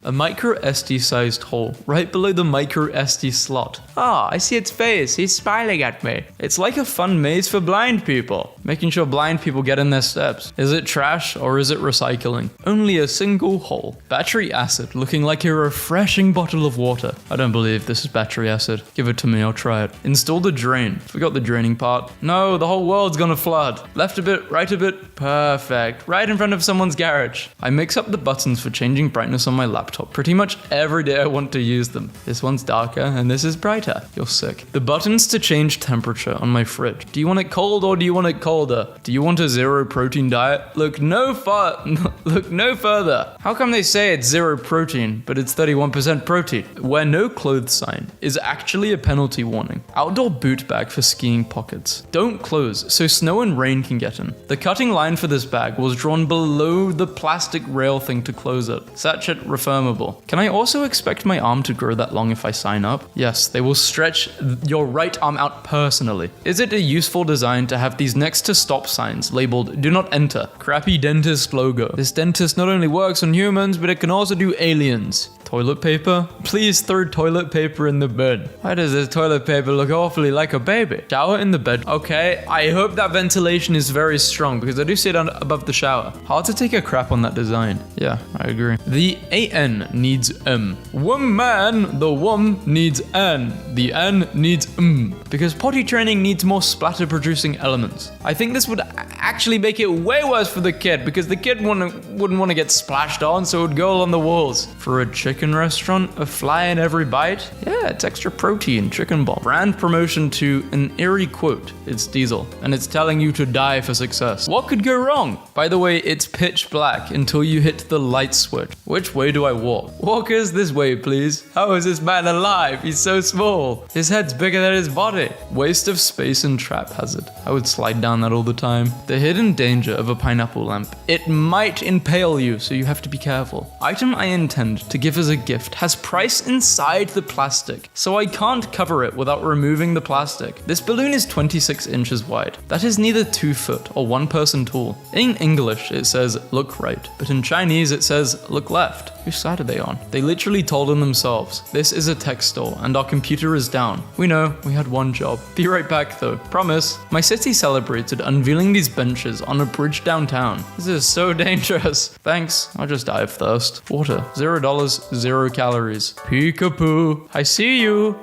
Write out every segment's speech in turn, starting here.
A micro SD sized hole right below the micro SD slot. Ah, I see its face. He's smiling at me. It's like a fun maze for blind people, making sure blind people get in their steps. Is it trash or is it recycling? Only a single hole. Battery acid looking like a refreshing bottle of water. I don't believe this is battery acid. Give it to me, I'll try it. Install the drain. Forgot the draining part. No, the whole world's gonna flood. Left a bit, right a bit. Perfect. Right in front of someone's garage. I mix up the buttons for changing brightness on my laptop pretty much every day I want to use them. This one's darker and this is brighter. You're sick. The buttons to change temperature on my fridge. Do you want it cold or do you want it colder? Do you want a zero protein diet? Look no further. How come they say it's zero protein, but it's 31% protein? Wear no clothes sign is actually a penalty warning. Outdoor boot bag for skiing pockets. Don't close so snow and rain can get in. The cutting line for this bag was drawn below the plastic rail thing to close it. Such it reformable. Can I also expect my arm to grow that long if I sign up? Yes, they will stretch your right arm out personally. Is it a useful design to have these next to stop signs labeled do not enter? Crappy dentist logo. This dentist not only works on humans, but it can also do aliens. Toilet paper? Please throw toilet paper in the bed. Why does this toilet paper look awfully like a baby? Shower in the bed. Okay, I hope that ventilation is very strong because I do sit above the shower. Hard to take a crap on that design. Yeah, I agree. The AN needs M. Woman, the wom needs N. The N needs M. Because potty training needs more splatter producing elements. I think this would actually make it way worse for the kid because the kid wouldn't want to get splashed on, so it would go along the walls. For a chicken restaurant, a fly in every bite? Yeah, it's extra protein, chicken ball. Brand promotion to an eerie quote. It's Diesel, and it's telling you to die for success. What could go wrong? By the way, it's pitch black until you hit the light switch. Which way do I walk? Walkers, this way, please. How is this man alive? He's so small. His head's bigger than his body. Waste of space and trap hazard. I would slide down that all the time. The hidden danger of a pineapple lamp. It might impale you, so you have to be careful. Item I intend to give as a gift has price inside the plastic, so I can't cover it without removing the plastic. This balloon is 26 inches wide. That is neither 2 foot or 1 person tall. In English, it says look right, but in Chinese, it says look left. Whose side are they on? They literally told on themselves. This is a tech store and our computer is down. We know, we had one job. Be right back though, promise. My city celebrated unveiling these benches on a bridge downtown. This is so dangerous. Thanks, I'll just die of thirst. Water, $0, 0 calories. Peekaboo, I see you.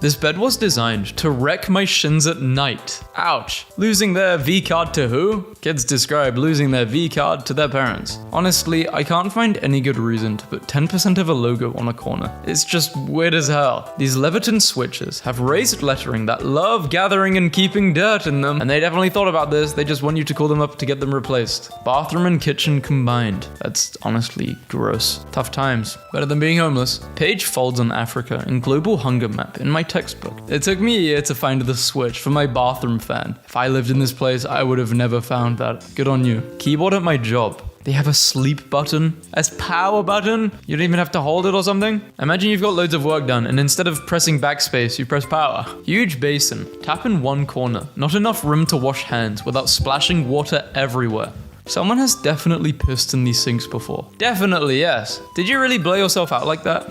This bed was designed to wreck my shins at night. Ouch. Losing their V-card to who? Kids describe losing their V-card to their parents. Honestly, I can't find any good reason to put 10% of a logo on a corner. It's just weird as hell. These Leviton switches have raised lettering that love gathering and keeping dirt in them. And they definitely thought about this. They just want you to call them up to get them replaced. Bathroom and kitchen combined. That's honestly gross. Tough times. Better than being homeless. Page folds on Africa in global hunger map in my textbook. It took me a year to find the switch for my bathroom fan. If I lived in this place, I would have never found that. Good on you. Keyboard at my job. They have a sleep button, a power button. You don't even have to hold it or something. Imagine you've got loads of work done and instead of pressing backspace, you press power. Huge basin. Tap in one corner. Not enough room to wash hands without splashing water everywhere. Someone has definitely pissed in these sinks before. Definitely, yes. Did you really blow yourself out like that?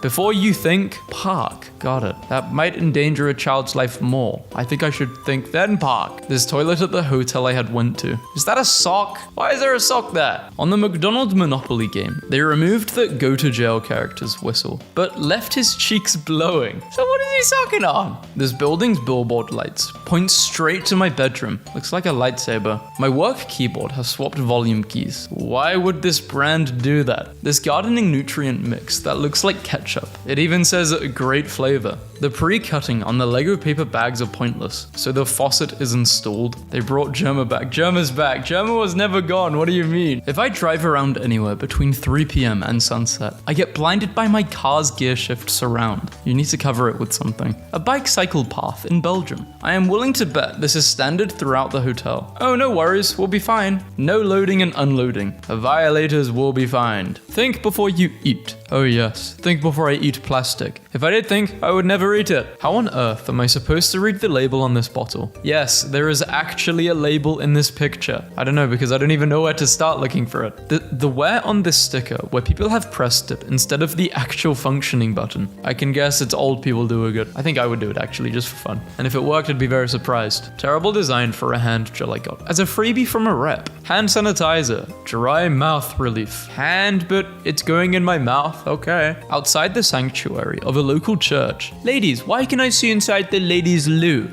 Before you think, park. Got it. That might endanger a child's life more. I think I should think then park. This toilet at the hotel I had went to. Is that a sock? Why is there a sock there? On the McDonald's Monopoly game, they removed the go to jail character's whistle, but left his cheeks blowing. So what is he sucking on? This building's billboard lights point straight to my bedroom. Looks like a lightsaber. My work keyboard has swapped volume keys. Why would this brand do that? This gardening nutrient mix that looks like ketchup. It even says great flavor. The pre-cutting on the Lego paper bags are pointless, so the faucet is installed. They brought Germa back. Germa's back. Germa was never gone. What do you mean? If I drive around anywhere between 3 p.m. and sunset, I get blinded by my car's gear shift surround. You need to cover it with something. A bike cycle path in Belgium. I am willing to bet this is standard throughout the hotel. Oh, no worries. We'll be fine. No loading and unloading. Violators will be fined. Think before you eat. Oh yes, think before I eat plastic. If I did think, I would never eat it. How on earth am I supposed to read the label on this bottle? Yes, there is actually a label in this picture. I don't know, because I don't even know where to start looking for it. The where on this sticker, where people have pressed it instead of the actual functioning button. I can guess it's old people doing it. I think I would do it actually, just for fun. And if it worked, I'd be very surprised. Terrible design for a hand gel I got as a freebie from a rep. Hand sanitizer, dry mouth relief. Hand, but it's going in my mouth, okay. Outside the sanctuary of a local church. Ladies, why can I see inside the ladies' loo?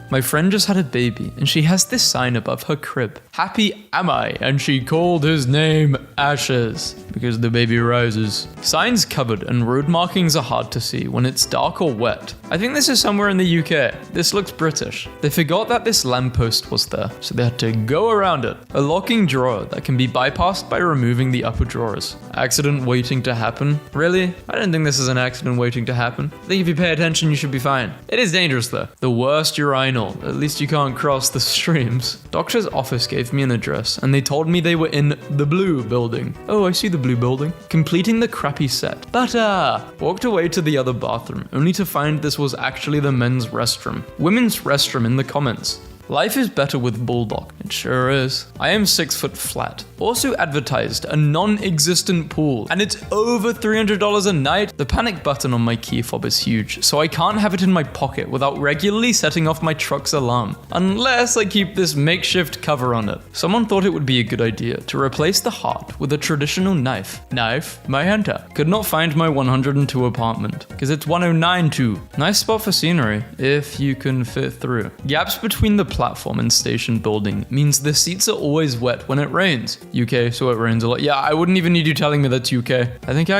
My friend just had a baby, and she has this sign above her crib. Happy am I, and she called his name Ashes, because the baby rises. Signs covered, and road markings are hard to see when it's dark or wet. I think this is somewhere in the UK. This looks British. They forgot that this lamppost was there, so they had to go around it. A locking drawer that can be bypassed by removing the upper drawers. Accident waiting to happen? Really? I don't think this is an accident waiting to happen. I think if you pay attention, you should be fine. It is dangerous though. The worst urinal. At least you can't cross the streams. Doctor's office gave me an address, and they told me they were in the blue building. Oh, I see the blue building. Completing the crappy set. But walked away to the other bathroom, only to find this was actually the men's restroom. Women's restroom in the comments. Life is better with Bulldog. It sure is. I am 6 foot flat. Also advertised a non-existent pool, and it's over $300 a night. The panic button on my key fob is huge, so I can't have it in my pocket without regularly setting off my truck's alarm, unless I keep this makeshift cover on it. Someone thought it would be a good idea to replace the heart with a traditional knife. Knife, my hunter. Could not find my 102 apartment, because it's 109-2. Nice spot for scenery, if you can fit through. Gaps between the platform and station building means the seats are always wet when it rains. UK, so it rains a lot. Yeah, I wouldn't even need you telling me that's UK. I think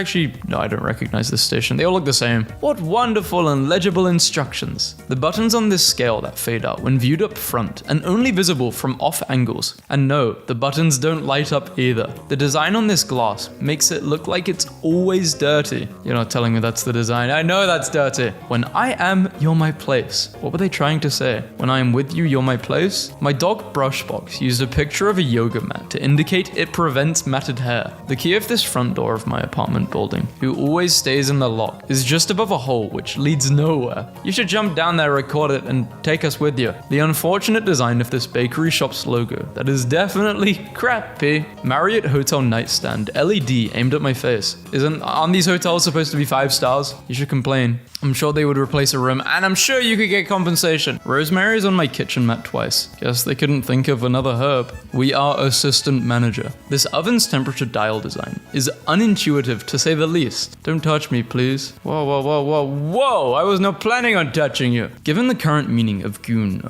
no, I don't recognize this station. They all look the same. What wonderful and legible instructions. The buttons on this scale that fade out when viewed up front and only visible from off angles. And no, the buttons don't light up either. The design on this glass makes it look like it's always dirty. You're not telling me that's the design. I know that's dirty. When I am, you're my place. What were they trying to say? When I am with you, you're my place? My dog Brushbox used a picture of a yoga mat to indicate it prevents matted hair. The key of this front door of my apartment building, who always stays in the lock, is just above a hole which leads nowhere. You should jump down there, record it, and take us with you. The unfortunate design of this bakery shop's logo, that is definitely crappy. Marriott Hotel nightstand, LED aimed at my face. Aren't these hotels supposed to be 5 stars? You should complain. I'm sure they would replace a room, and I'm sure you could get compensation. Rosemary's on my kitchen mat twice. Guess they couldn't think of another herb. We are assistant manager. This oven's temperature dial design is unintuitive to say the least. Don't touch me, please. Whoa, whoa, whoa, whoa, whoa! I was not planning on touching you. Given the current meaning of goon,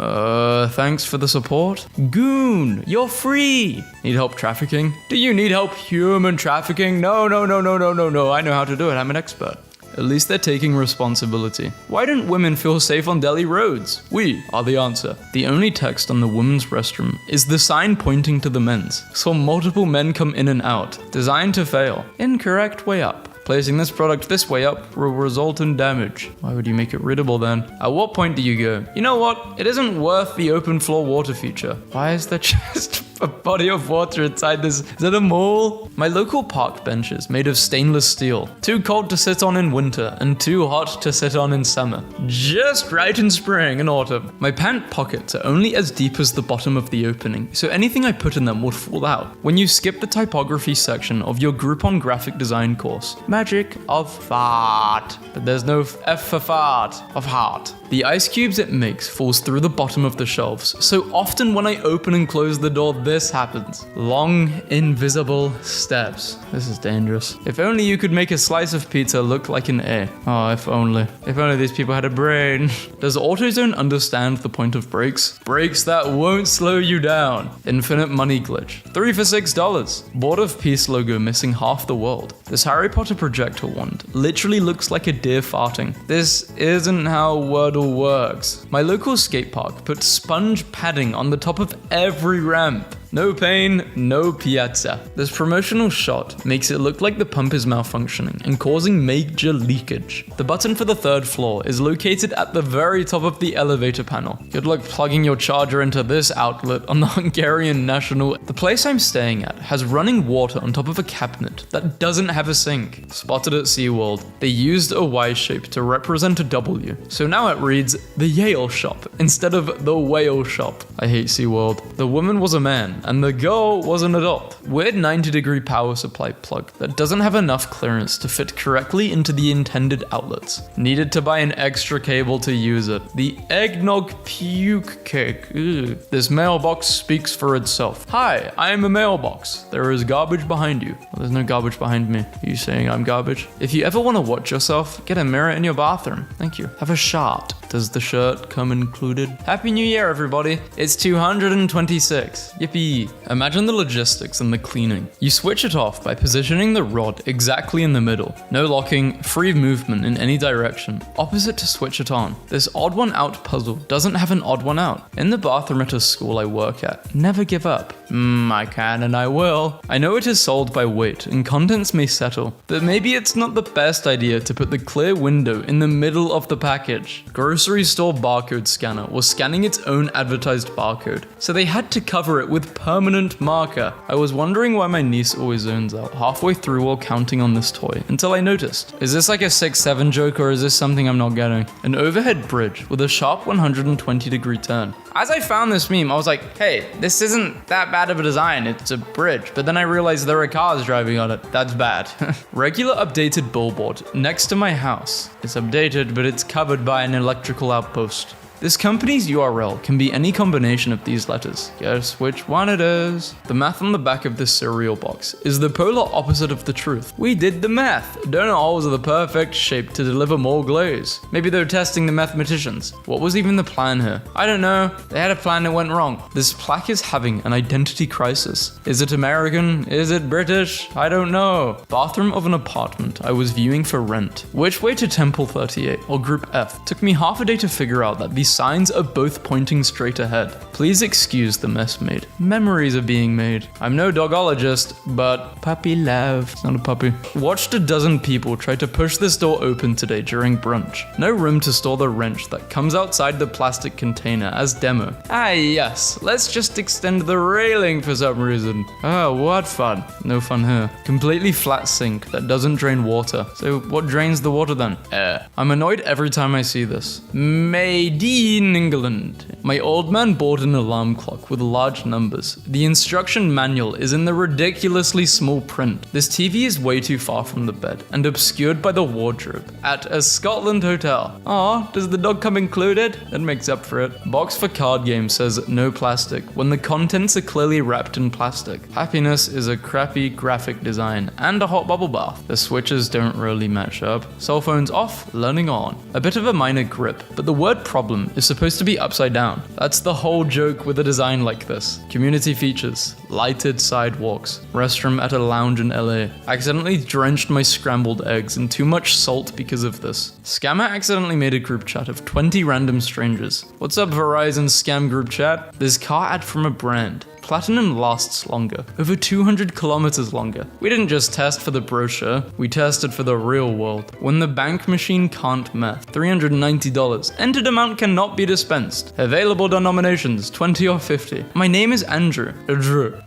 thanks for the support. Goon, you're free. Need help trafficking? Do you need help human trafficking? No, no, no, no, no, no, no. I know how to do it. I'm an expert. At least they're taking responsibility. Why don't women feel safe on Delhi roads? We are the answer. The only text on the women's restroom is the sign pointing to the men's. Saw multiple men come in and out. Designed to fail. Incorrect way up. Placing this product this way up will result in damage. Why would you make it readable then? At what point do you go, you know what? It isn't worth the open floor water feature. Why is there just a body of water inside this? Is it a mall? My local park benches made of stainless steel. Too cold to sit on in winter and too hot to sit on in summer. Just right in spring and autumn. My pant pockets are only as deep as the bottom of the opening, so anything I put in them would fall out. When you skip the typography section of your Groupon graphic design course, magic of fart. But there's no F for fart, of heart. The ice cubes it makes falls through the bottom of the shelves, so often when I open and close the door, this happens. Long, invisible steps. This is dangerous. If only you could make a slice of pizza look like an A. Oh, if only. If only these people had a brain. Does AutoZone understand the point of brakes? Brakes that won't slow you down. Infinite money glitch. 3 for $6. Board of Peace logo missing half the world. This Harry Potter projector wand literally looks like a deer farting. This isn't how Wordle works. My local skate park put sponge padding on the top of every ramp. No pain, no piazza. This promotional shot makes it look like the pump is malfunctioning and causing major leakage. The button for the 3rd floor is located at the very top of the elevator panel. Good luck plugging your charger into this outlet on the Hungarian National. The place I'm staying at has running water on top of a cabinet that doesn't have a sink. Spotted at SeaWorld. They used a Y shape to represent a W. So now it reads the Yale shop instead of the whale shop. I hate SeaWorld. The woman was a man and the girl was an adult. Weird 90-degree power supply plug that doesn't have enough clearance to fit correctly into the intended outlets. Needed to buy an extra cable to use it. The eggnog puke cake. Ugh. This mailbox speaks for itself. Hi, I am a mailbox. There is garbage behind you. Well, there's no garbage behind me. Are you saying I'm garbage? If you ever want to watch yourself, get a mirror in your bathroom. Thank you. Have a shot. Does the shirt come included? Happy New Year, everybody. It's 226. Yippee. Imagine the logistics and the cleaning. You switch it off by positioning the rod exactly in the middle. No locking, free movement in any direction. Opposite to switch it on. This odd one out puzzle doesn't have an odd one out. In the bathroom at a school I work at, never give up. I can and I will. I know it is sold by weight and contents may settle, but maybe it's not the best idea to put the clear window in the middle of the package. Grocery store barcode scanner was scanning its own advertised barcode, so they had to cover it with permanent marker. I was wondering why my niece always zones out halfway through while counting on this toy, until I noticed. Is this like a 6-7 joke or is this something I'm not getting? An overhead bridge with a sharp 120-degree turn. As I found this meme, I was like, hey, this isn't that bad of a design, it's a bridge. But then I realized there are cars driving on it. That's bad. Regular updated billboard next to my house. It's updated, but it's covered by an electrical outpost. This company's URL can be any combination of these letters. Guess which one it is? The math on the back of this cereal box is the polar opposite of the truth. We did the math. Donut holes are the perfect shape to deliver more glaze. Maybe they're testing the mathematicians. What was even the plan here? I don't know. They had a plan that went wrong. This plaque is having an identity crisis. Is it American? Is it British? I don't know. Bathroom of an apartment I was viewing for rent. Which way to Temple 38 or Group F? Took me half a day to figure out that these signs are both pointing straight ahead. Please excuse the mess made. Memories are being made. I'm no dogologist, but puppy love. It's not a puppy. Watched a dozen people try to push this door open today during brunch. No room to store the wrench that comes outside the plastic container as demo. Ah yes, let's just extend the railing for some reason. Oh, what fun. No fun here. Completely flat sink that doesn't drain water. So what drains the water then? Air. I'm annoyed every time I see this. Made in England. My old man bought an alarm clock with large numbers. The instruction manual is in the ridiculously small print. This TV is way too far from the bed and obscured by the wardrobe at a Scotland hotel. Aw, does the dog come included? That makes up for it. Box for card game says no plastic when the contents are clearly wrapped in plastic. Happiness is a crappy graphic design and a hot bubble bath. The switches don't really match up. Cell phones off, learning on. A bit of a minor grip, but the word problem is supposed to be upside down. That's the whole joke with a design like this. Community features, lighted sidewalks, restroom at a lounge in LA. Accidentally drenched my scrambled eggs in too much salt because of this. Scammer accidentally made a group chat of 20 random strangers. What's up, Verizon scam group chat? This car ad from a brand. Platinum lasts longer, over 200 kilometers longer. We didn't just test for the brochure, we tested for the real world. When the bank machine can't math, $390. Entered amount cannot be dispensed. Available denominations, 20 or 50. My name is Andrew.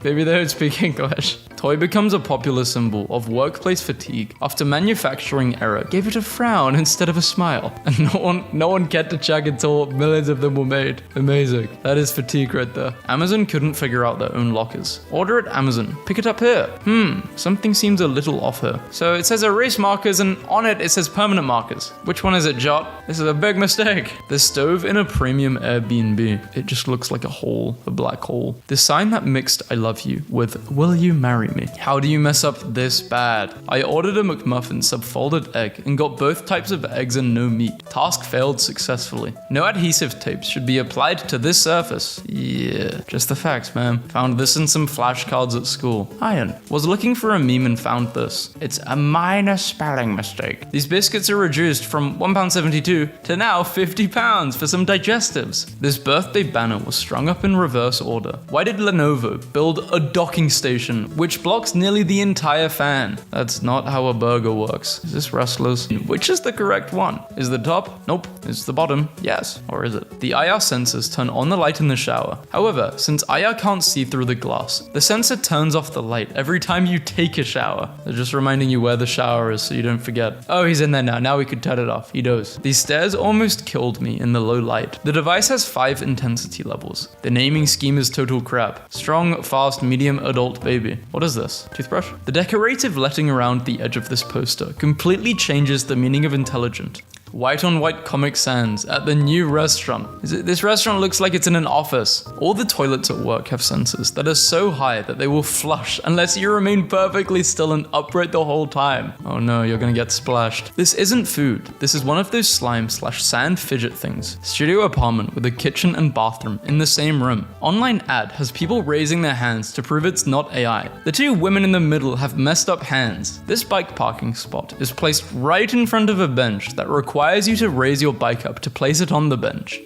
Maybe they don't speak English. Toy becomes a popular symbol of workplace fatigue after manufacturing error gave it a frown instead of a smile. And no one cared to check until millions of them were made. Amazing. That is fatigue right there. Amazon couldn't figure out their own lockers. Order at Amazon. Pick it up here. Something seems a little off here. So it says erase markers and on it says permanent markers. Which one is it, Jot? This is a big mistake. The stove in a premium Airbnb. It just looks like a hole, a black hole. The sign that mixed I love you with will you marry me? How do you mess up this bad? I ordered a McMuffin subfolded egg and got both types of eggs and no meat. Task failed successfully. No adhesive tapes should be applied to this surface. Yeah, just the facts, man. Found this in some flashcards at school. Iron. Was looking for a meme and found this. It's a minor spelling mistake. These biscuits are reduced from £1.72 to now £50 for some digestives. This birthday banner was strung up in reverse order. Why did Lenovo build a docking station which blocks nearly the entire fan? That's not how a burger works. Is this Wrestlers? Which is the correct one? Is the top? Nope. Is the bottom? Yes. Or is it? The IR sensors turn on the light in the shower. However, since IR can't see through the glass, the sensor turns off the light every time you take a shower. They're just reminding you where the shower is so you don't forget. Oh, he's in there now. Now we could turn it off. He does. These stairs almost killed me in the low light. The device has 5 intensity levels. The naming scheme is total crap. Strong, fast, medium, adult, baby. What is this? Toothbrush? The decorative letting around the edge of this poster completely changes the meaning of intelligent. White on white Comic Sans at the new restaurant. This restaurant looks like it's in an office. All the toilets at work have sensors that are so high that they will flush unless you remain perfectly still and upright the whole time. Oh no, you're gonna get splashed. This isn't food. This is one of those slime/sand fidget things. Studio apartment with a kitchen and bathroom in the same room. Online ad has people raising their hands to prove it's not AI. The 2 women in the middle have messed up hands. This bike parking spot is placed right in front of a bench that requires you to raise your bike up to place it on the bench.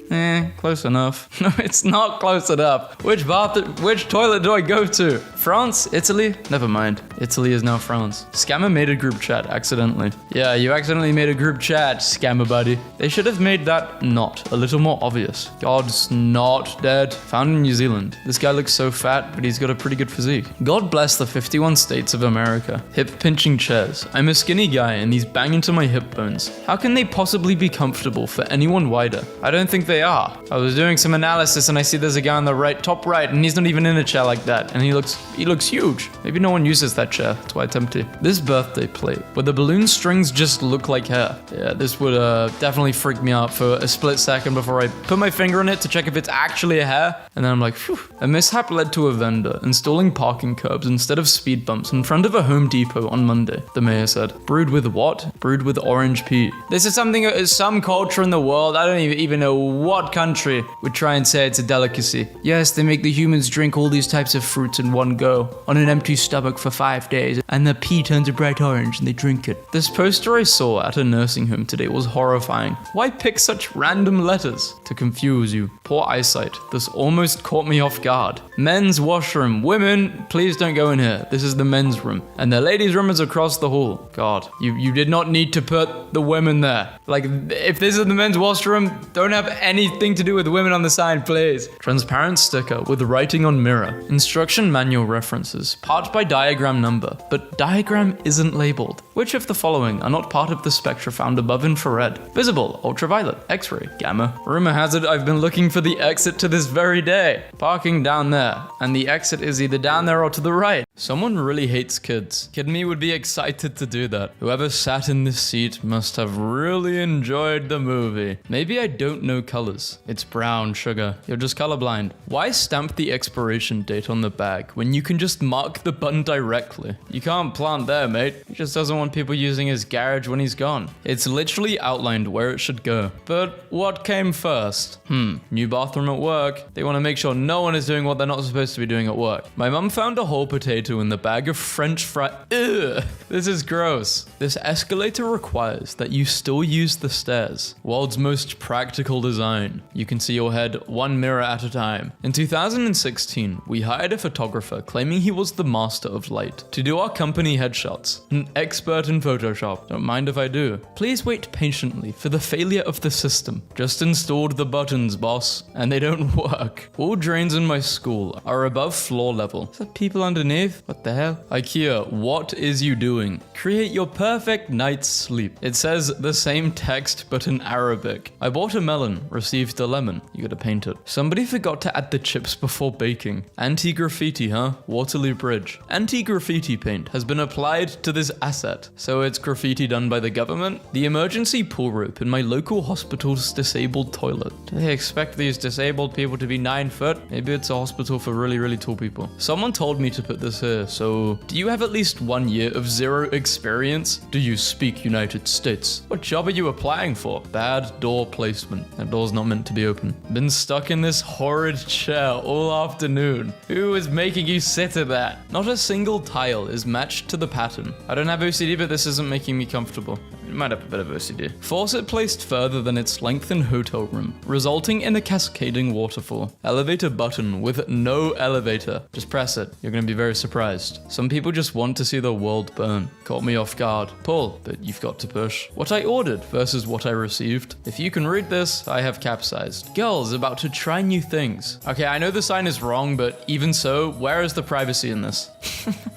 Close enough. No, it's not close enough. Which toilet do I go to? France? Italy? Never mind. Italy is now France. Scammer made a group chat accidentally. Yeah, you accidentally made a group chat, scammer buddy. They should have made that not a little more obvious. God's not dead. Found in New Zealand. This guy looks so fat, but he's got a pretty good physique. God bless the 51 states of America. Hip pinching chairs. I'm a skinny guy and these bang into my hip bones. How can they possibly be comfortable for anyone wider? I don't think they are. I was doing some analysis and I see there's a guy on the right, top right, and he's not even in a chair like that, and he looks huge. Maybe no one uses that chair. That's why it's empty. This birthday plate, where the balloon strings just look like hair. Yeah, this would definitely freak me out for a split second before I put my finger on it to check if it's actually a hair, and then I'm like, phew. A mishap led to a vendor installing parking curbs instead of speed bumps in front of a Home Depot on Monday, the mayor said. Brewed with what? Brewed with orange pea. This is something, some culture in the world, I don't even know what country would try and say it's a delicacy. Yes, they make the humans drink all these types of fruits in one go, on an empty stomach for 5 days, and the pea turns a bright orange and they drink it. This poster I saw at a nursing home today was horrifying. Why pick such random letters? To confuse you. Poor eyesight. This almost caught me off guard. Men's washroom. Women, please don't go in here. This is the men's room. And the ladies' room is across the hall. God, you did not need to put the women there. Like, if this is the men's washroom, don't have anything to do with women on the sign, please. Transparent sticker with writing on mirror. Instruction manual references. Part by diagram number, but diagram isn't labeled. Which of the following are not part of the spectra found above infrared? Visible, ultraviolet, X-ray, gamma. Rumor has it I've been looking for the exit to this very day. Parking down there, and the exit is either down there or to the right. Someone really hates kids. Kid me would be excited to do that. Whoever sat in this seat must have really enjoyed the movie. Maybe I don't know colors. It's brown sugar. You're just colorblind. Why stamp the expiration date on the bag when you can just mark the button directly? You can't plant there, mate. He just doesn't want people using his garage when he's gone. It's literally outlined where it should go. But what came first? New bathroom at work. They want to make sure no one is doing what they're not supposed to be doing at work. My mum found a whole potato in the bag of French fries. Ugh, this is gross. This escalator requires that you still use the stairs. World's most practical design. You can see your head one mirror at a time. In 2016, we hired a photographer claiming he was the master of light to do our company headshots. An expert in Photoshop. Don't mind if I do. Please wait patiently for the failure of the system. Just installed the buttons, boss, and they don't work. All drains in my school are above floor level. Is that people underneath? What the hell? IKEA, what is you doing? Create your perfect night's sleep. It says the same text but in Arabic. I bought a melon, received a lemon. You gotta paint it. Somebody forgot to add the chips before baking. Anti-graffiti, huh? Waterloo Bridge. Anti-graffiti paint has been applied to this asset. So it's graffiti done by the government? The emergency pull rope in my local hospital's disabled toilet. Do they expect these disabled people to be 9 foot? Maybe it's a hospital for really, really tall people. Someone told me to put this here, so do you have at least 1 year of zero experience? Do you speak United States? What job are you applying for? Bad door placement. That door's not meant to be open. Been stuck in this horrid chair all afternoon. Who is making you sit in that? Not a single tile is matched to the pattern. I don't have OCD, but this isn't making me comfortable. It might have a bit of OCD. Faucet placed further than its length in hotel room, resulting in a cascading waterfall. Elevator button with no elevator. Just press it. You're gonna be very surprised. Some people just want to see the world burn. Caught me off guard. Pull, but you've got to push. What I ordered versus what I received. If you can read this, I have capsized. Girls about to try new things. Okay, I know the sign is wrong, but even so, where is the privacy in this?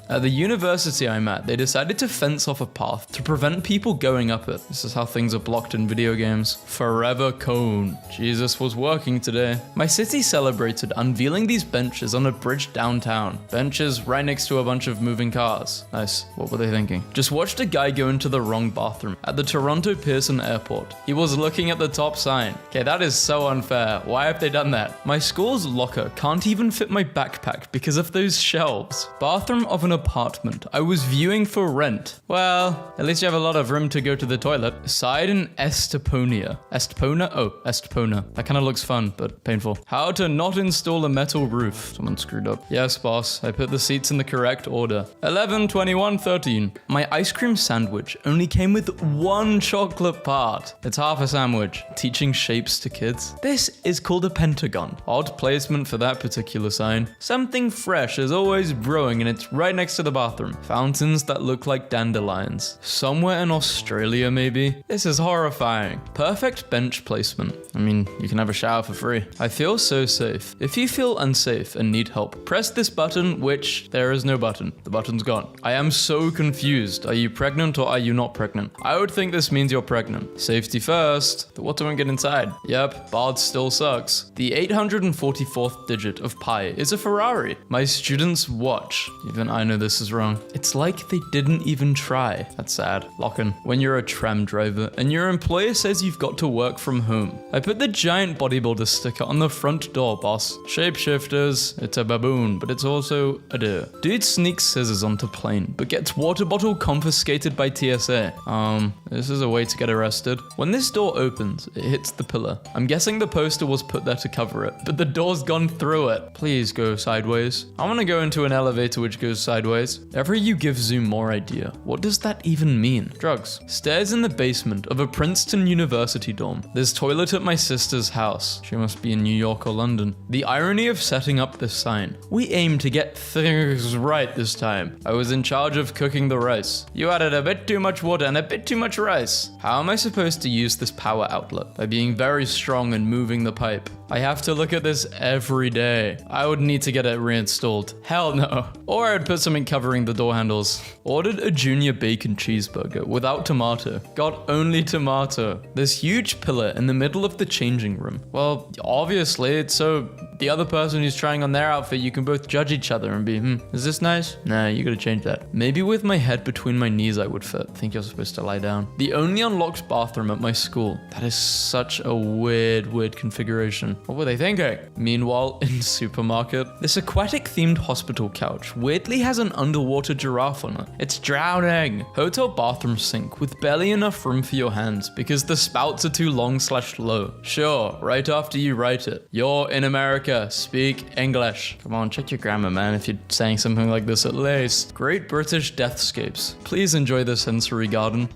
At the university I'm at, they decided to fence off a path to prevent people going up it. This is how things are blocked in video games. Forever cone. Jesus was working today. My city celebrated unveiling these benches on a bridge downtown. Benches right next to a bunch of moving cars. Nice. What were they thinking? Just watched a guy go into the wrong bathroom at the Toronto Pearson Airport. He was looking at the top sign. Okay, that is so unfair. Why have they done that? My school's locker can't even fit my backpack because of those shelves. Bathroom of an apartment I was viewing for rent. Well, at least you have a lot of room to go to the toilet. Side in Estoponia. Estepona? Oh, Estepona. That kind of looks fun, but painful. How to not install a metal roof. Someone screwed up. Yes, boss. I put the seats in the correct order. 11, 21, 13. My ice cream sandwich only came with one chocolate part. It's half a sandwich. Teaching shapes to kids. This is called a pentagon. Odd placement for that particular sign. Something fresh is always brewing and it's right next to the bathroom. Fountains that look like dandelions. Somewhere in Australia, maybe? This is horrifying. Perfect bench placement. I mean, you can have a shower for free. I feel so safe. If you feel unsafe and need help, press this button, which there is no button. The button's gone. I am so confused. Are you pregnant or are you not pregnant? I would think this means you're pregnant. Safety first. What do I get inside? Yep, Bard still sucks. The 844th digit of pi is a Ferrari. My student's watch. Even I know this is wrong. It's like they didn't even try. That's sad. Lock-in. When you're a tram driver and your employer says you've got to work from home. I put the giant bodybuilder sticker on the front door, boss. Shapeshifters. It's a baboon, but it's also a deer. Dude sneaks scissors onto plane, but gets water bottle confiscated by TSA. This is a way to get arrested. When this door opens, it hits the pillar. I'm guessing the poster was put there to cover it, but the door's gone through it. Please go sideways. I want to go into an elevator which goes sideways. Ever you give Zoom more idea. What does that even mean? Drugs. Stairs in the basement of a Princeton University dorm. There's toilet at my sister's house. She must be in New York or London. The irony of setting up this sign. We aim to get things right this time. I was in charge of cooking the rice. You added a bit too much water and a bit too much rice. How am I supposed to use this power outlet? By being very strong and moving the pipe. I have to look at this every day. I would need to get it reinstalled. Hell no. Or I'd put something covering the door handles. Ordered a junior bacon cheeseburger without tomato. Got only tomato. This huge pillar in the middle of the changing room. Well, obviously it's so the other person who's trying on their outfit, you can both judge each other and be, is this nice? Nah, you gotta change that. Maybe with my head between my knees I would fit. Think you're supposed to lie down. The only unlocked bathroom at my school. That is such a weird configuration. What were they thinking? Meanwhile, in supermarket, this aquatic themed hospital couch weirdly has an underwater giraffe on it. It's drowning. Hotel bathroom sink with barely enough room for your hands because the spouts are too long/low. Sure, right after you write it. You're in America. Speak English. Come on, check your grammar, man, if you're saying something like this at least. Great British Deathscapes. Please enjoy the sensory garden.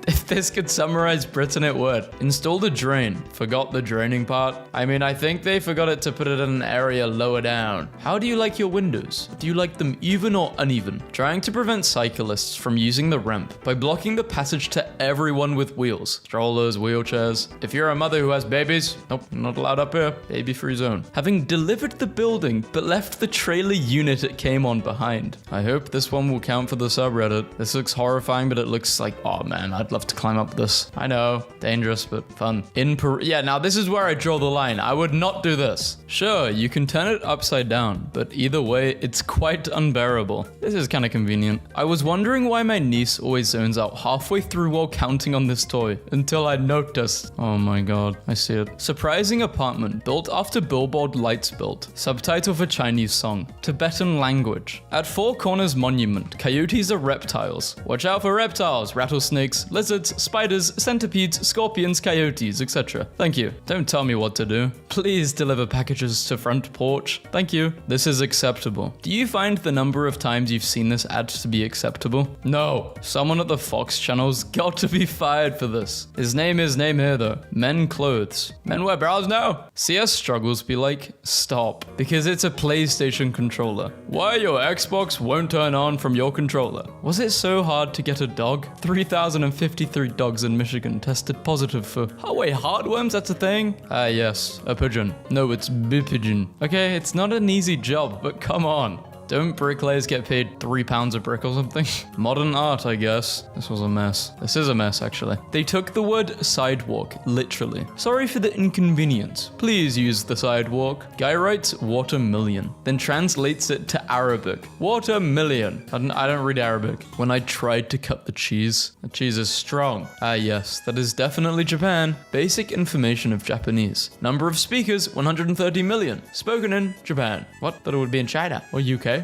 If this could summarize Britain, it would. Installed a drain. Forgot the draining part. I mean, I think they forgot it to put it in an area lower down. How do you like your windows? Do you like them even or uneven? Trying to prevent cyclists from using the ramp by blocking the passage to everyone with wheels. Strollers, wheelchairs. If you're a mother who has babies, nope, not allowed up here. Baby-free zone. Having delivered the building, but left the trailer unit it came on behind. I hope this one will count for the subreddit. This looks horrifying, but it looks like, oh man, I'd love to climb up this. I know, dangerous, but fun. Yeah, now this is where I draw the line. I would not do this. Sure, you can turn it upside down, but either way, it's quite unbearable. This is kind of convenient. I was wondering why my niece always zones out halfway through while counting on this toy, until I noticed. Oh my god, I see it. Surprising apartment built after billboard lights built. Subtitle for Chinese song. Tibetan language. At Four Corners Monument, coyotes are reptiles. Watch out for reptiles, rattlesnakes, lizards, spiders, centipedes, scorpions, coyotes, etc. Thank you. Don't tell me what to do. Please deliver packages to front porch. Thank you. This is acceptable. Do you find the number of times you've seen this ad to be acceptable? No. Someone at the Fox channel's got to be fired for this. His name is name here though. Men clothes. Men wear bras now. CS struggles be like, stop. Because it's a PlayStation controller. Why your Xbox won't turn on from your controller? Was it so hard to get a dog? 3,053 dogs in Michigan tested positive for... Oh wait, heartworms, that's a thing? Yes, a pigeon. No, it's pigeon. Okay, it's not an easy job, but come on. Don't bricklayers get paid £3 a brick or something? Modern art, I guess. This was a mess. This is a mess, actually. They took the word sidewalk, literally. Sorry for the inconvenience. Please use the sidewalk. Guy writes watermillion, then translates it to Arabic. Watermillion. I don't read Arabic. When I tried to cut the cheese is strong. Yes, that is definitely Japan. Basic information of Japanese. Number of speakers, 130 million. Spoken in Japan. What? Thought it would be in China or UK.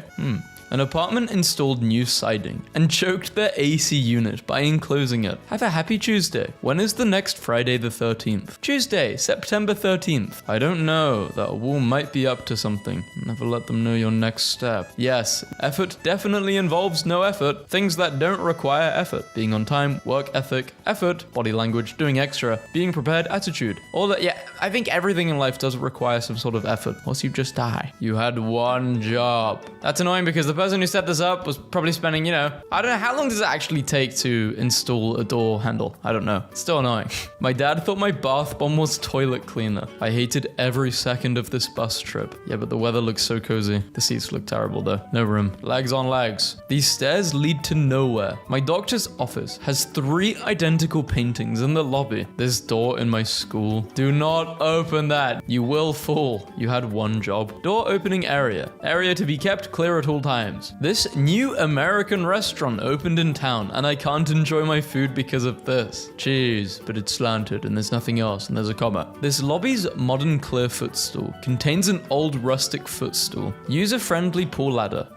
An apartment installed new siding and choked their AC unit by enclosing it. Have a happy Tuesday. When is the next Friday the 13th? Tuesday, September 13th. I don't know. That wall might be up to something. Never let them know your next step. Yes, effort definitely involves no effort. Things that don't require effort. Being on time, work ethic, effort, body language, doing extra, being prepared, attitude. All that, yeah, I think everything in life does require some sort of effort, or else you just die. You had one job. That's annoying because the person who set this up was probably spending, I don't know, how long does it actually take to install a door handle? I don't know. It's still annoying. My dad thought my bath bomb was toilet cleaner. I hated every second of this bus trip. Yeah, but the weather looks so cozy. The seats look terrible though. No room. Legs on legs. These stairs lead to nowhere. My doctor's office has 3 identical paintings in the lobby. This door in my school. Do not open that. You will fall. You had one job. Door opening area. Area to be kept clear at all times. This new American restaurant opened in town and I can't enjoy my food because of this. Cheese, but it's slanted and there's nothing else and there's a comma. This lobby's modern clear footstool contains an old rustic footstool. User-friendly pull ladder.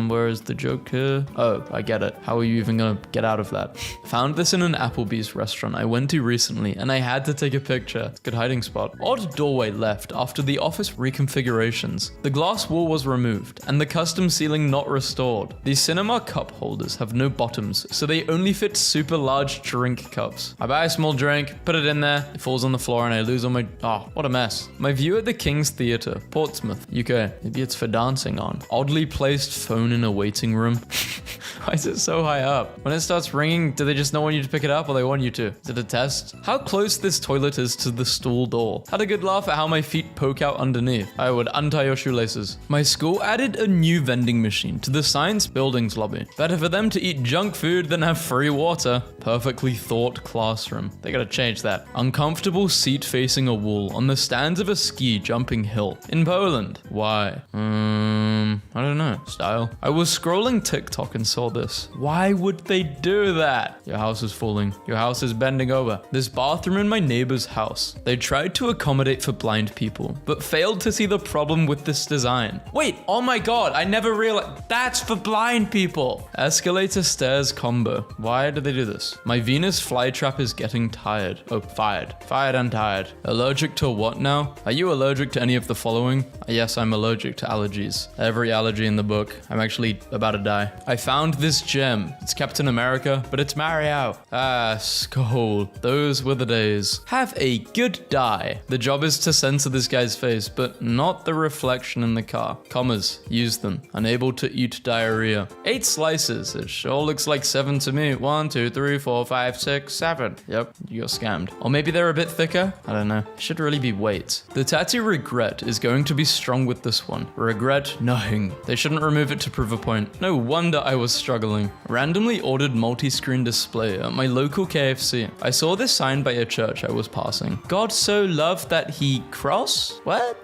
Where is the joke here? Oh, I get it. How are you even gonna get out of that? Found this in an Applebee's restaurant I went to recently and I had to take a picture. Good hiding spot. Odd doorway left after the office reconfigurations. The glass wall was removed and the custom ceiling not restored. These cinema cup holders have no bottoms, so they only fit super large drink cups. I buy a small drink, put it in there, it falls on the floor and I lose all my... Oh, what a mess. My view at the King's Theatre, Portsmouth, UK. Maybe it's for dancing on. Oddly placed phone in a waiting room. Why is it so high up? When it starts ringing, do they just not want you to pick it up or they want you to? Is it a test? How close this toilet is to the stool door. Had a good laugh at how my feet poke out underneath. I would untie your shoelaces. My school added a new vending machine to the science buildings lobby. Better for them to eat junk food than have free water. Perfectly thought classroom. They gotta change that. Uncomfortable seat facing a wall on the stands of a ski jumping hill. In Poland. Why? I don't know. Style. I was scrolling TikTok and saw this. Why would they do that? Your house is falling. Your house is bending over. This bathroom in my neighbor's house. They tried to accommodate for blind people, but failed to see the problem with this design. Wait, oh my god, I never realized. That's for blind people. Escalator stairs combo. Why did they do this? My Venus flytrap is getting tired. Oh, fired. Fired and tired. Allergic to what now? Are you allergic to any of the following? Yes, I'm allergic to allergies. Every allergy in the book. I'm actually about to die. I found this gem. It's Captain America, but it's Mario. Skull. Those were the days. Have a good die. The job is to censor this guy's face, but not the reflection in the car. Commas. Use them. Unable to eat diarrhea. 8 slices. It sure looks like 7 to me. 1, 2, 3, 4, 5, 6, 7. Yep, you got scammed. Or maybe they're a bit thicker? I don't know. Should really be weights. The tattoo regret is going to be strong with this one. Regret nothing. removing. They shouldn't remove it to prove a point. No wonder I was struggling. Randomly ordered multi-screen display at my local KFC. I saw this sign by a church I was passing. God so loved that he cross? What?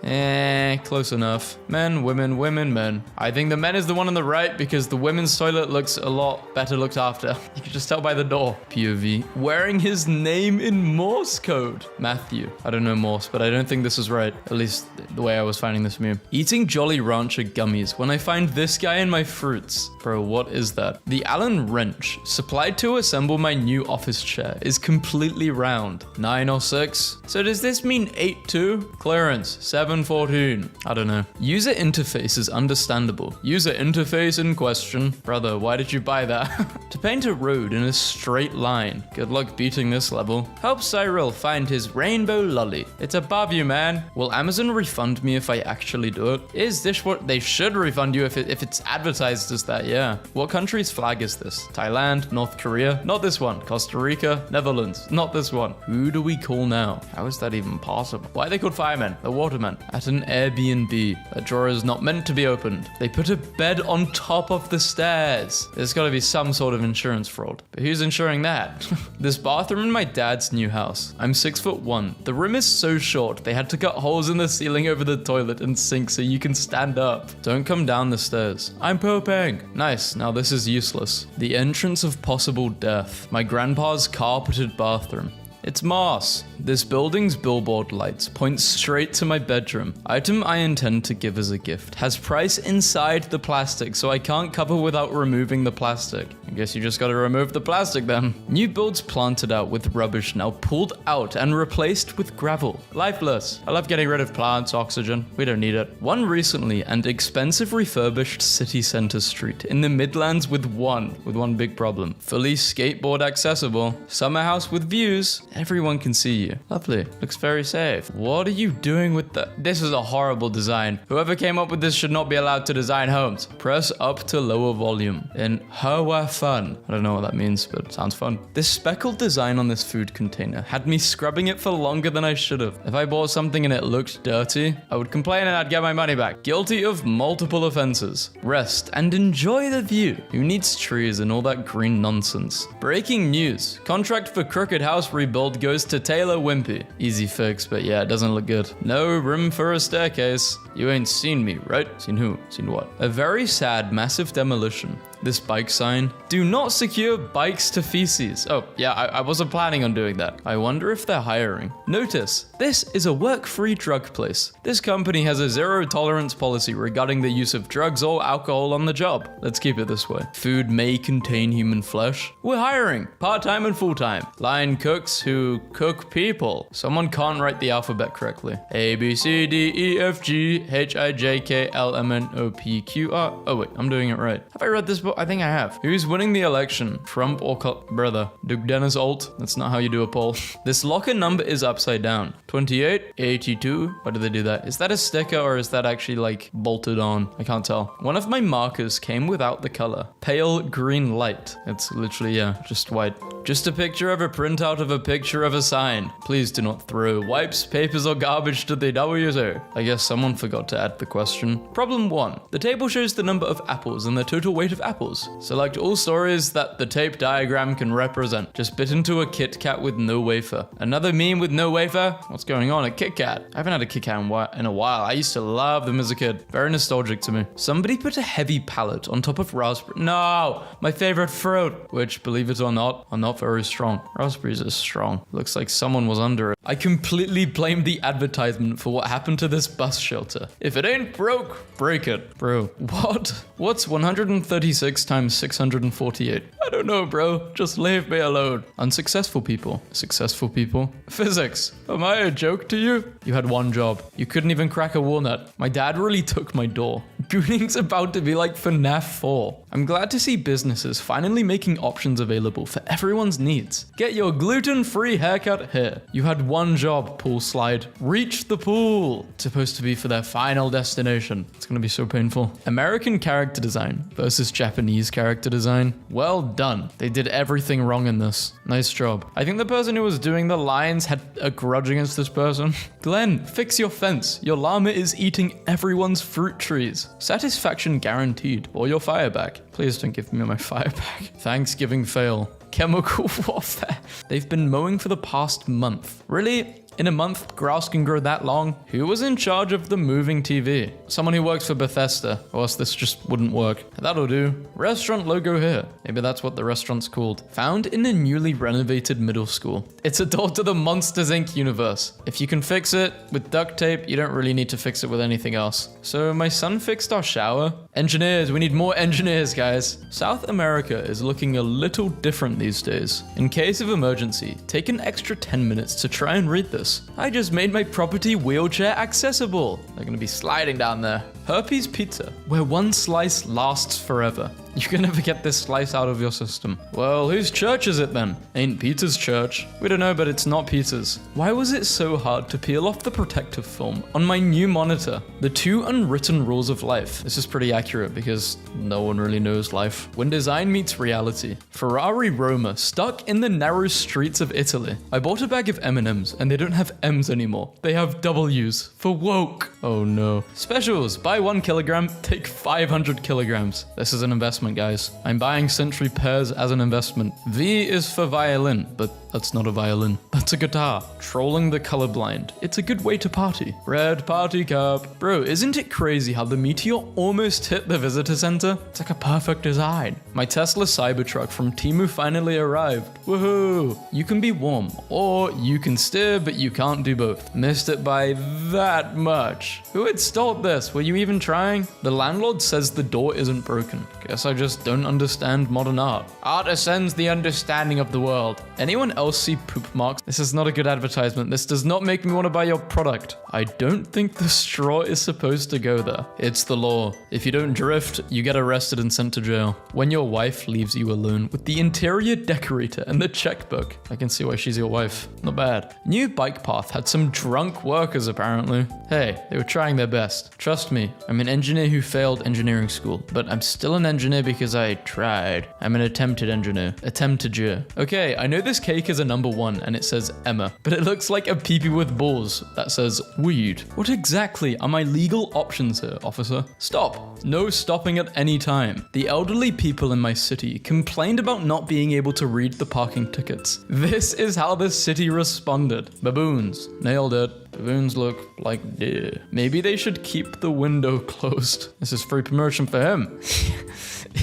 Close enough. Men, women, women, men. I think the men is the one on the right because the women's toilet looks a lot better looked after. You can just tell by the door. POV. Wearing his name in Morse code. Matthew. I don't know Morse, but I don't think this is right. At least the way I was finding this meme. Eating Jolly Rancher gummies when I find this guy in my fruits. Bro, what is that? The Allen wrench supplied to assemble my new office chair is completely round. 9 or 6? So does this mean 8-2? Clearance 714. I don't know. User interface is understandable. User interface in question. Brother, why did you buy that? To paint a road in a straight line. Good luck beating this level. Help Cyril find his rainbow lolly. It's above you, man. Will Amazon refund me if I actually do it? Is this what they should refund you if it's advertised as that? Yeah. What country's flag is this? Thailand, North Korea? Not this one. Costa Rica, Netherlands? Not this one. Who do we call now? How is that even possible? Why are they called firemen? They're watermen. At an Airbnb. A drawer is not meant to be opened. They put a bed on top of the stairs. There's gotta be some sort of insurance fraud. But who's insuring that? This bathroom in my dad's new house. I'm 6'1". The room is so short, they had to cut holes in the ceiling over the toilet and sink so you can stand up. Don't come down the stairs. I'm pooping. Nice, now this is useless. The entrance of possible death. My grandpa's carpeted bathroom. It's Mars. This building's billboard lights point straight to my bedroom. Item I intend to give as a gift. Has price inside the plastic, so I can't cover without removing the plastic. I guess you just gotta remove the plastic then. New builds planted out with rubbish now pulled out and replaced with gravel. Lifeless. I love getting rid of plants, oxygen. We don't need it. One recently and expensive refurbished city center street in the Midlands with one big problem. Fully skateboard accessible. Summer house with views. Everyone can see you. Lovely. Looks very safe. What are you doing with that? This is a horrible design. Whoever came up with this should not be allowed to design homes. Press up to lower volume. In Hawa Fun. I don't know what that means, but it sounds fun. This speckled design on this food container had me scrubbing it for longer than I should have. If I bought something and it looked dirty, I would complain and I'd get my money back. Guilty of multiple offenses. Rest and enjoy the view. Who needs trees and all that green nonsense? Breaking news. Contract for Crooked House rebuild goes to Taylor Wimpy. Easy fix, but yeah, it doesn't look good. No room for a staircase. You ain't seen me, right? Seen who? Seen what? A very sad, massive demolition. This bike sign. Do not secure bikes to feces. Oh, yeah, I wasn't planning on doing that. I wonder if they're hiring. Notice, this is a work-free drug place. This company has a zero-tolerance policy regarding the use of drugs or alcohol on the job. Let's keep it this way. Food may contain human flesh. We're hiring, part-time and full-time. Line cooks who cook people. Someone can't write the alphabet correctly. A, B, C, D, E, F, G, H, I, J, K, L, M, N, O, P, Q, R. Oh, wait, I'm doing it right. Have I read this book? I think I have. Who's winning the election? Trump or brother? Duke Dennis Alt? That's not how you do a poll. This locker number is upside down. 28, 82. Why do they do that? Is that a sticker or is that actually like bolted on? I can't tell. One of my markers came without the color. Pale green light. It's literally, yeah, just white. Just a picture of a printout of a picture of a sign. Please do not throw wipes, papers, or garbage to the WSO. I guess someone forgot to add the question. Problem 1. The table shows the number of apples and the total weight of apples. Select all stories that the tape diagram can represent. Just bit into a Kit Kat with no wafer. Another meme with no wafer? What's going on? A Kit Kat? I haven't had a Kit Kat in a while. I used to love them as a kid. Very nostalgic to me. Somebody put a heavy pallet on top of raspberry. No! My favorite fruit. Which, believe it or not, are not very strong. Raspberries are strong. Looks like someone was under it. I completely blamed the advertisement for what happened to this bus shelter. If it ain't broke, break it. Bro, what? What's 136 times 648? I don't know, bro. Just leave me alone. Unsuccessful people. Successful people. Physics. Am I a joke to you? You had one job. You couldn't even crack a walnut. My dad really took my door. Gooning's about to be like FNAF 4. I'm glad to see businesses finally making options available for everyone's needs. Get your gluten-free haircut here. You had one job, pool slide. Reach the pool. It's supposed to be for their final destination. It's gonna be so painful. American character design versus Japanese character design. Well done. They did everything wrong in this. Nice job. I think the person who was doing the lines had a grudge against this person. Glenn, fix your fence. Your llama is eating everyone's fruit trees. Satisfaction guaranteed, or your fire back. Please don't give me my fire back. Thanksgiving fail. Chemical warfare. They've been mowing for the past month. Really? In a month, grass can grow that long? Who was in charge of the moving TV? Someone who works for Bethesda, or else this just wouldn't work. That'll do. Restaurant logo here. Maybe that's what the restaurant's called. Found in a newly renovated middle school. It's a door to the Monsters Inc. universe. If you can fix it with duct tape, you don't really need to fix it with anything else. So my son fixed our shower. Engineers, we need more engineers, guys. South America is looking a little different these days. In case of emergency, take an extra 10 minutes to try and read this. I just made my property wheelchair accessible. They're gonna be sliding down there. Herpes Pizza, where one slice lasts forever. You can never get this slice out of your system. Well, whose church is it then? Ain't Peter's church. We don't know, but it's not Peter's. Why was it so hard to peel off the protective film on my new monitor? The 2 unwritten rules of life. This is pretty accurate because no one really knows life. When design meets reality. Ferrari Roma, stuck in the narrow streets of Italy. I bought a bag of M&Ms and they don't have M's anymore. They have W's for woke. Oh no. Specials, buy 1 kilogram, take 500 kilograms. This is an investment, guys. I'm buying Century Pears as an investment. V is for violin, but that's not a violin. That's a guitar. Trolling the colorblind. It's a good way to party. Red party cup. Bro, isn't it crazy how the meteor almost hit the visitor center? It's like a perfect design. My Tesla Cybertruck from Temu finally arrived. Woohoo! You can be warm, or you can steer, but you can't do both. Missed it by that much. Who installed this? Were you even trying? The landlord says the door isn't broken. Guess I just don't understand modern art. Art ascends the understanding of the world. Anyone else see poop marks? This is not a good advertisement. This does not make me want to buy your product. I don't think the straw is supposed to go there. It's the law. If you don't drift, you get arrested and sent to jail. When your wife leaves you alone with the interior decorator and the checkbook. I can see why she's your wife. Not bad. New bike path had some drunk workers apparently. Hey, they were trying their best. Trust me, I'm an engineer who failed engineering school, but I'm still an engineer because I tried. I'm an attempted engineer. Attempted-jer. Okay, I know this cake is a number 1 and it says Emma, but it looks like a peepee with balls that says weed. What exactly are my legal options here, officer? Stop. No stopping at any time. The elderly people in my city complained about not being able to read the parking tickets. This is how the city responded. Baboons. Nailed it. Baboons look like deer. Maybe they should keep the window closed. This is free promotion for him.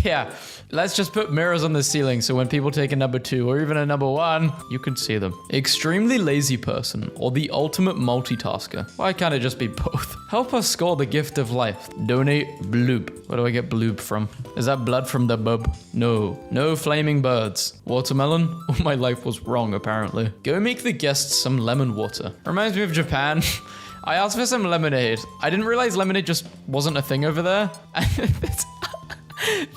Yeah, let's just put mirrors on the ceiling so when people take a number 2 or even a number 1, you can see them. Extremely lazy person or the ultimate multitasker. Why can't it just be both? Help us score the gift of life. Donate bloob. Where do I get bloob from? Is that blood from the bub? No. No flaming birds. Watermelon? Oh, my life was wrong apparently. Go make the guests some lemon water. Reminds me of Japan. I asked for some lemonade. I didn't realize lemonade just wasn't a thing over there.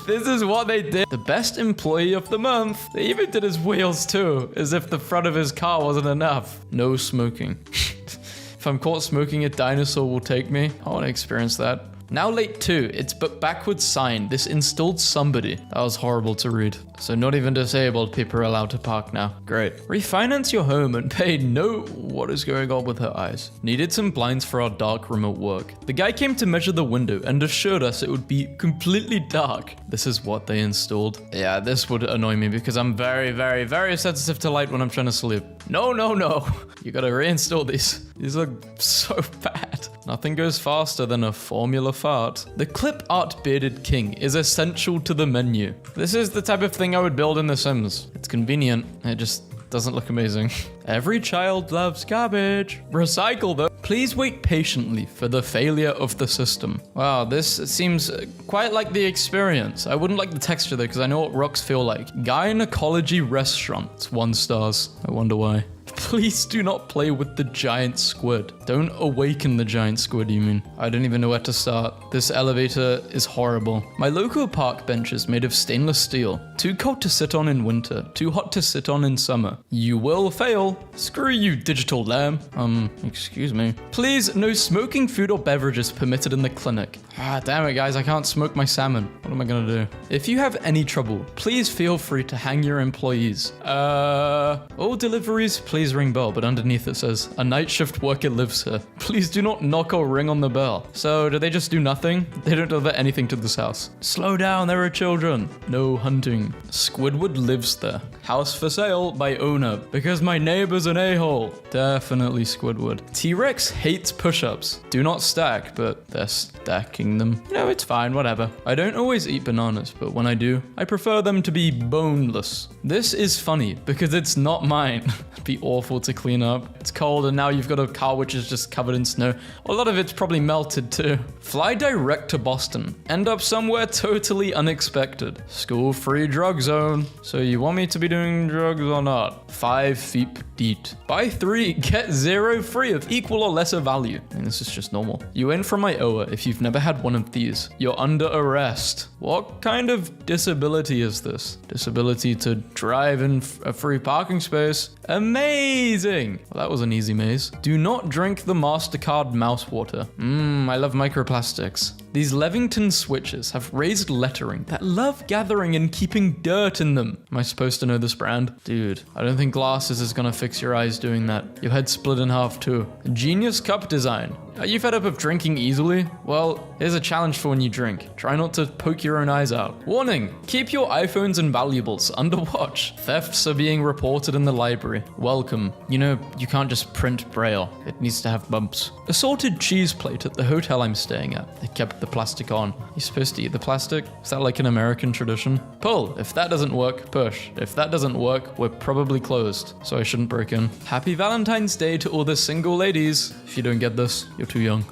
This is what they did. The best employee of the month. They even did his wheels too, as if the front of his car wasn't enough. No smoking. If I'm caught smoking, a dinosaur will take me. I want to experience that. Now late 2, it's but backwards sign. This installed somebody. That was horrible to read. So not even disabled people are allowed to park now. Great. Refinance your home and pay no... What is going on with her eyes? Needed some blinds for our dark remote work. The guy came to measure the window and assured us it would be completely dark. This is what they installed. Yeah, this would annoy me because I'm very, very, very sensitive to light when I'm trying to sleep. No, no, no. You gotta reinstall these. These look so bad. Nothing goes faster than a formula fart. The clip art bearded king is essential to the menu. This is the type of thing I would build in The Sims. It's convenient. It just doesn't look amazing. Every child loves garbage. Recycle though. Please wait patiently for the failure of the system. Wow, this seems quite like the experience. I wouldn't like the texture though, because I know what rocks feel like. Gynecology restaurant. It's 1 stars. I wonder why. Please do not play with the giant squid. Don't awaken the giant squid, you mean? I don't even know where to start. This elevator is horrible. My local park bench is made of stainless steel. Too cold to sit on in winter, too hot to sit on in summer. You will fail. Screw you, digital lamb. Excuse me. Please, no smoking food or beverages permitted in the clinic. Ah, damn it, guys, I can't smoke my salmon. What am I gonna do? If you have any trouble, please feel free to hang your employees. All deliveries, please always ring bell, but underneath it says, a night shift worker lives here. Please do not knock or ring on the bell. So do they just do nothing? They don't deliver anything to this house. Slow down, there are children. No hunting. Squidward lives there. House for sale by owner. Because my neighbor's an a-hole. Definitely Squidward. T-Rex hates push-ups. Do not stack, but they're stacking them. You know, it's fine, whatever. I don't always eat bananas, but when I do, I prefer them to be boneless. This is funny because it's not mine. It'd be awful to clean up. It's cold and now you've got a car which is just covered in snow. A lot of it's probably melted too. Fly direct to Boston. End up somewhere totally unexpected. School-free drug zone. So you want me to be doing drugs or not? 5 feet deep. Buy 3, get 0 free of equal or lesser value. I mean, this is just normal. You in from Iowa if you've never had one of these. You're under arrest. What kind of disability is this? Disability to drive in a free parking space. Amazing! Well, that was an easy maze. Do not drink the MasterCard mouse water. I love microplastics. These Levington switches have raised lettering that love gathering and keeping dirt in them. Am I supposed to know this brand? Dude, I don't think glasses is gonna fix your eyes doing that. Your head's split in half too. Genius cup design. Are you fed up of drinking easily? Well, here's a challenge for when you drink. Try not to poke your own eyes out. Warning, keep your iPhones and valuables under watch. Thefts are being reported in the library. Welcome. You know, you can't just print Braille. It needs to have bumps. Assorted cheese plate at the hotel I'm staying at. They kept the plastic on. You're supposed to eat the plastic? Is that like an American tradition? Pull. If that doesn't work, push. If that doesn't work, we're probably closed. So I shouldn't break in. Happy Valentine's Day to all the single ladies. If you don't get this, you're too young.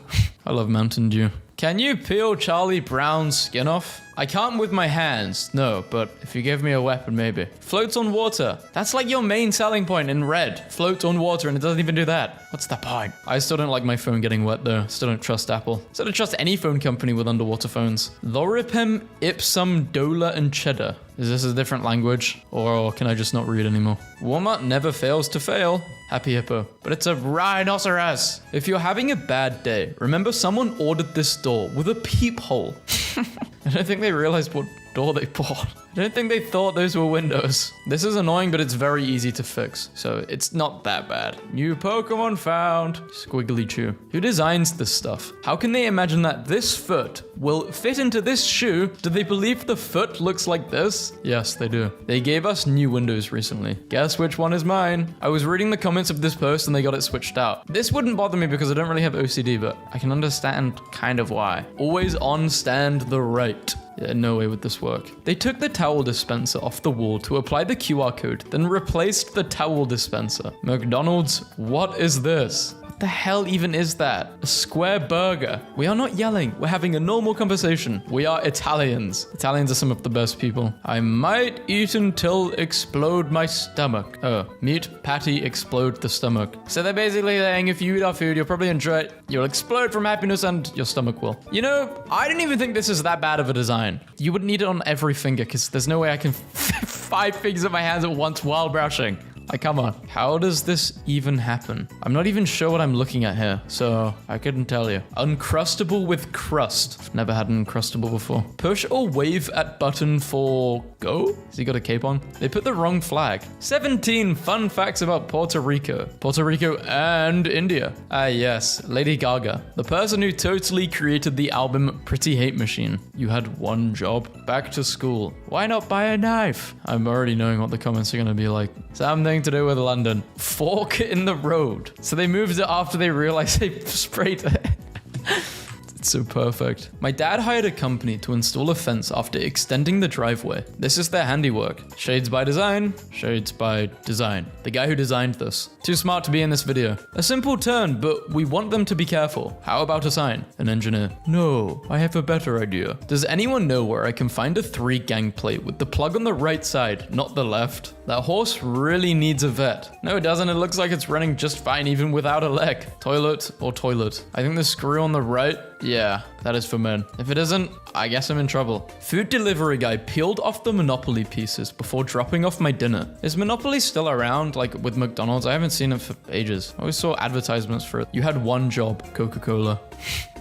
I love Mountain Dew. Can you peel Charlie Brown's skin off? I can't with my hands, no, but if you give me a weapon, maybe. Floats on water. That's like your main selling point in red. Floats on water, and it doesn't even do that. What's the point? I still don't like my phone getting wet, though. Still don't trust Apple. Still don't trust any phone company with underwater phones. Loripem, Ipsum, Dola, and Cheddar. Is this a different language? Or can I just not read anymore? Walmart never fails to fail. Happy Hippo. But it's a rhinoceros. If you're having a bad day, remember someone ordered this door with a peephole. I don't think they realized what door they bought. I don't think they thought those were windows. This is annoying, but it's very easy to fix, so it's not that bad. New Pokemon found. Squiggly Chew. Who designs this stuff? How can they imagine that this foot will fit into this shoe? Do they believe the foot looks like this? Yes, they do. They gave us new windows recently. Guess which one is mine? I was reading the comments of this post and they got it switched out. This wouldn't bother me because I don't really have OCD, but I can understand kind of why. Always on stand the right. Yeah, no way would this work. They took the towel dispenser off the wall to apply the QR code, then replaced the towel dispenser. McDonald's, what is this? What the hell even is that? A square burger. We are not yelling. We're having a normal conversation. We are Italians. Italians are some of the best people. I might eat until explode my stomach. Oh, meat patty explode the stomach. So they're basically saying if you eat our food, you'll probably enjoy it. You'll explode from happiness and your stomach will. You know, I didn't even think this is that bad of a design. You wouldn't need it on every finger because there's no way I can 5 fingers in my hands at once while brushing. Like, come on. How does this even happen? I'm not even sure what I'm looking at here, so I couldn't tell you. Uncrustable with crust. I've never had an Uncrustable before. Push or wave at button for go? Has he got a cape on? They put the wrong flag. 17 fun facts about Puerto Rico. Puerto Rico and India. Ah, yes. Lady Gaga. The person who totally created the album Pretty Hate Machine. You had one job. Back to school. Why not buy a knife? I'm already knowing what the comments are going to be like. Something to do with London. Fork in the road. So they moved it after they realized they sprayed it. It's so perfect. My dad hired a company to install a fence after extending the driveway. This is their handiwork. Shades by design, shades by design. The guy who designed this. Too smart to be in this video. A simple turn, but we want them to be careful. How about a sign? An engineer. No, I have a better idea. Does anyone know where I can find a 3-gang plate with the plug on the right side, not the left? That horse really needs a vet. No, it doesn't. It looks like it's running just fine even without a leg. Toilet or toilet. I think the screw on the right, yeah, that is for men. If it isn't, I guess I'm in trouble. Food delivery guy peeled off the Monopoly pieces before dropping off my dinner. Is Monopoly still around, like with McDonald's? I haven't seen it for ages. I always saw advertisements for it. You had one job, Coca-Cola.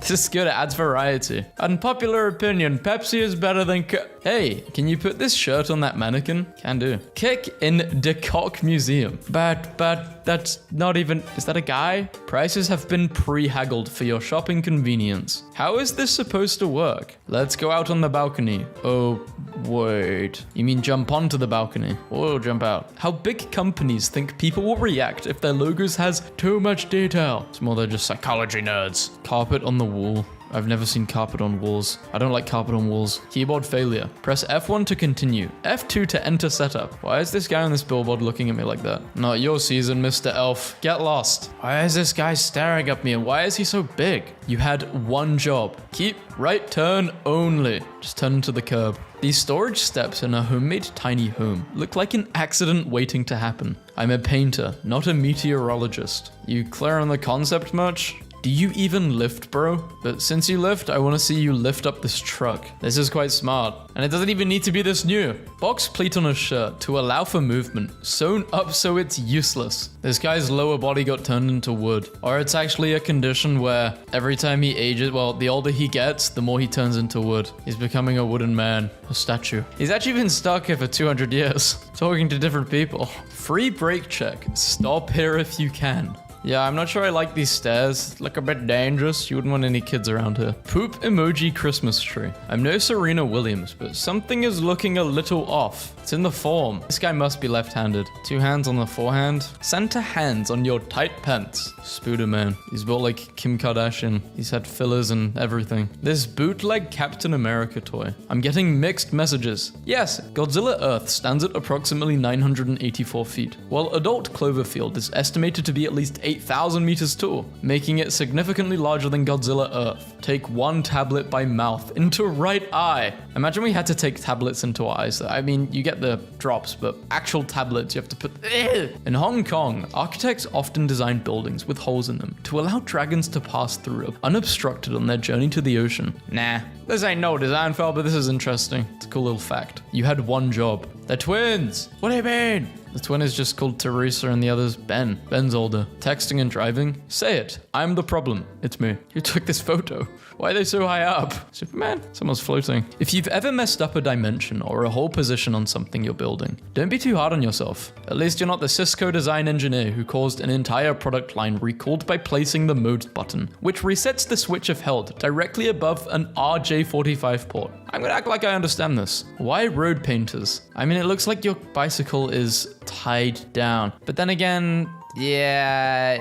This is good, it adds variety. Unpopular opinion, Pepsi is better than Hey, can you put this shirt on that mannequin? Can do. Kick in De Kock Museum. But that's not even, is that a guy? Prices have been pre-haggled for your shopping convenience. How is this supposed to work? Let's go out on the balcony. Oh, wait. You mean jump onto the balcony? Or jump out? How big companies think people will react if their logos has too much detail? It's more they're just psychology nerds. Carpet on the wall. I've never seen carpet on walls. I don't like carpet on walls. Keyboard failure. Press F1 to continue. F2 to enter setup. Why is this guy on this billboard looking at me like that? Not your season, Mr. Elf. Get lost. Why is this guy staring at me and why is he so big? You had one job. Keep right turn only. Just turn into the curb. These storage steps in a homemade tiny home look like an accident waiting to happen. I'm a painter, not a meteorologist. You clear on the concept much? Do you even lift, bro? But since you lift, I want to see you lift up this truck. This is quite smart. And it doesn't even need to be this new. Box pleat on a shirt to allow for movement. Sewn up so it's useless. This guy's lower body got turned into wood. Or it's actually a condition where every time he ages, well, the older he gets, the more he turns into wood. He's becoming a wooden man, a statue. He's actually been stuck here for 200 years, talking to different people. Free brake check. Stop here if you can. Yeah, I'm not sure I like these stairs. Look a bit dangerous. You wouldn't want any kids around here. Poop emoji Christmas tree. I'm no Serena Williams, but something is looking a little off. It's in the form. This guy must be left-handed. 2 hands on the forehand. Center hands on your tight pants. Spooderman. He's built like Kim Kardashian. He's had fillers and everything. This bootleg Captain America toy. I'm getting mixed messages. Yes, Godzilla Earth stands at approximately 984 feet, while adult Cloverfield is estimated to be at least 8,000 meters tall, making it significantly larger than Godzilla Earth. Take 1 tablet by mouth into right eye. Imagine we had to take tablets into our eyes. I mean, you get the drops, but actual tablets you have to put. In Hong Kong, architects often design buildings with holes in them to allow dragons to pass through unobstructed on their journey to the ocean. Nah, this ain't no design fail, but this is interesting. It's a cool little fact. You had one job. They're twins. What do you mean? The twin is just called Teresa and the other's Ben. Ben's older. Texting and driving? Say it. I'm the problem. It's me. Who took this photo? Why are they so high up? Superman? Someone's floating. If you've ever messed up a dimension or a whole position on something you're building, don't be too hard on yourself. At least you're not the Cisco design engineer who caused an entire product line recalled by placing the mode button, which resets the switch if held directly above an RJ45 port. I'm gonna act like I understand this. Why road painters? I mean, it looks like your bicycle is tied down. But then again, yeah,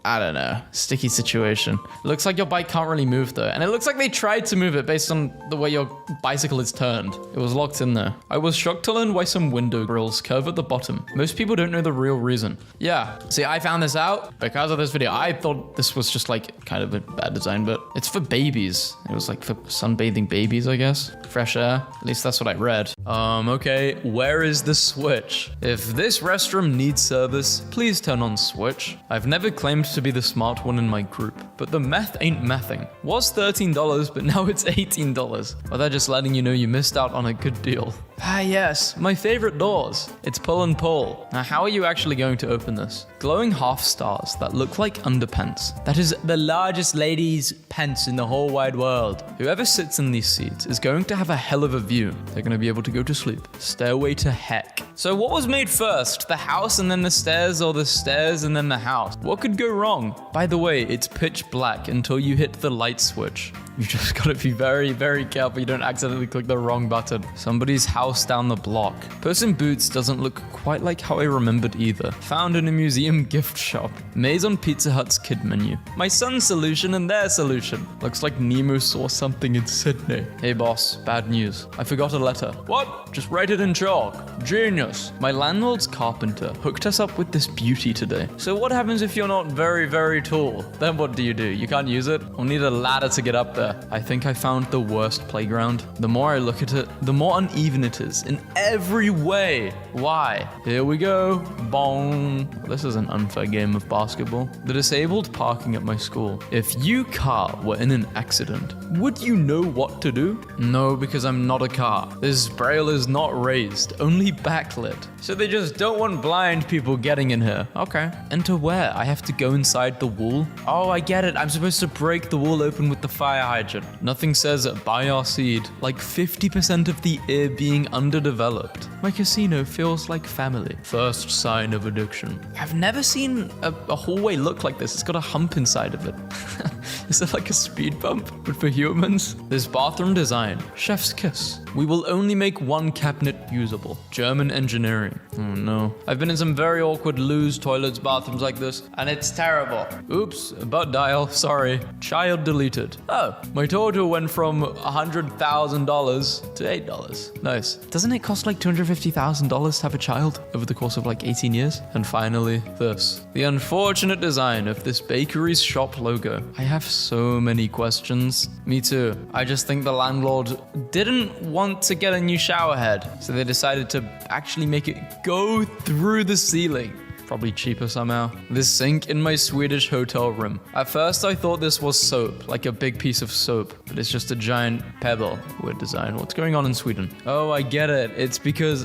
I don't know. Sticky situation. It looks like your bike can't really move though. And it looks like they tried to move it based on the way your bicycle is turned. It was locked in there. I was shocked to learn why some window grills curve at the bottom. Most people don't know the real reason. Yeah, see, I found this out because of this video. I thought this was just like kind of a bad design, but it's for babies. It was like for sunbathing babies, I guess. Fresh air. At least that's what I read. Okay, where is the switch? If this restroom needs service, please turn on switch. I've never claimed to be the smart one in my group, but the meth ain't mething. Was $13, but now it's $18. Well, they're just letting you know you missed out on a good deal. Ah yes, my favorite doors. It's pull and pull. Now how are you actually going to open this? Glowing half stars that look like underpants. That is the largest ladies' pants in the whole wide world. Whoever sits in these seats is going to have a hell of a view. They're going to be able to go to sleep. Stairway to heck. So what was made first? The house and then the stairs, or the stairs and then the house? What could go wrong? By the way, it's pitch black until you hit the light switch. You just gotta be very, very careful you don't accidentally click the wrong button. Somebody's house down the block. Puss in Boots doesn't look quite like how I remembered either. Found in a museum gift shop. Maze on Pizza Hut's kid menu. My son's solution and their solution. Looks like Nemo saw something in Sydney. Hey boss, bad news. I forgot a letter. What? Just write it in chalk. Genius. My landlord's carpenter hooked us up with this beauty today. So what happens if you're not very, very tall? Then what do? You can't use it? We'll need a ladder to get up there. there. I think I found the worst playground. The more I look at it, the more uneven it is in every way. Why? Here we go. Bong. This is an unfair game of basketball. The disabled parking at my school. If your car were in an accident, would you know what to do? No, because I'm not a car. This braille is not raised, only backlit. So they just don't want blind people getting in here. Okay. Enter where? I have to go inside the wall? Oh, I get it. I'm supposed to break the wall open with the fire hydrant. Nothing says buy our seed. Like 50% of the ear being underdeveloped. My casino feels like family. First sign of addiction. I've never seen a hallway look like this. It's got a hump inside of it. Is it like a speed bump, but for humans? This bathroom design. Chef's kiss. We will only make one cabinet usable. German engineering. Oh no. I've been in some very awkward loose toilets, bathrooms like this, and it's terrible. Oops, butt dial, sorry. Child deleted. Oh, my total went from $100,000 to $8. Nice. Doesn't it cost like $250,000 to have a child over the course of like 18 years? And finally, this. The unfortunate design of this bakery's shop logo. I have so many questions. Me too. I just think the landlord didn't want to get a new shower head, so they decided to actually make it go through the ceiling. Probably cheaper somehow. This sink in my Swedish hotel room. At first I thought this was soap, like a big piece of soap, but it's just a giant pebble. Weird design. What's going on in Sweden? Oh, I get it. It's because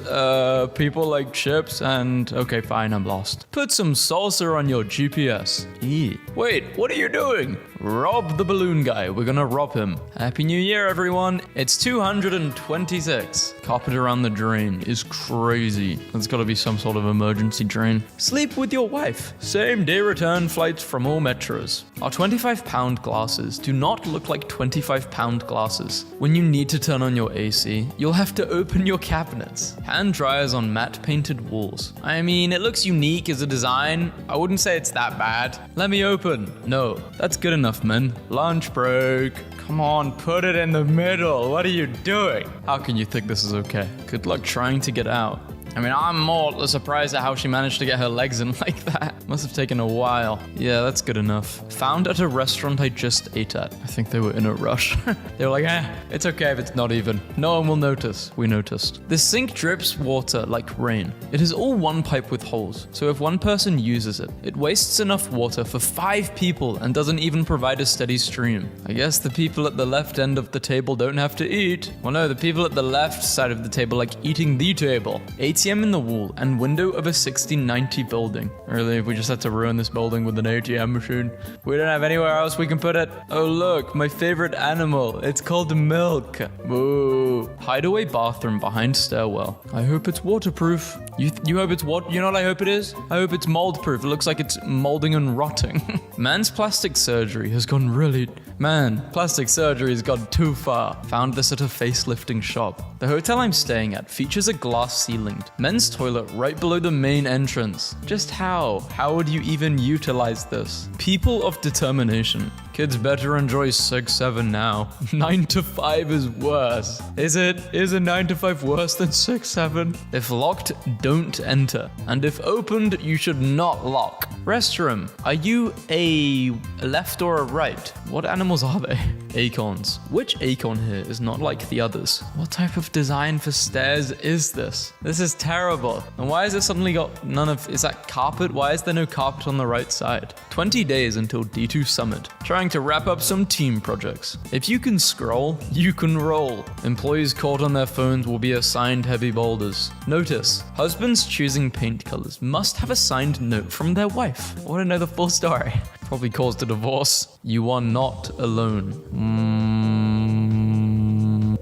people like chips and... Okay, fine, I'm lost. Put some salsa on your GPS. Eee. Wait, what are you doing? Rob the balloon guy. We're gonna rob him. Happy New Year, everyone. It's 226. Carpet around the drain is crazy. There's gotta be some sort of emergency drain. Sleep with your wife. Same day return flights from all metros. Our 25-pound glasses do not look like 25-pound glasses. When you need to turn on your AC, you'll have to open your cabinets. Hand dryers on matte painted walls. I mean, it looks unique as a design. I wouldn't say it's that bad. Let me open. No, that's good enough, men. Lunch break. Come on, put it in the middle. What are you doing? How can you think this is okay? Good luck trying to get out. I mean, I'm more surprised at how she managed to get her legs in like that. Must have taken a while. Yeah, that's good enough. Found at a restaurant I just ate at. I think they were in a rush. They were like, it's okay if it's not even. No one will notice. We noticed. The sink drips water like rain. It is all one pipe with holes. So if one person uses it, it wastes enough water for 5 people and doesn't even provide a steady stream. I guess the people at the left end of the table don't have to eat. Well, no, the people at the left side of the table like eating the table. ATM in the wall and window of a 1690 building. Really, we just had to ruin this building with an ATM machine. We don't have anywhere else we can put it. Oh look, my favorite animal. It's called milk. Boo. Hideaway bathroom behind stairwell. I hope it's waterproof. You hope it's what? You know what I hope it is? I hope it's mold proof. It looks like it's molding and rotting. Man's plastic surgery has gone really... Man, plastic surgery has gone too far. Found this at a facelifting shop. The hotel I'm staying at features a glass ceilinged men's toilet right below the main entrance. Just how? How would you even utilize this? People of determination. Kids better enjoy 6-7 now. 9 to 5 is worse. Is it? Is a 9 to 5 worse than 6-7? If locked, don't enter. And if opened, you should not lock. Restroom. Are you a left or a right? What animals are they? Acorns. Which acorn here is not like the others? What type of design for stairs is this? This is terrible. And why has it suddenly got none of... Is that carpet? Why is there no carpet on the right side? 20 days until D2 Summit. Trying to wrap up some team projects. If you can scroll, you can roll. Employees caught on their phones will be assigned heavy boulders. Notice, husbands choosing paint colors must have a signed note from their wife. I want to know the full story. Probably caused a divorce. You are not alone.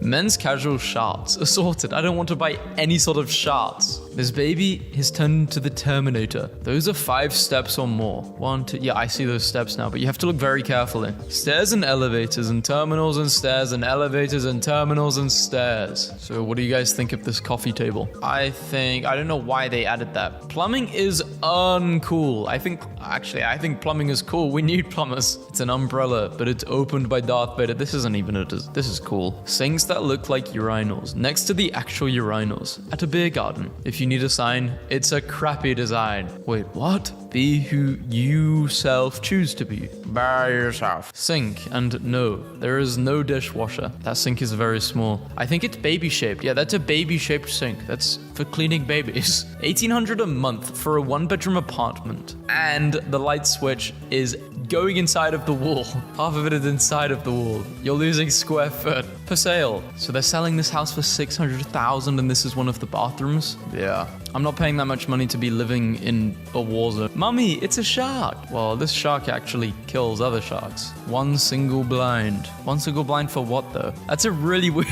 Men's casual shirts. Assorted. I don't want to buy any sort of shirts. This baby has turned into the Terminator. Those are 5 steps or more. 1, 2... Yeah, I see those steps now, but you have to look very carefully. Stairs and elevators and terminals and stairs and elevators and terminals and stairs. So what do you guys think of this coffee table? I don't know why they added that. Plumbing is uncool. I think plumbing is cool. We need plumbers. It's an umbrella, but it's opened by Darth Vader. This isn't even this is cool. Sinks that look like urinals next to the actual urinals at a beer garden. If you need a sign, it's a crappy design. Wait, what? Be who you self choose to be. By yourself. Sink, and no, there is no dishwasher. That sink is very small. I think it's baby-shaped. Yeah, that's a baby-shaped sink. That's for cleaning babies. $1,800 a month for a one-bedroom apartment. And the light switch is going inside of the wall. Half of it is inside of the wall. You're losing square foot. For sale. So they're selling this house for $600,000 and this is one of the bathrooms? Yeah. I'm not paying that much money to be living in a war zone. Mummy, it's a shark. Well, this shark actually kills other sharks. One single blind. One single blind for what though? That's a really weird...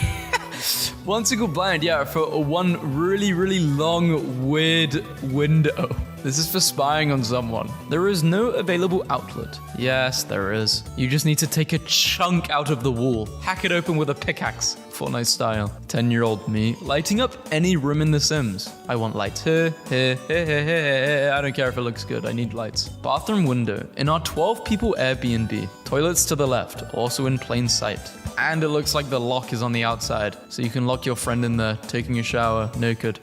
One single blind, yeah, for one really, really long, weird window. This is for spying on someone. There is no available outlet. Yes, there is. You just need to take a chunk out of the wall. Hack it open with a pickaxe. Fortnite style. 10-year-old me lighting up any room in The Sims. I want lights here, here, here, here, here, here. I don't care if it looks good. I need lights. Bathroom window. In our 12-people Airbnb. Toilets to the left, also in plain sight. And it looks like the lock is on the outside, so you can lock your friend in there, taking a shower, naked.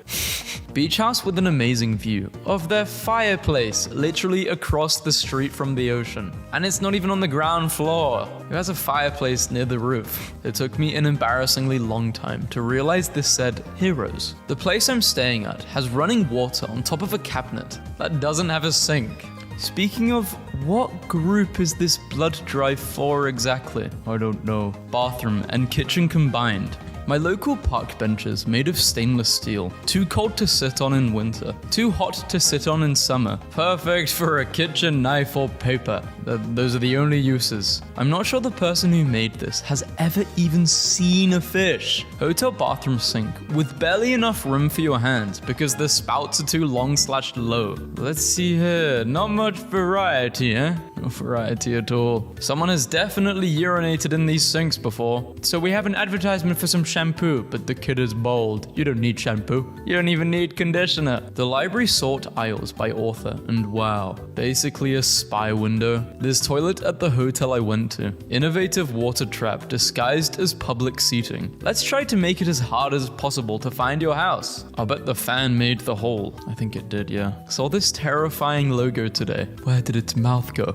Beach house with an amazing view of their fireplace, literally across the street from the ocean. And it's not even on the ground floor. Who has a fireplace near the roof? It took me an embarrassingly long time to realize this said Heroes. The place I'm staying at has running water on top of a cabinet that doesn't have a sink. Speaking of, what group is this blood drive for exactly? I don't know. Bathroom and kitchen combined. My local park benches made of stainless steel. Too cold to sit on in winter. Too hot to sit on in summer. Perfect for a kitchen knife or paper. Those are the only uses. I'm not sure the person who made this has ever even seen a fish. Hotel bathroom sink with barely enough room for your hands because the spouts are too long/low. Let's see here. Not much variety, eh? No variety at all. Someone has definitely urinated in these sinks before. So we have an advertisement for some shampoo, but the kid is bold. You don't need shampoo. You don't even need conditioner. The library sort aisles by author, and wow, basically a spy window. This toilet at the hotel I went to. Innovative water trap disguised as public seating. Let's try to make it as hard as possible to find your house. I'll bet the fan made the hole. I think it did, yeah. Saw this terrifying logo today. Where did its mouth go?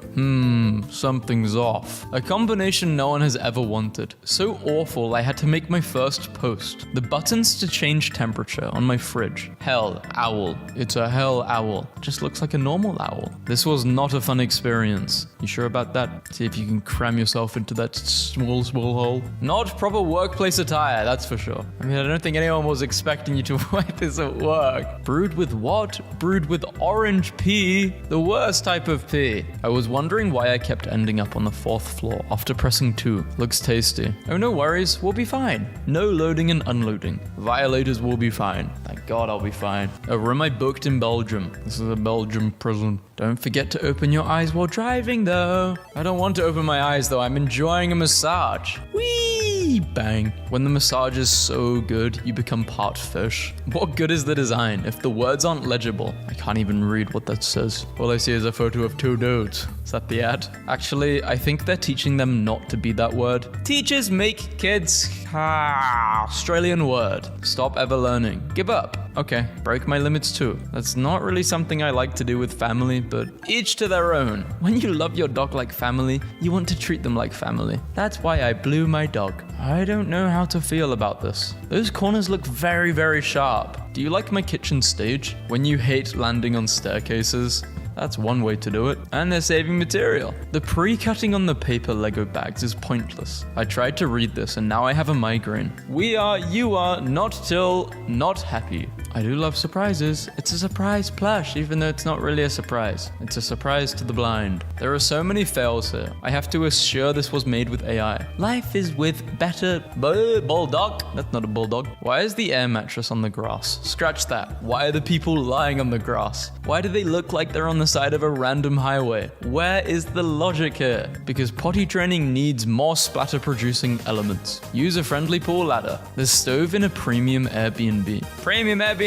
Something's off. A combination no one has ever wanted. So awful I had to make my first post. The buttons to change temperature on my fridge. Hell owl. It's a hell owl. Just looks like a normal owl. This was not a fun experience. You sure about that? See if you can cram yourself into that small hole. Not proper workplace attire, that's for sure. I mean, I don't think anyone was expecting you to wear this at work. Brewed with what? Brewed with orange pea. The worst type of pea. I was wondering why I kept ending up on the 4th floor after pressing 2. Looks tasty. Oh, no worries. We'll be fine. No loading and unloading. Violators will be fine. Thank God I'll be fine. A room I booked in Belgium. This is a Belgium prison. Don't forget to open your eyes while driving though. I don't want to open my eyes though. I'm enjoying a massage. Whee! Bang. When the massage is so good, you become part fish. What good is the design if the words aren't legible? I can't even read what that says. All I see is a photo of 2 dudes. Is that the ad? Actually, I think they're teaching them not to be that word. Teachers make kids... Australian word. Stop ever learning. Give up. Okay, break my limits too. That's not really something I like to do with family, but each to their own. When you love your dog like family, you want to treat them like family. That's why I blew my dog. I don't know how to feel about this. Those corners look very, very sharp. Do you like my kitchen stage? When you hate landing on staircases? That's one way to do it. And they're saving material. The pre-cutting on the paper Lego bags is pointless. I tried to read this and now I have a migraine. We are, you are, not till, not happy. I do love surprises. It's a surprise plush, even though it's not really a surprise. It's a surprise to the blind. There are so many fails here. I have to assure this was made with AI. Life is with better... Bulldog? That's not a bulldog. Why is the air mattress on the grass? Scratch that. Why are the people lying on the grass? Why do they look like they're on the side of a random highway? Where is the logic here? Because potty training needs more splatter-producing elements. User-friendly pool ladder. The stove in a premium Airbnb. Premium Airbnb?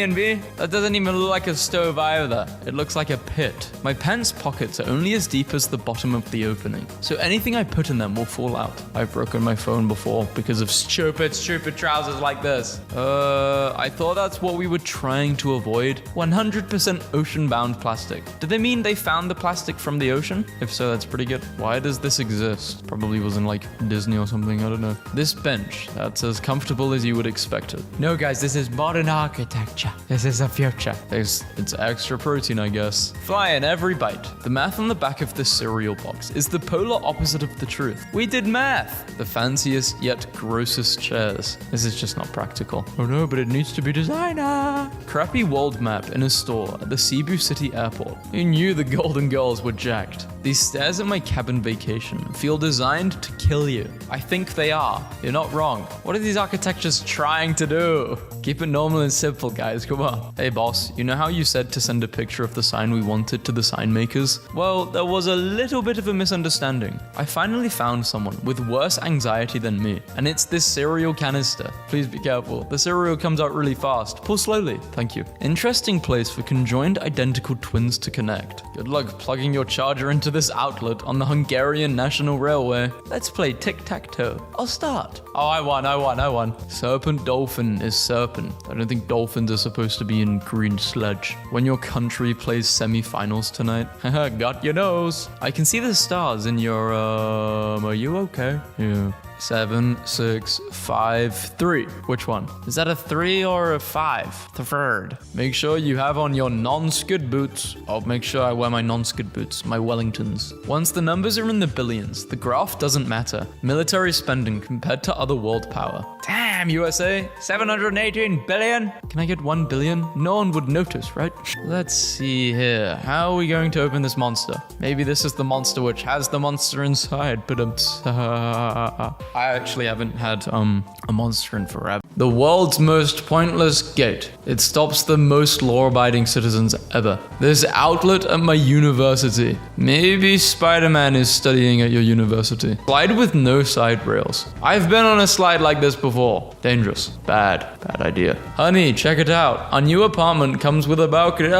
That doesn't even look like a stove either. It looks like a pit. My pants pockets are only as deep as the bottom of the opening, so anything I put in them will fall out. I've broken my phone before because of stupid trousers like this. I thought that's what we were trying to avoid. 100% ocean-bound plastic. Did they mean mean they found the plastic from the ocean? If so, that's pretty good. Why does this exist? Probably was in like Disney or something, I don't know. This bench, that's as comfortable as you would expect it. No guys, this is modern architecture. This is the future. It's extra protein, I guess. Fly in every bite. The math on the back of this cereal box is the polar opposite of the truth. We did math. The fanciest yet grossest chairs. This is just not practical. Oh no, but it needs to be designer. Crappy world map in a store at the Cebu City Airport. Who knew the Golden Girls were jacked? These stairs at my cabin vacation feel designed to kill you. I think they are. You're not wrong. What are these architectures trying to do? Keep it normal and simple, guys. Come on. Hey, boss, you know how you said to send a picture of the sign we wanted to the sign makers? Well, there was a little bit of a misunderstanding. I finally found someone with worse anxiety than me, and it's this cereal canister. Please be careful. The cereal comes out really fast. Pull slowly. Thank you. Interesting place for conjoined identical twins to connect. Good luck plugging your charger into this outlet on the Hungarian National Railway. Let's play tic-tac-toe. I'll start. Oh, I won. Serpent dolphin is serpent. I don't think dolphins are supposed to be in green sludge. When your country plays semi-finals tonight. Haha, got your nose. I can see the stars in your, are you okay? Yeah. 7, 6, 5, 3. Which one? Is that a 3 or a 5? The third. Make sure you have on your non-skid boots. I'll make sure I wear my non-skid boots, my Wellingtons. Once the numbers are in the billions, the graph doesn't matter. Military spending compared to other world power. Damn, USA, 718 billion. Can I get 1 billion? No one would notice, right? Let's see here. How are we going to open this monster? Maybe this is the monster which has the monster inside, but I actually haven't had a monster in forever. The world's most pointless gate. It stops the most law-abiding citizens ever. This outlet at my university. Maybe Spider-Man is studying at your university. Slide with no side rails. I've been on a slide like this before. Dangerous. Bad idea. Honey, check it out. Our new apartment comes with a balcony.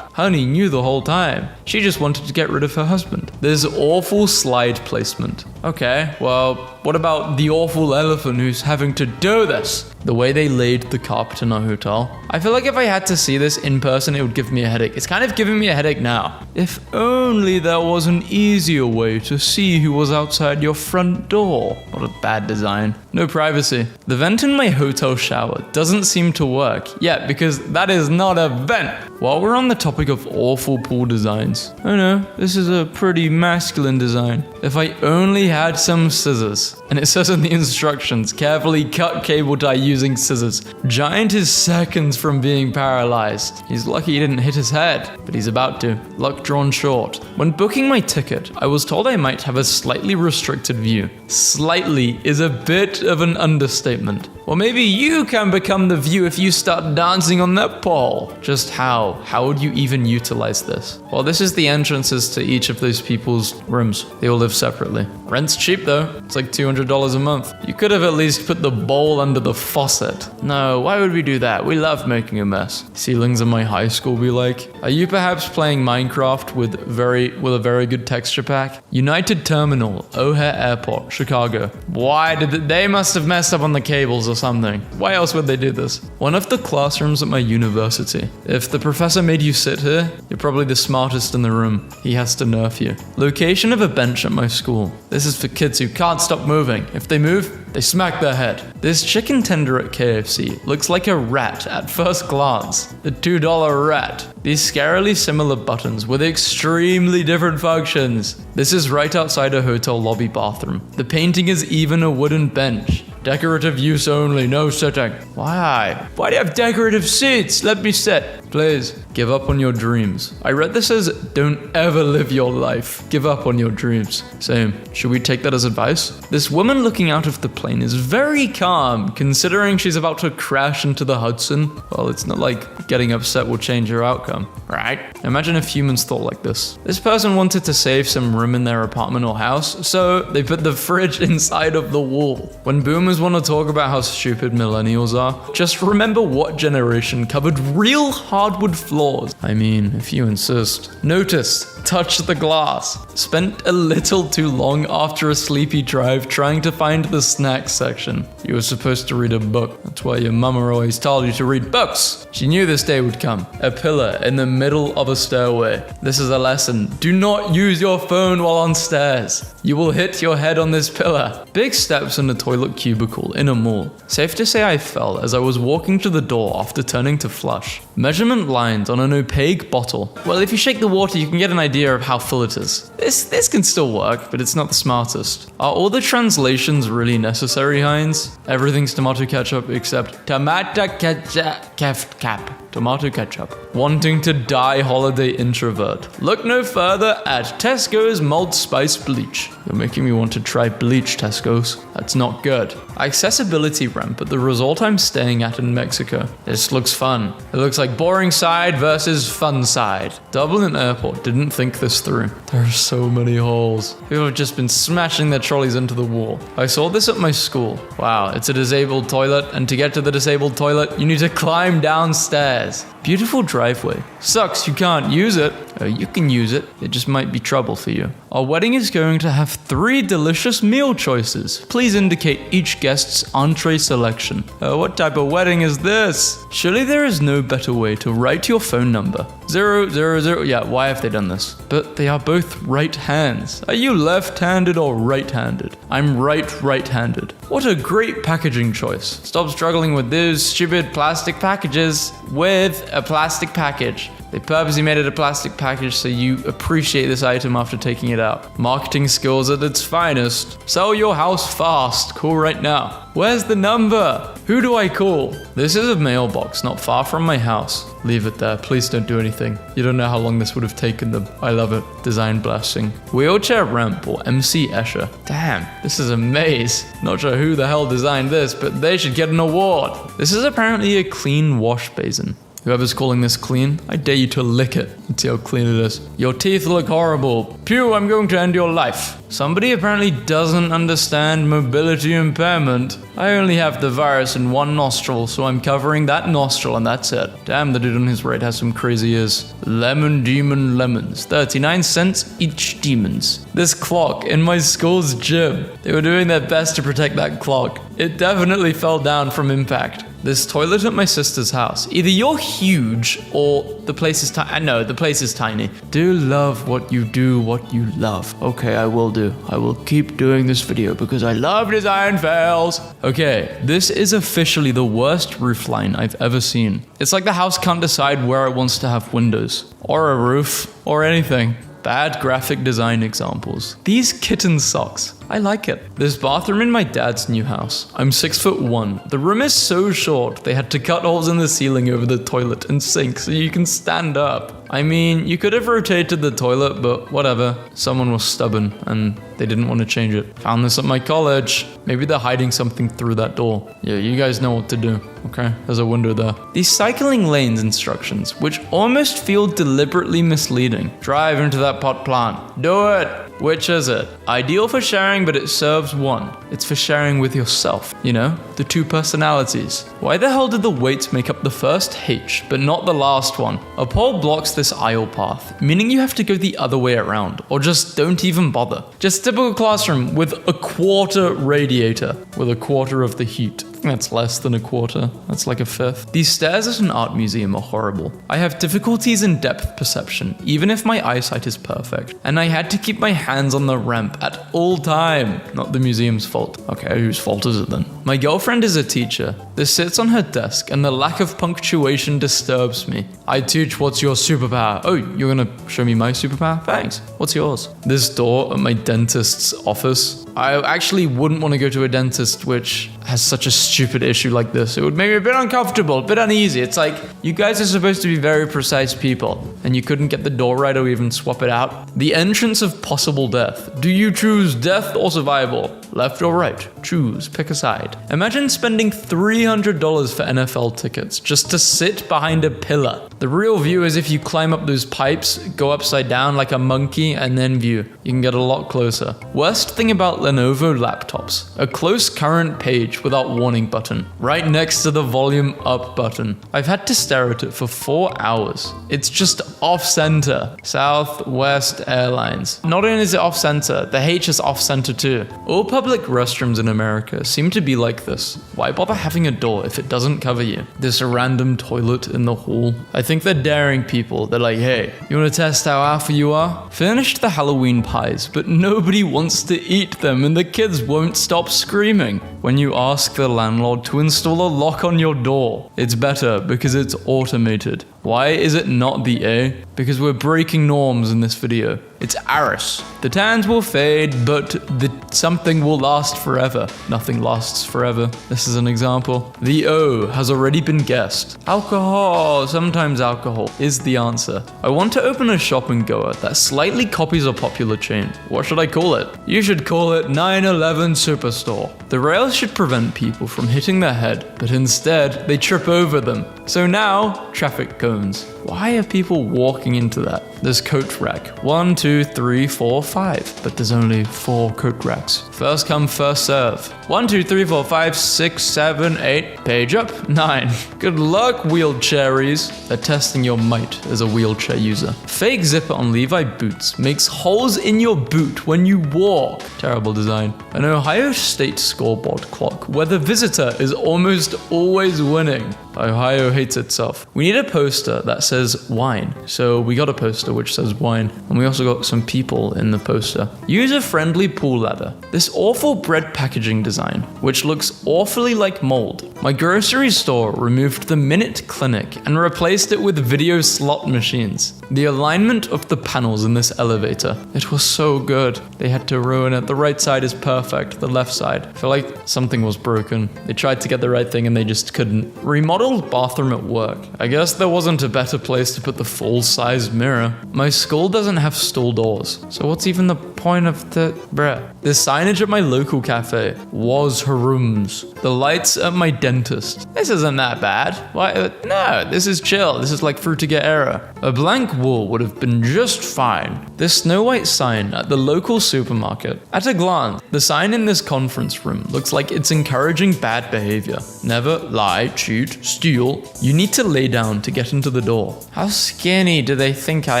Honey knew the whole time. She just wanted to get rid of her husband. There's awful slide placement. Okay, well, what about the awful elephant who's having to do this? The way they laid the carpet in our hotel. I feel like if I had to see this in person, it would give me a headache. It's kind of giving me a headache now. If only there was an easier way to see who was outside your front door. What a bad design. No privacy. The vent in my hotel shower doesn't seem to work yet because that is not a vent. While we're on the topic of awful pool designs. Oh no, this is a pretty masculine design. If I only had some scissors. And it says in the instructions, carefully cut cable tie using scissors. Giant is seconds from being paralyzed. He's lucky he didn't hit his head, but he's about to. Luck drawn short. When booking my ticket, I was told I might have a slightly restricted view. Slightly is a bit of an understatement. Or maybe you can become the view if you start dancing on that pole. Just how? How would you even utilize this? Well, this is the entrances to each of those people's rooms. They all live separately. Rent's cheap though. It's like $200 a month. You could have at least put the bowl under the faucet. No, why would we do that? We love making a mess. Ceilings in my high school be like, are you perhaps playing Minecraft with a very good texture pack? United Terminal, O'Hare Airport, Chicago. Why did they must have messed up on the cables or something. Why else would they do this? One of the classrooms at my university. If the professor made you sit here, you're probably the smartest in the room. He has to nerf you. Location of a bench at my school. This is for kids who can't stop moving. If they move, they smack their head. This chicken tender at KFC looks like a rat at first glance. The $2 rat. These scarily similar buttons with extremely different functions. This is right outside a hotel lobby bathroom. The painting is even a wooden bench. Decorative use only, no sitting. Why? Why do you have decorative seats? Let me sit. Please, give up on your dreams. I read this as, don't ever live your life. Give up on your dreams. Same. Should we take that as advice? This woman looking out of the plane is very calm, considering she's about to crash into the Hudson. Well, it's not like getting upset will change her outcome, right? Imagine if humans thought like this. This person wanted to save some room in their apartment or house, so they put the fridge inside of the wall. When boomers want to talk about how stupid millennials are, just remember what generation covered real hardwood floors. I mean, if you insist. Notice, touch the glass. Spent a little too long after a sleepy drive trying to find the snacks section. You were supposed to read a book. That's why your mama always told you to read books. She knew this day would come. A pillar in the middle of a stairway. This is a lesson. Do not use your phone while on stairs. You will hit your head on this pillar. Big steps in a toilet cubicle in a mall. Safe to say I fell as I was walking to the door after turning to flush. Measurement lines on an opaque bottle. Well, if you shake the water, you can get an idea of how full it is. This can still work, but it's not the smartest. Are all the translations really necessary, Heinz? Everything's tomato ketchup except tomato ketchup cap. Tomato ketchup. Wanting to die holiday introvert. Look no further at Tesco's mulled spice bleach. You're making me want to try bleach, Tesco's. That's not good. Accessibility ramp at the resort I'm staying at in Mexico. This looks fun. It looks like boring side versus fun side. Dublin Airport didn't think this through. There are so many holes. People have just been smashing their trolleys into the wall. I saw this at my school. Wow, it's a disabled toilet, and to get to the disabled toilet, you need to climb downstairs. Beautiful driveway. Sucks you can't use it. You can use it. It just might be trouble for you. Our wedding is going to have 3 delicious meal choices. Please indicate each guest's entree selection. What type of wedding is this? Surely there is no better way to write your phone number. 000. Yeah, why have they done this? But they are both right hands. Are you left-handed or right-handed? I'm right-handed. What a great packaging choice. Stop struggling with those stupid plastic packages with a plastic package. They purposely made it a plastic package so you appreciate this item after taking it out. Marketing skills at its finest. Sell your house fast. Call right now. Where's the number? Who do I call? This is a mailbox not far from my house. Leave it there. Please don't do anything. You don't know how long this would have taken them. I love it. Design blessing. Wheelchair ramp or MC Escher. Damn, this is a maze. Not sure who the hell designed this, but they should get an award. This is apparently a clean wash basin. Whoever's calling this clean, I dare you to lick it and see how clean it is. Your teeth look horrible. Pew, I'm going to end your life. Somebody apparently doesn't understand mobility impairment. I only have the virus in one nostril, so I'm covering that nostril and that's it. Damn, the dude on his right has some crazy ears. Lemon Demon Lemons. 39 cents each demons. This clock in my school's gym. They were doing their best to protect that clock. It definitely fell down from impact. This toilet at my sister's house. Either you're huge or the place is tiny. No, the place is tiny. Do love what you do, what you love. Okay, I will do. I will keep doing this video because I love design fails. Okay, this is officially the worst roofline I've ever seen. It's like the house can't decide where it wants to have windows or a roof or anything. Bad graphic design examples. These kitten socks. I like it. This bathroom in my dad's new house. I'm 6'1". The room is so short, they had to cut holes in the ceiling over the toilet and sink so you can stand up. I mean, you could have rotated the toilet, but whatever. Someone was stubborn and they didn't want to change it. Found this at my college. Maybe they're hiding something through that door. Yeah, you guys know what to do. Okay, there's a window there. These cycling lanes instructions, which almost feel deliberately misleading. Drive into that pot plant. Do it. Which is it? Ideal for sharing, but it serves one. It's for sharing with yourself. You know, the 2 personalities. Why the hell did the weights make up the first H, but not the last one? A pole blocks this aisle path, meaning you have to go the other way around, or just don't even bother. Just typical classroom with a quarter radiator, with a quarter of the heat. That's less than a quarter. That's like a fifth. These stairs at an art museum are horrible. I have difficulties in depth perception, even if my eyesight is perfect. And I had to keep my hands on the ramp at all time. Not the museum's fault. Okay, whose fault is it then? My girlfriend is a teacher. This sits on her desk and the lack of punctuation disturbs me. I teach, what's your superpower? Oh, you're gonna show me my superpower? Thanks. What's yours? This door at my dentist's office. I actually wouldn't want to go to a dentist which has such a stupid issue like this. It would make me a bit uncomfortable, a bit uneasy. It's like, you guys are supposed to be very precise people, and you couldn't get the door right or even swap it out. The entrance of possible death. Do you choose death or survival? Left or right? Choose, pick a side. Imagine spending $300 for NFL tickets just to sit behind a pillar. The real view is if you climb up those pipes, go upside down like a monkey, and then view. You can get a lot closer. Worst thing about Lenovo laptops. A close current page H without warning button, right next to the volume up button. I've had to stare at it for 4 hours. It's just off-center. Southwest Airlines. Not only is it off-center, the H is off-center too. All public restrooms in America seem to be like this. Why bother having a door if it doesn't cover you? This random toilet in the hall. I think they're daring people. They're like, hey, you want to test how alpha you are? Finished the Halloween pies, but nobody wants to eat them and the kids won't stop screaming. When you ask the landlord to install a lock on your door, it's better because it's automated. Why is it not the A? Because we're breaking norms in this video. It's Aris. The tans will fade, but the something will last forever. Nothing lasts forever. This is an example. The O has already been guessed. Alcohol, sometimes alcohol, is the answer. I want to open a shop in Goa that slightly copies a popular chain. What should I call it? You should call it 911 Superstore. The rails should prevent people from hitting their head, but instead they trip over them. So now, traffic cones. Why are people walking into that? There's coat rack. 1, 2, 3, 4, 5. But there's only 4 coat racks. First come, first serve. 1, 2, 3, 4, 5, 6, 7, 8. Page up. 9. Good luck, wheelchairies. They're testing your might as a wheelchair user. Fake zipper on Levi boots makes holes in your boot when you walk. Terrible design. An Ohio State scoreboard clock where the visitor is almost always winning. Ohio hates itself. We need a poster that says wine. So we got a poster which says wine. And we also got some people in the poster. User-friendly pool ladder. This awful bread packaging design, which looks awfully like mold. My grocery store removed the Minute Clinic and replaced it with video slot machines. The alignment of the panels in this elevator, it was so good. They had to ruin it. The right side is perfect. The left side, I feel like something was broken. They tried to get the right thing and they just couldn't. Remodeled bathroom at work. I guess there wasn't a better place to put the full-size mirror. My school doesn't have stall doors, so what's even the point of the bruh? The signage at my local cafe was Harum's. The lights at my dentist. This isn't that bad. Why? No, this is chill. This is like Frutiger era. A blank wall would have been just fine. This Snow White sign at the local supermarket. At a glance, the sign in this conference room looks like it's encouraging bad behavior. Never lie, cheat, steal. You need to lay down to get into the door. How skinny do they think I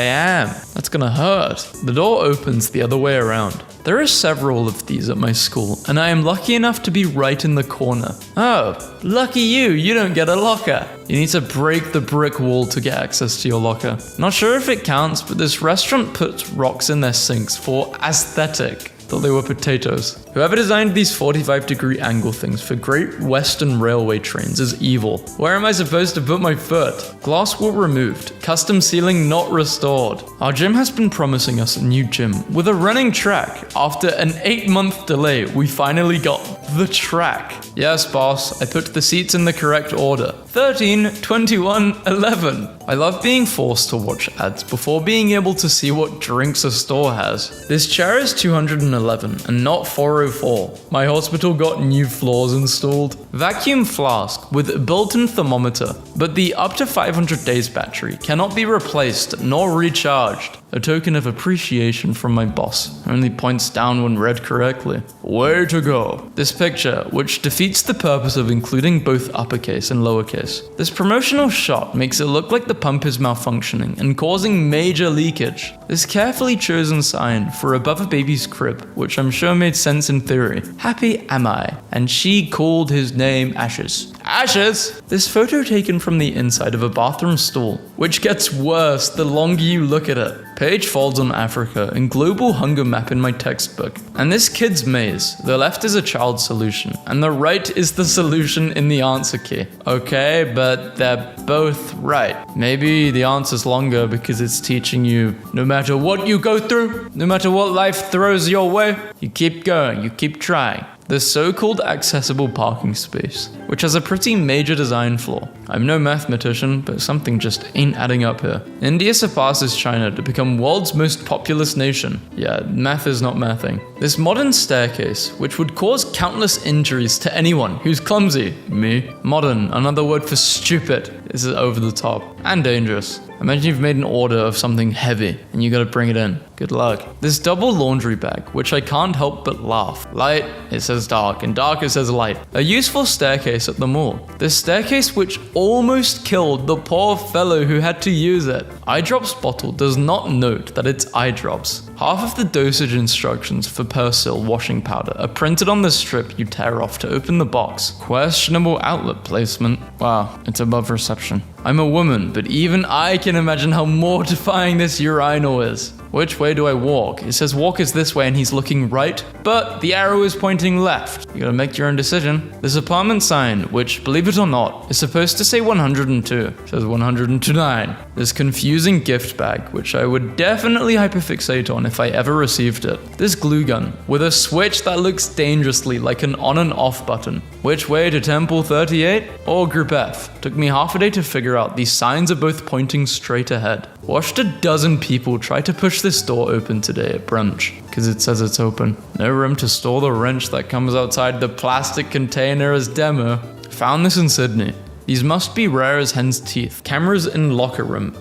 am? That's gonna hurt. The door opens the other way around. There are several of these at my school, and I am lucky enough to be right in the corner. Oh, lucky you, you don't get a locker. You need to break the brick wall to get access to your locker. Not sure if it counts, but this restaurant puts rocks in their sinks for aesthetic. Thought they were potatoes. Whoever designed these 45-degree angle things for Great Western Railway trains is evil. Where am I supposed to put my foot? Glass wall removed. Custom ceiling not restored. Our gym has been promising us a new gym with a running track. After an 8-month delay, we finally got the track. Yes, boss, I put the seats in the correct order. 13, 21, 11. I love being forced to watch ads before being able to see what drinks a store has. This chair is 211 and not 404. My hospital got new floors installed. Vacuum flask with built-in thermometer, but the up to 500 days battery cannot be replaced nor recharged. A token of appreciation from my boss. Only points down when read correctly. Way to go. This picture, which defeats the purpose of including both uppercase and lowercase. This promotional shot makes it look like the pump is malfunctioning and causing major leakage. This carefully chosen sign for above a baby's crib, which I'm sure made sense in theory. Happy am I, and she called his name Ashes. Ashes! This photo taken from the inside of a bathroom stall, which gets worse the longer you look at it. Page folds on Africa and global hunger map in my textbook. And this kid's maze, the left is a child solution, and the right is the solution in the answer key. Okay, but they're both right. Maybe the answer's longer because it's teaching you no matter what you go through, no matter what life throws your way, you keep going, you keep trying. The so-called accessible parking space, which has a pretty major design flaw. I'm no mathematician, but something just ain't adding up here. India surpasses China to become world's most populous nation. Yeah, math is not mathing. This modern staircase, which would cause countless injuries to anyone who's clumsy. Me. Modern, another word for stupid. This is over the top. and dangerous. Imagine you've made an order of something heavy and you gotta bring it in. Good luck. This double laundry bag, which I can't help but laugh. Light, it says dark, and dark, it says light. A useful staircase at the mall. This staircase which almost killed the poor fellow who had to use it. Eye drops bottle does not note that it's eye drops. Half of the dosage instructions for Persil washing powder are printed on the strip you tear off to open the box. Questionable outlet placement. Wow, it's above reception. I'm a woman, but even I can imagine how mortifying this urinal is. Which way do I walk? It says walk is this way and he's looking right, but the arrow is pointing left. You gotta make your own decision. This apartment sign, which, believe it or not, is supposed to say 102. It says 109. This confusing gift bag, which I would definitely hyperfixate on if I ever received it. This glue gun, with a switch that looks dangerously like an on and off button. Which way to Temple 38 or Group F? Took me half a day to figure out these signs are both pointing straight ahead. Watched a dozen people try to push this door open today at brunch, because it says it's open. No room to store the wrench that comes outside the plastic container as demo. Found this in Sydney. These must be rare as hen's teeth. Cameras in locker room.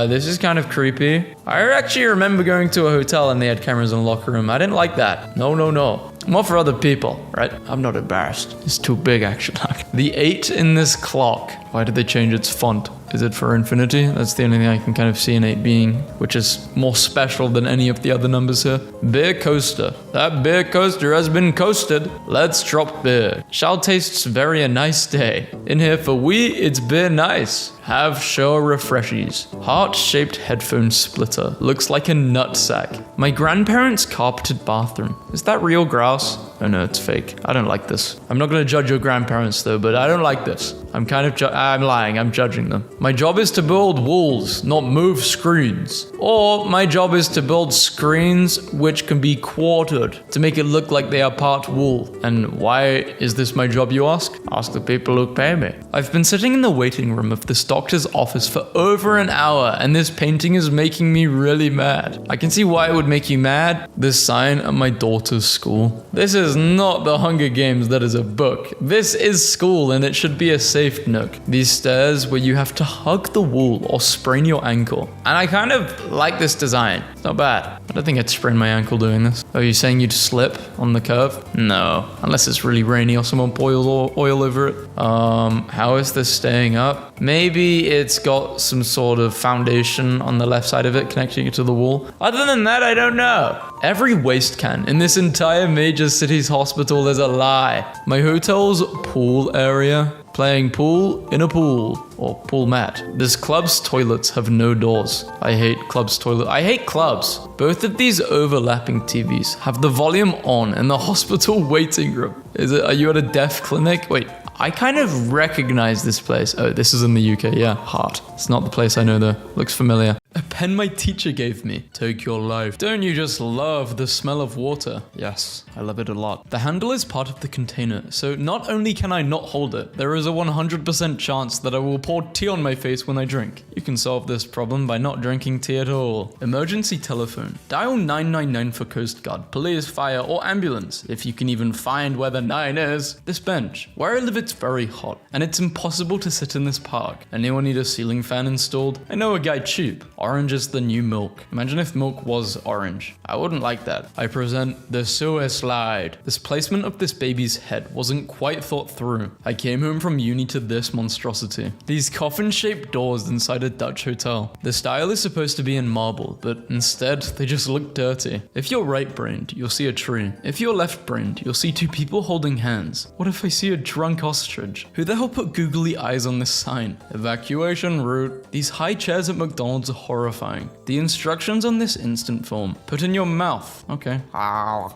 This is kind of creepy. I actually remember going to a hotel and they had cameras in the locker room. I didn't like that. No. More for other people, right? I'm not embarrassed. It's too big, actually. The 8 in this clock. Why did they change its font? Is it for infinity? That's the only thing I can kind of see an 8 being, which is more special than any of the other numbers here. Beer coaster. That beer coaster has been coasted. Let's drop beer. Shall tastes very a nice day. In here for we, it's beer nice. Have sure refreshies. Heart-shaped headphone splitter. Looks like a nutsack. My grandparents' carpeted bathroom. Is that real grass? Oh no, it's fake. I don't like this. I'm not gonna judge your grandparents though, but I don't like this. I'm lying, I'm judging them. My job is to build walls, not move screens. Or my job is to build screens which can be quartered to make it look like they are part wall. And why is this my job, you ask? Ask the people who pay me. I've been sitting in the waiting room of this doctor's office for over an hour and this painting is making me really mad. I can see why it would make you mad. This sign at my daughter's school. This is not the Hunger Games that is a book. This is school and it should be a safe nook. These stairs where you have to hug the wall or sprain your ankle. And I kind of like this design. It's not bad. I don't think I'd sprain my ankle doing this. Are you saying you'd slip on the curve? No. Unless it's really rainy or someone boils oil over it. How is this staying up? Maybe it's got some sort of foundation on the left side of it connecting it to the wall. Other than that, I don't know. Every waste can in this entire major city's hospital is a lie. My hotel's pool area. Playing pool in a pool, or pool mat. This club's toilets have no doors. I hate club's toilet. I hate clubs. Both of these overlapping TVs have the volume on in the hospital waiting room. Are you at a deaf clinic? Wait, I kind of recognize this place. Oh, this is in the UK, yeah. Heart. It's not the place I know though. Looks familiar. A pen my teacher gave me. Take your life. Don't you just love the smell of water? Yes, I love it a lot. The handle is part of the container, so not only can I not hold it, there is a 100% chance that I will pour tea on my face when I drink. You can solve this problem by not drinking tea at all. Emergency telephone. Dial 999 for Coast Guard, police, fire, or ambulance, if you can even find where the 9 is. This bench. Where I live it's very hot, and it's impossible to sit in this park. Anyone need a ceiling fan installed? I know a guy cheap. Orange is the new milk. Imagine if milk was orange. I wouldn't like that. I present the sewer slide. This placement of this baby's head wasn't quite thought through. I came home from uni to this monstrosity. These coffin-shaped doors inside a Dutch hotel. The style is supposed to be in marble, but instead they just look dirty. If you're right-brained, you'll see a tree. If you're left-brained, you'll see two people holding hands. What if I see a drunk ostrich? Who the hell put googly eyes on this sign? Evacuation route. These high chairs at McDonald's are horrifying. The instructions on this instant form. Put in your mouth. Okay.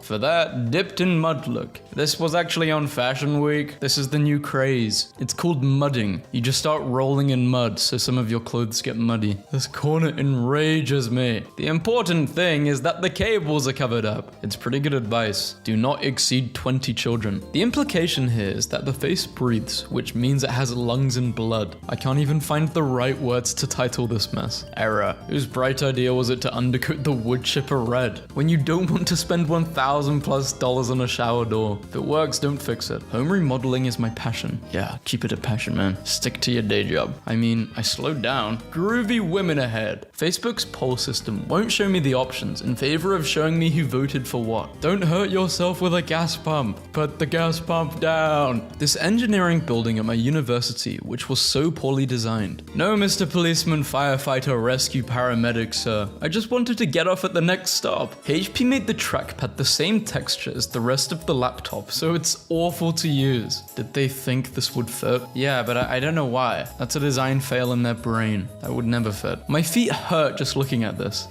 For that, dipped in mud look. This was actually on Fashion Week. This is the new craze. It's called mudding. You just start rolling in mud so some of your clothes get muddy. This corner enrages me. The important thing is that the cables are covered up. It's pretty good advice. Do not exceed 20 children. The implication here is that the face breathes, which means it has lungs and blood. I can't even find the right words to title this mess. Error. Whose bright idea was it to undercoat the wood chipper red? When you don't want to spend $1,000+ on a shower door. If it works, don't fix it. Home remodeling is my passion. Yeah, keep it a passion, man. Stick to your day job. I mean, I slowed down. Groovy women ahead. Facebook's poll system won't show me the options in favor of showing me who voted for what. Don't hurt yourself with a gas pump. Put the gas pump down. This engineering building at my university, which was so poorly designed. No, Mr. Policeman, Firefighter, Rescue Paramedic, sir. I just wanted to get off at the next stop. HP made the trackpad the same texture as the rest of the laptop, so it's awful to use. Did they think this would fit? Yeah, but I don't know why. That's a design fail in their brain. That would never fit. My feet hurt just looking at this.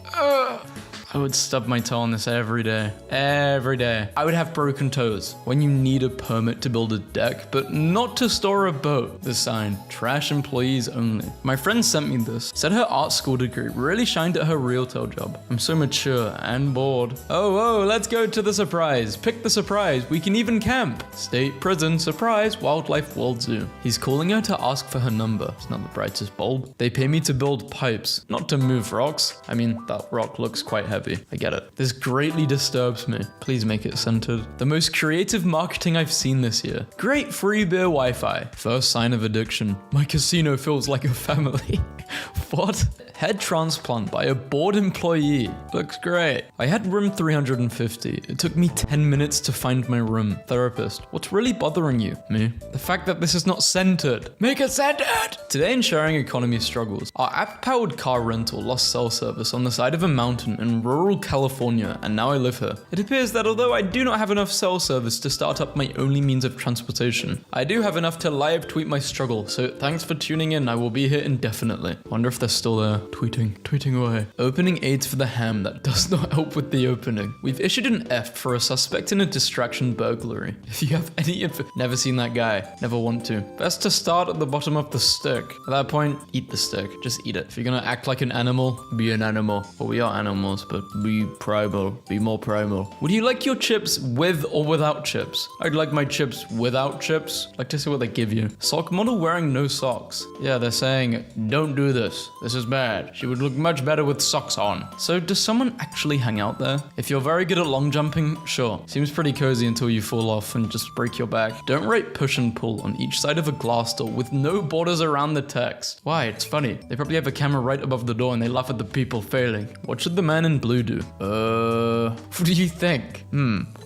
I would stub my toe on this every day. Every day. I would have broken toes when you need a permit to build a deck, but not to store a boat. The sign, trash employees only. My friend sent me this. Said her art school degree really shined at her retail job. I'm so mature and bored. Oh, let's go to the surprise. Pick the surprise. We can even camp. State prison, surprise, wildlife world zoo. He's calling her to ask for her number. It's not the brightest bulb. They pay me to build pipes, not to move rocks. I mean, that rock looks quite heavy. I get it. This greatly disturbs me. Please make it centered. The most creative marketing I've seen this year. Great free beer Wi-Fi. First sign of addiction. My casino feels like a family. What? Head transplant by a bored employee. Looks great. I had room 350. It took me 10 minutes to find my room. Therapist. What's really bothering you? Me. The fact that this is not centered. Make it centered! Today in sharing economy struggles, our app-powered car rental lost cell service on the side of a mountain in rural California, and now I live here. It appears that although I do not have enough cell service to start up my only means of transportation, I do have enough to live tweet my struggle, so thanks for tuning in. I will be here indefinitely. Wonder if they're still there. Tweeting away. Opening aids for the ham that does not help with the opening. We've issued an F for a suspect in a distraction burglary. If you have any info, never seen that guy, never want to. Best to start at the bottom of the stick. At that point, eat the stick. Just eat it. If you're gonna act like an animal, be an animal. Well, we are animals, but be primal. Be more primal. Would you like your chips with or without chips? I'd like my chips without chips. Like to see what they give you. Sock model wearing no socks. Yeah, they're saying, don't do this. This is bad. She would look much better with socks on. So does someone actually hang out there? If you're very good at long jumping, sure. Seems pretty cozy until you fall off and just break your back. Don't write push and pull on each side of a glass door with no borders around the text. Why? It's funny. They probably have a camera right above the door and they laugh at the people failing. What should the man in blue do? What do you think?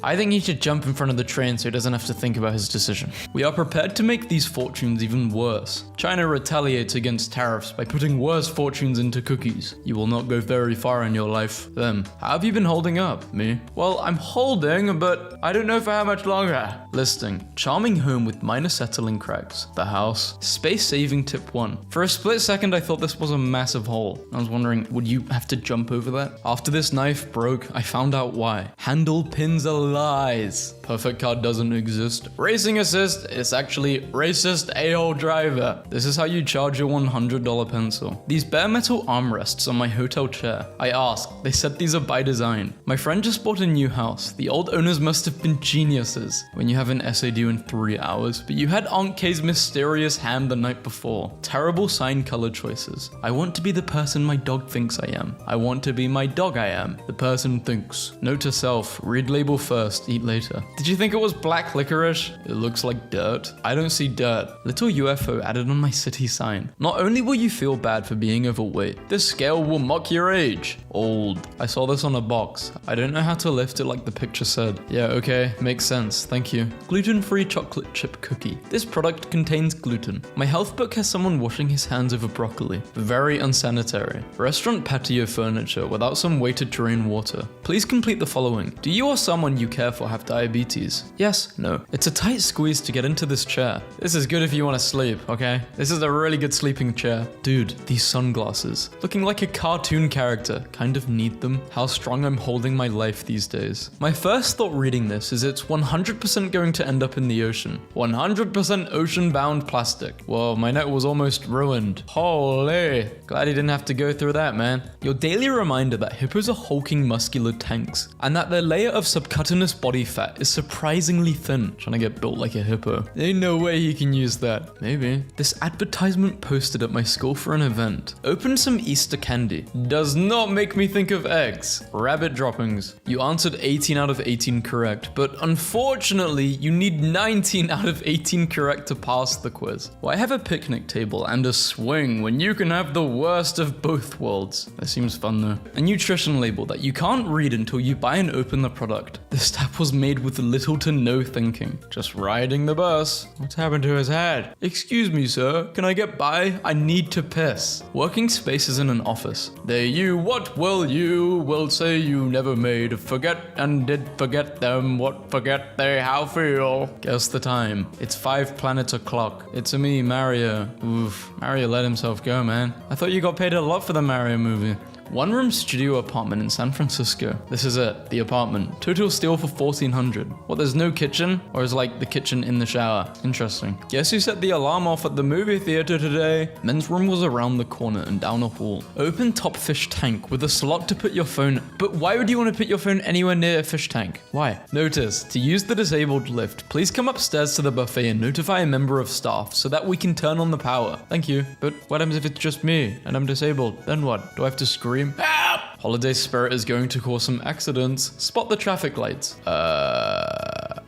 I think he should jump in front of the train so he doesn't have to think about his decision. We are prepared to make these fortunes even worse. China retaliates against tariffs by putting worse fortunes into cookies. You will not go very far in your life. Them. How have you been holding up? Me? Well, I'm holding, but I don't know for how much longer. Listing. Charming home with minor settling cracks. The house. Space saving tip 1. For a split second, I thought this was a massive hole. I was wondering, would you have to jump over that? After this knife broke, I found out why. Handle pins are lies. Perfect car doesn't exist. Racing assist is actually racist a-hole driver. This is how you charge your $100 pencil. These bare metal armrests on my hotel chair. I asked. They said these are by design. My friend just bought a new house. The old owners must have been geniuses. When you have an essay due in 3 hours, but you had Aunt Kay's mysterious ham the night before. Terrible sign color choices. I want to be the person my dog thinks I am. I want to be my dog I am. The person thinks. Note to self, read label first, eat later. Did you think it was black licorice? It looks like dirt. I don't see dirt. Little UFO added on my city sign. Not only will you feel bad for being overweight, this scale will mock your age. Old. I saw this on a box. I don't know how to lift it like the picture said. Yeah, okay, makes sense, thank you. Gluten-free chocolate chip cookie. This product contains gluten. My health book has someone washing his hands over broccoli. Very unsanitary. Restaurant patio furniture without some way to drain water. Please complete the following. Do you or someone you care for have diabetes? Yes, no. It's a tight squeeze to get into this chair. This is good if you want to sleep, okay? This is a really good sleeping chair. Dude, these sunglasses. Looking like a cartoon character. Kind of need them. How strong I'm holding my life these days. My first thought reading this is it's 100% going to end up in the ocean. 100% ocean-bound plastic. Whoa, my net was almost ruined. Holy. Glad you didn't have to go through that, man. Your daily reminder that hippos hippos are hulking muscular tanks, and that their layer of subcutaneous body fat is surprisingly thin. Trying to get built like a hippo. Ain't no way he can use that. Maybe. This advertisement posted at my school for an event. Open some Easter candy. Does not make me think of eggs. Rabbit droppings. You answered 18 out of 18 correct, but unfortunately, you need 19 out of 18 correct to pass the quiz. Why have a picnic table and a swing when you can have the worst of both worlds? That seems fun though. A nutrition label that you can't read until you buy and open the product. This tap was made with little to no thinking. Just riding the bus. What's happened to his head? Excuse me, sir. Can I get by? I need to piss. Working spaces in an office. What will say you never made? Forget and did forget them. What forget they how feel? Guess the time. It's 5 planets o'clock. It's me, Mario. Oof. Mario let himself go, man. I thought you got paid a lot for the Mario movie. One-room studio apartment in San Francisco. This is it, the apartment. Total steal for $1,400. What, there's no kitchen? Or is like the kitchen in the shower? Interesting. Guess who set the alarm off at the movie theater today? Men's room was around the corner and down a hall. Open top fish tank with a slot to put your phone. But why would you want to put your phone anywhere near a fish tank? Why? Notice, to use the disabled lift, please come upstairs to the buffet and notify a member of staff so that we can turn on the power. Thank you. But what happens if it's just me and I'm disabled? Then what? Do I have to scream? Help! Holiday spirit is going to cause some accidents. Spot the traffic lights.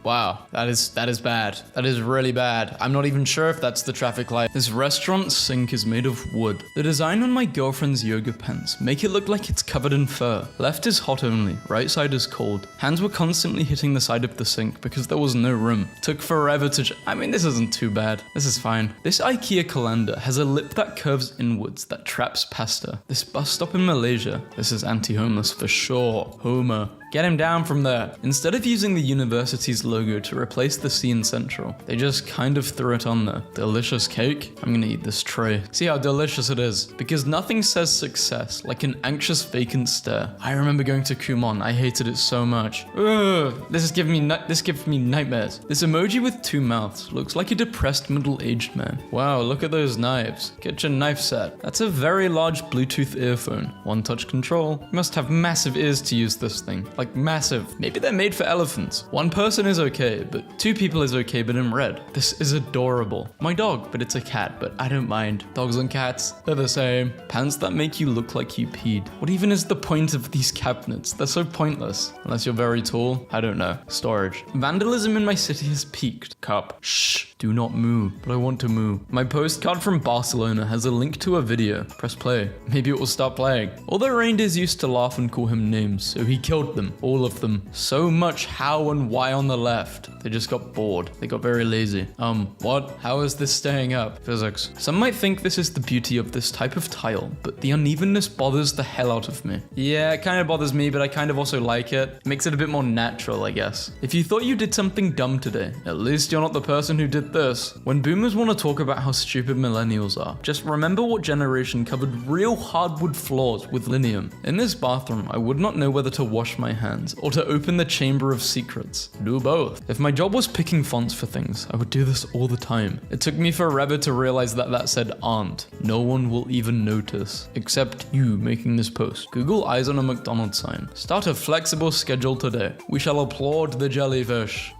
Wow, that is bad. That is really bad. I'm not even sure if that's the traffic light. This restaurant sink is made of wood. The design on my girlfriend's yoga pants make it look like it's covered in fur. Left is hot only, right side is cold. Hands were constantly hitting the side of the sink because there was no room. Took forever to I mean, this isn't too bad. This is fine. This IKEA colander has a lip that curves inwards that traps pasta. This bus stop in Malaysia. This is anti-homeless for sure. Homer. Get him down from there. Instead of using the university's logo to replace the C in Central, they just kind of threw it on there. Delicious cake? I'm gonna eat this tray. See how delicious it is. Because nothing says success like an anxious vacant stare. I remember going to Kumon. I hated it so much. Ugh, this gives me nightmares. This emoji with 2 mouths looks like a depressed middle-aged man. Wow, look at those knives. Kitchen knife set. That's a very large Bluetooth earphone. One touch control. You must have massive ears to use this thing. Like massive. Maybe they're made for elephants. 1 person is okay, but 2 people is okay, but in red. This is adorable. My dog, but it's a cat, but I don't mind. Dogs and cats, they're the same. Pants that make you look like you peed. What even is the point of these cabinets? They're so pointless. Unless you're very tall. I don't know. Storage. Vandalism in my city has peaked. Cup. Shh. Do not moo. But I want to moo. My postcard from Barcelona has a link to a video. Press play. Maybe it will start playing. All the reindeers used to laugh and call him names, so he killed them. All of them. So much how and why on the left. They just got bored. They got very lazy. What? How is this staying up? Physics. Some might think this is the beauty of this type of tile, but the unevenness bothers the hell out of me. Yeah, it kind of bothers me, but I kind of also like it. It makes it a bit more natural, I guess. If you thought you did something dumb today, at least you're not the person who did this. When boomers want to talk about how stupid millennials are, just remember what generation covered real hardwood floors with linoleum. In this bathroom, I would not know whether to wash my hands or to open the chamber of secrets. Do both. If my job was picking fonts for things, I would do this all the time. It took me forever to realize that said aunt. No one will even notice, except you making this post. Google eyes on a McDonald's sign. Start a flexible schedule today. We shall applaud the jellyfish.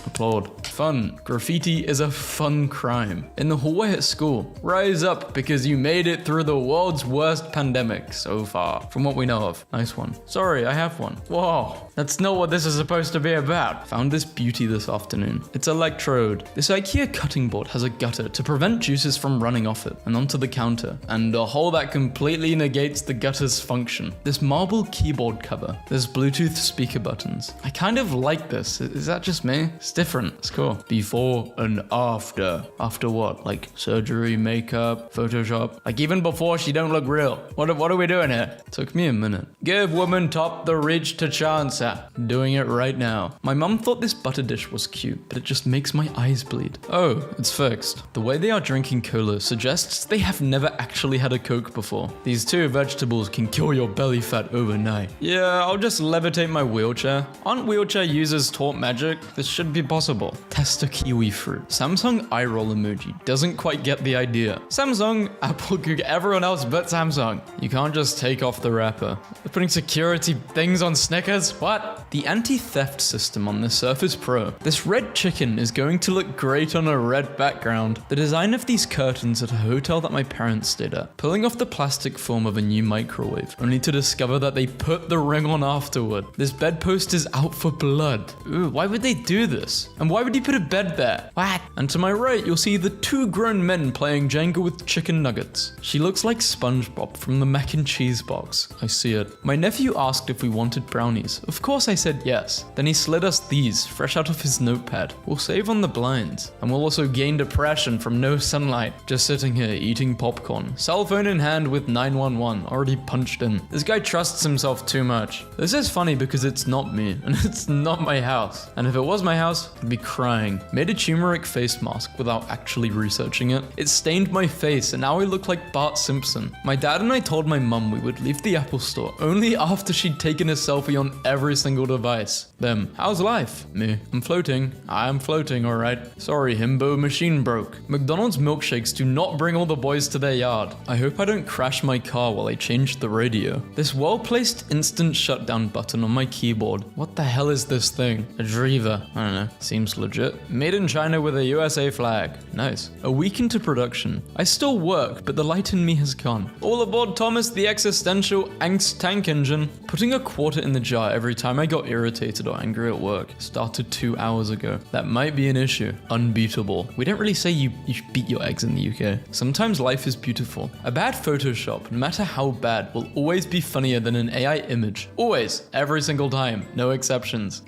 Applaud. Fun. Graffiti is a fun crime. In the hallway at school. Rise up because you made it through the world's worst pandemic so far, from what we know of. Nice one. Sorry, I have one. Whoa, that's not what this is supposed to be about. Found this beauty this afternoon. It's electrode. This IKEA cutting board has a gutter to prevent juices from running off it and onto the counter, and a hole that completely negates the gutter's function. This marble keyboard cover. There's Bluetooth speaker buttons. I kind of like this. Is that just me? It's different. It's cool. Before and after. After what? Like surgery, makeup, Photoshop? Like even before she don't look real. What are we doing here? Took me a minute. Give woman top the ridge to chancer. Doing it right now. My mum thought this butter dish was cute, but it just makes my eyes bleed. Oh, it's fixed. The way they are drinking cola suggests they have never actually had a Coke before. These 2 vegetables can kill your belly fat overnight. Yeah, I'll just levitate my wheelchair. Aren't wheelchair users taught magic? This should be possible. Tester kiwi fruit. Samsung eye roll emoji. Doesn't quite get the idea. Samsung, Apple, Google, everyone else but Samsung. You can't just take off the wrapper. They're putting security things on Snickers? What? The anti-theft system on the Surface Pro. This red chicken is going to look great on a red background. The design of these curtains at a hotel that my parents stayed at. Pulling off the plastic film of a new microwave, only to discover that they put the ring on afterward. This bedpost is out for blood. Ooh, why would they do this? And why would you put a bed there? What? And to my right, you'll see the two grown men playing Jenga with chicken nuggets. She looks like SpongeBob from the mac and cheese box. I see it. My nephew asked if we wanted brownies. Of course I said yes. Then he slid us these, fresh out of his notepad. We'll save on the blinds. And we'll also gain depression from no sunlight. Just sitting here eating popcorn. Cell phone in hand with 911 already punched in. This guy trusts himself too much. This is funny because it's not me, and it's not my house. And if it was my house, I'd be crying. Made a turmeric face mask without actually researching it. It stained my face, and now I look like Bart Simpson. My dad and I told my mum we would leave the Apple store only after she'd taken a selfie on every single device. Them. How's life? Me. I'm floating. I'm floating, alright. Sorry, himbo, machine broke. McDonald's milkshakes do not bring all the boys to their yard. I hope I don't crash my car while I change the radio. This well-placed instant shutdown button on my keyboard. What the hell is this thing? A driver. I don't know. Seems legit. Made in China with a USA flag. Nice. A week into production. I still work, but the light in me has gone. All aboard Thomas the existential angst tank engine. Putting a quarter in the jar every time I got irritated or angry at work started 2 hours ago. That might be an issue. Unbeatable. We don't really say you beat your eggs in the UK. Sometimes life is beautiful. A bad Photoshop, no matter how bad, will always be funnier than an AI image. Always. Every single time. No exceptions.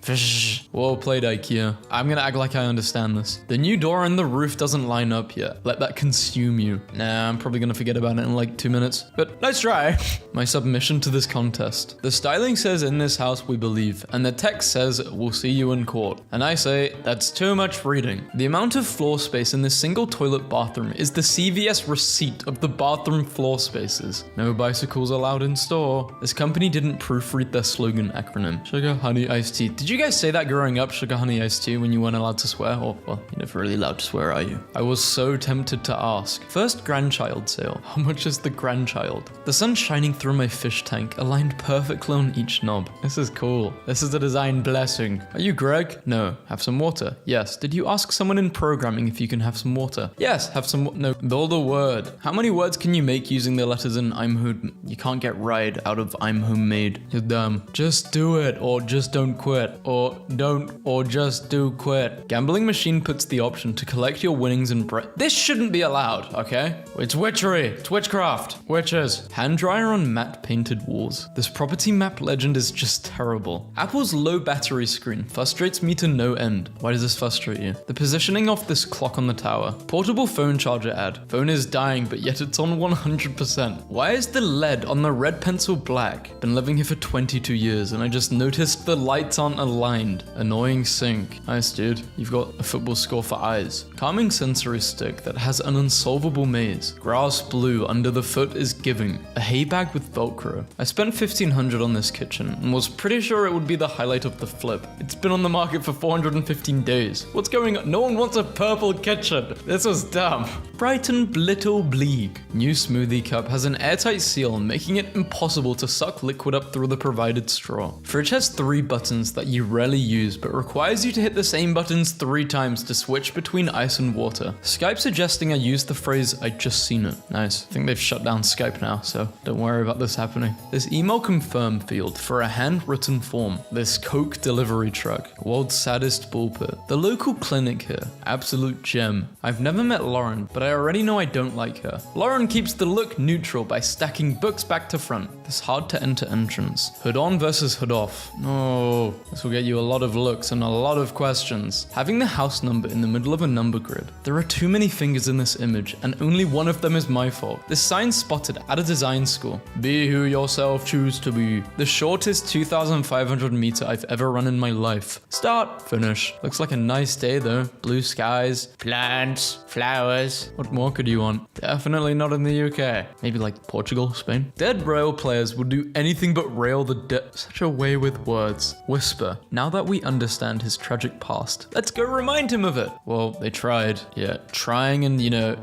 Well played, IKEA. I'm gonna act like I understand this. The new door on the roof doesn't line up yet. Let that consume you. Nah, I'm probably gonna forget about it in like 2 minutes. But nice try. My submission to this contest. The styling says in this house we believe, and the text says we'll see you in court. And I say, that's too much reading. The amount of floor space in this single toilet bathroom is the CVS receipt of the bathroom floor spaces. No bicycles allowed in store. This company didn't proofread their slogan acronym. Sugar, honey, iced tea. Did you guys say that growing up, sugar, honey, iced tea, when you weren't allowed to swear? Or, well, you're never really allowed to swear, are you? I was so tempted to ask. First grandchild sale. How much is the grandchild? The sun's shining through my fish tank, aligned perfectly on each knob. This is cool. This is a design blessing. Are you Greg? No. Have some water? Yes. Did you ask someone in programming if you can have some water? Yes. Have some no. Build a word. How many words can you make using the letters in I'm home? You can't get ride out of I'm homemade. You're dumb. Just do it, or just don't quit, or don't, or just do quit. Gambling machine puts the option to collect your winnings and this shouldn't be allowed, okay? It's witchery. It's witchcraft. Witches. Hand dryer on matte painted walls. This property map legend is just terrible. Apple's low battery screen frustrates me to no end. Why does this frustrate you? The positioning of this clock on the tower. Portable phone charger ad. Phone is dying, but yet it's on 100%. Why is the lead on the red pencil black? Been living here for 22 years and I just noticed the lights aren't aligned. Annoying sync. Nice, dude. You've got a football score for eyes. Calming sensory stick that has an unsolvable maze. Grass blue under the foot is giving. A hay bag with Velcro. I spent $1,500 on this kitchen and was pretty sure it would be the highlight of the flip. It's been on the market for 415 days. What's going on? No one wants a purple kitchen. This was dumb. Brighton Little Bleak. New smoothie cup has an airtight seal, making it impossible to suck liquid up through the provided straw. Fridge has 3 buttons that you rarely use, but requires you to hit the same buttons 3 times to switch between ice and water. Skype suggesting I use the phrase, I just seen it. Nice. I think they've shut down Skype now, so don't worry about this happening. This email confirm field for a handwritten form. This Coke delivery truck. World's saddest bullpit. The local clinic here. Absolute gem. I've never met Lauren, but I already know I don't like her. Lauren keeps the look neutral by stacking books back to front. This hard to enter entrance. Hood on versus hood off. No, this will get you a lot of looks and a lot of questions. Having the house number in the middle of a number grid. There are too many fingers in this image and only one of them is my fault. This sign spotted at a design school. Be who yourself choose to be. The shortest 2,500 meter I've ever run in my life. Start, finish. Looks like a nice day though. Blue skies, plants, flowers. What more could you want? Definitely not in the UK. Maybe like Portugal, Spain. Dead royal player players will do anything but rail the such a way with words. Whisper, now that we understand his tragic past, let's go remind him of it. Well, they tried. Yeah, trying and,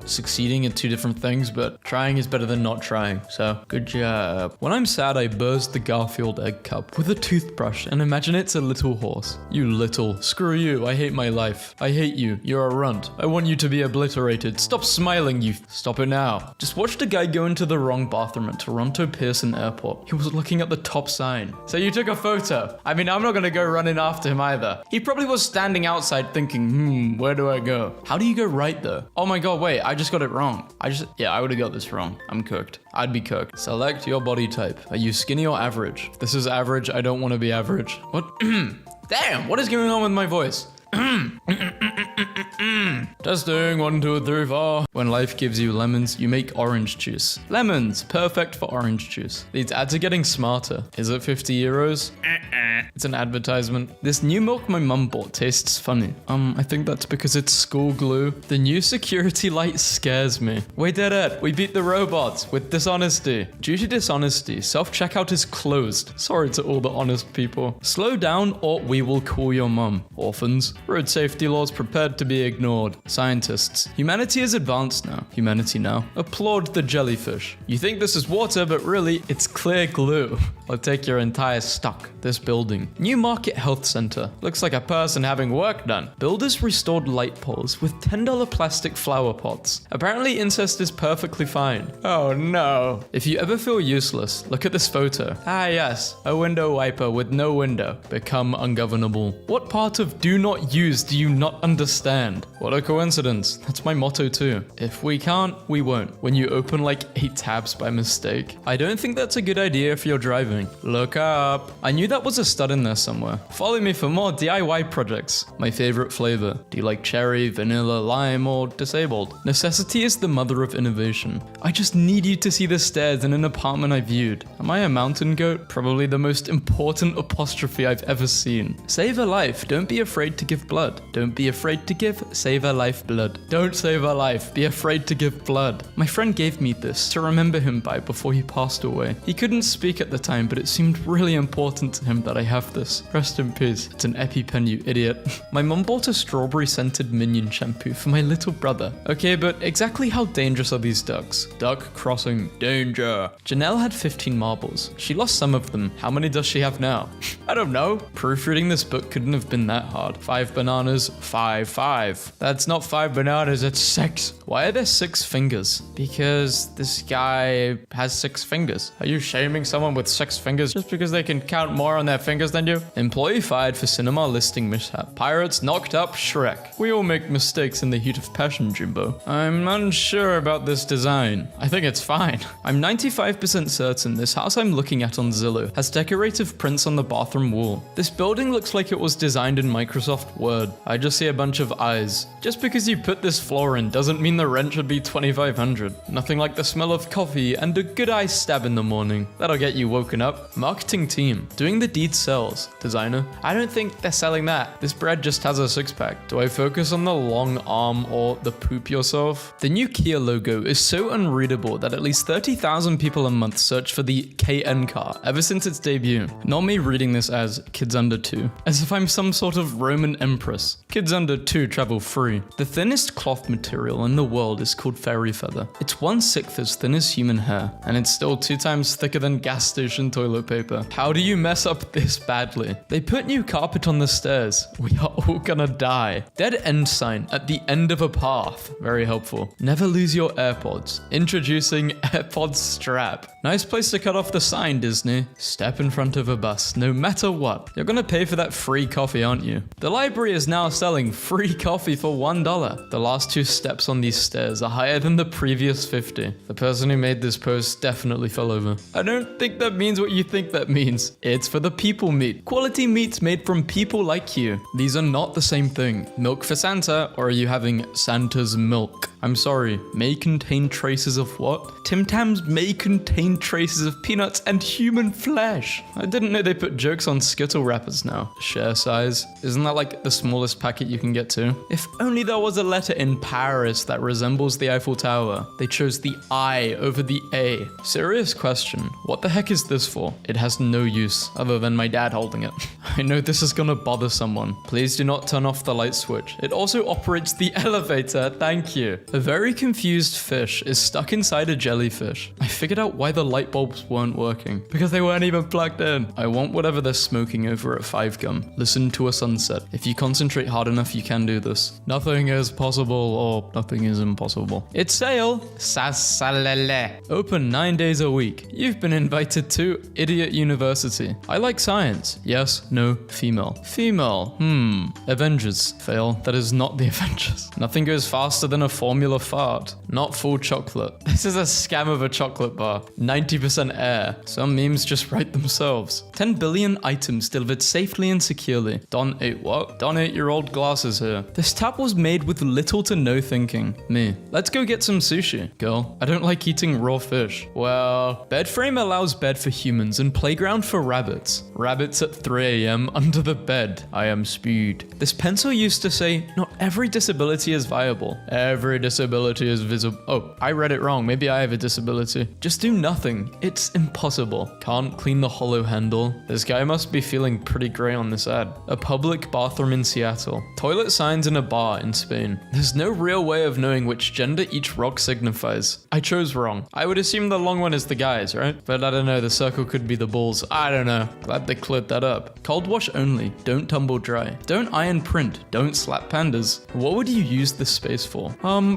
succeeding are two different things, but trying is better than not trying. So, good job. When I'm sad, I burst the Garfield egg cup with a toothbrush and imagine it's a little horse. You little. Screw you. I hate my life. I hate you. You're a runt. I want you to be obliterated. Stop smiling, you. Stop it now. Just watched a guy go into the wrong bathroom at Toronto Pearson Airport. He was looking at the top sign. So you took a photo. I mean, I'm not gonna go running after him either. He probably was standing outside thinking, where do I go? How do you go right though? Oh my god, wait, I just got it wrong. I would have got this wrong. I'm cooked. I'd be cooked. Select your body type. Are you skinny or average? If this is average, I don't want to be average. What? Damn, what is going on with my voice? Testing 1, 2, 3, 4. When life gives you lemons, you make orange juice. Lemons, perfect for orange juice. These ads are getting smarter. Is it 50 euros? It's an advertisement. This new milk my mum bought tastes funny. I think that's because it's school glue. The new security light scares me. We did it. We beat the robots with dishonesty. Due to dishonesty, self-checkout is closed. Sorry to all the honest people. Slow down or we will call your mum. Orphans. Road safety laws prepared to be ignored. Scientists. Humanity is advanced now. Humanity now. Applaud the jellyfish. You think this is water, but really, it's clear glue. I'll take your entire stock. This building. New Market Health Center. Looks like a person having work done. Builders restored light poles with $10 plastic flower pots. Apparently incest is perfectly fine. Oh no. If you ever feel useless, look at this photo. Ah yes, a window wiper with no window. Become ungovernable. What part of do not use do you not understand? What a coincidence. That's my motto too. If we can't, we won't. When you open like 8 tabs by mistake. I don't think that's a good idea if you're driving. Look up. I knew that was a stud in there somewhere. Follow me for more DIY projects. My favorite flavor. Do you like cherry, vanilla, lime, or disabled? Necessity is the mother of innovation. I just need you to see the stairs in an apartment I viewed. Am I a mountain goat? Probably the most important apostrophe I've ever seen. Save a life. Don't be afraid to give blood. Don't be afraid to give. Save a life blood. Don't save a life. Be afraid to give blood. My friend gave me this to remember him by before he passed away. He couldn't speak at the time, but it seemed really important to him that I have this. Rest in peace. It's an EpiPen, you idiot. My mum bought a strawberry scented minion shampoo for my little brother. Okay, but exactly how dangerous are these ducks? Duck crossing. Danger. Janelle had 15 marbles. She lost some of them. How many does she have now? I don't know. Proofreading this book couldn't have been that hard. 5 bananas, 5. That's not 5 bananas, it's 6. Why are there 6 fingers? Because this guy has 6 fingers. Are you shaming someone with 6 fingers just because they can count more on their fingers than you? Employee fired for cinema listing mishap. Pirates knocked up Shrek. We all make mistakes in the heat of passion, Jimbo. I'm unsure about this design. I think it's fine. I'm 95% certain this house I'm looking at on Zillow has decorative prints on the bathroom wall. This building looks like it was designed in Microsoft Word. I just see a bunch of eyes. Just because you put this floor in doesn't mean the rent should be $2,500. Nothing like the smell of coffee and a good eye stab in the morning. That'll get you woken up. Marketing team. Doing the deed sells. Designer. I don't think they're selling that. This bread just has a 6-pack. Do I focus on the long arm or the poop yourself? The new Kia logo is so unreadable that at least 30,000 people a month search for the KN car ever since its debut. Not me reading this as kids under 2. As if I'm some sort of Roman empress. Kids under 2 travel free. The thinnest cloth material in the world is called fairy feather. It's 1/6 as thin as human hair, and it's still 2 times thicker than gas station toilet paper. How do you mess up this badly? They put new carpet on the stairs. We are all gonna die. Dead end sign at the end of a path. Very helpful. Never lose your AirPods. Introducing AirPods strap. Nice place to cut off the sign, Disney. Step in front of a bus, no matter what. You're gonna pay for that free coffee, aren't you? The library is now selling free coffee for $1. The last 2 steps on these stairs are higher than the previous 50. The person who made this post definitely fell over. I don't think that means what you think that means. It's for the people people meat. Quality meats made from people like you. These are not the same thing. Milk for Santa, or are you having Santa's milk? I'm sorry, may contain traces of what? Tim Tams may contain traces of peanuts and human flesh. I didn't know they put jokes on Skittle wrappers now. Share size. Isn't that like the smallest packet you can get to? If only there was a letter in Paris that resembles the Eiffel Tower. They chose the I over the A. Serious question. What the heck is this for? It has no use other than my dad holding it. I know this is gonna bother someone. Please do not turn off the light switch. It also operates the elevator. Thank you. A very confused fish is stuck inside a jellyfish. I figured out why the light bulbs weren't working. Because they weren't even plugged in. I want whatever they're smoking over at 5 Gum. Listen to a sunset. If you concentrate hard enough, you can do this. Nothing is possible or nothing is impossible. It's sale. Sasalele. Open 9 days a week. You've been invited to Idiot University. I like science. Yes, no, female. Female. Avengers. Fail. That is not the Avengers. Nothing goes faster than a formula fart. Not full chocolate. This is a scam of a chocolate bar. 90% air. Some memes just write themselves. 10 billion items delivered safely and securely. Don ate what? Don ate your old glasses here. This tap was made with little to no thinking. Me. Let's go get some sushi. Girl, I don't like eating raw fish. Well, bed frame allows bed for humans and playground for rabbits. Rabbits at 3 a.m. under the bed. I am speed. This pencil used to say, not every disability is viable. Every disability is visible. Oh, I read it wrong. Maybe I have a disability. Just do nothing. It's impossible. Can't clean the hollow handle. This guy must be feeling pretty grey on this ad. A public bathroom in Seattle. Toilet signs in a bar in Spain. There's no real way of knowing which gender each rock signifies. I chose wrong. I would assume the long one is the guys, right? But I don't know. The circle could be the balls. I don't know. Glad they cleared that up. Cold wash only. Don't tumble dry. Don't iron print. Don't slap pandas. What would you use this space for?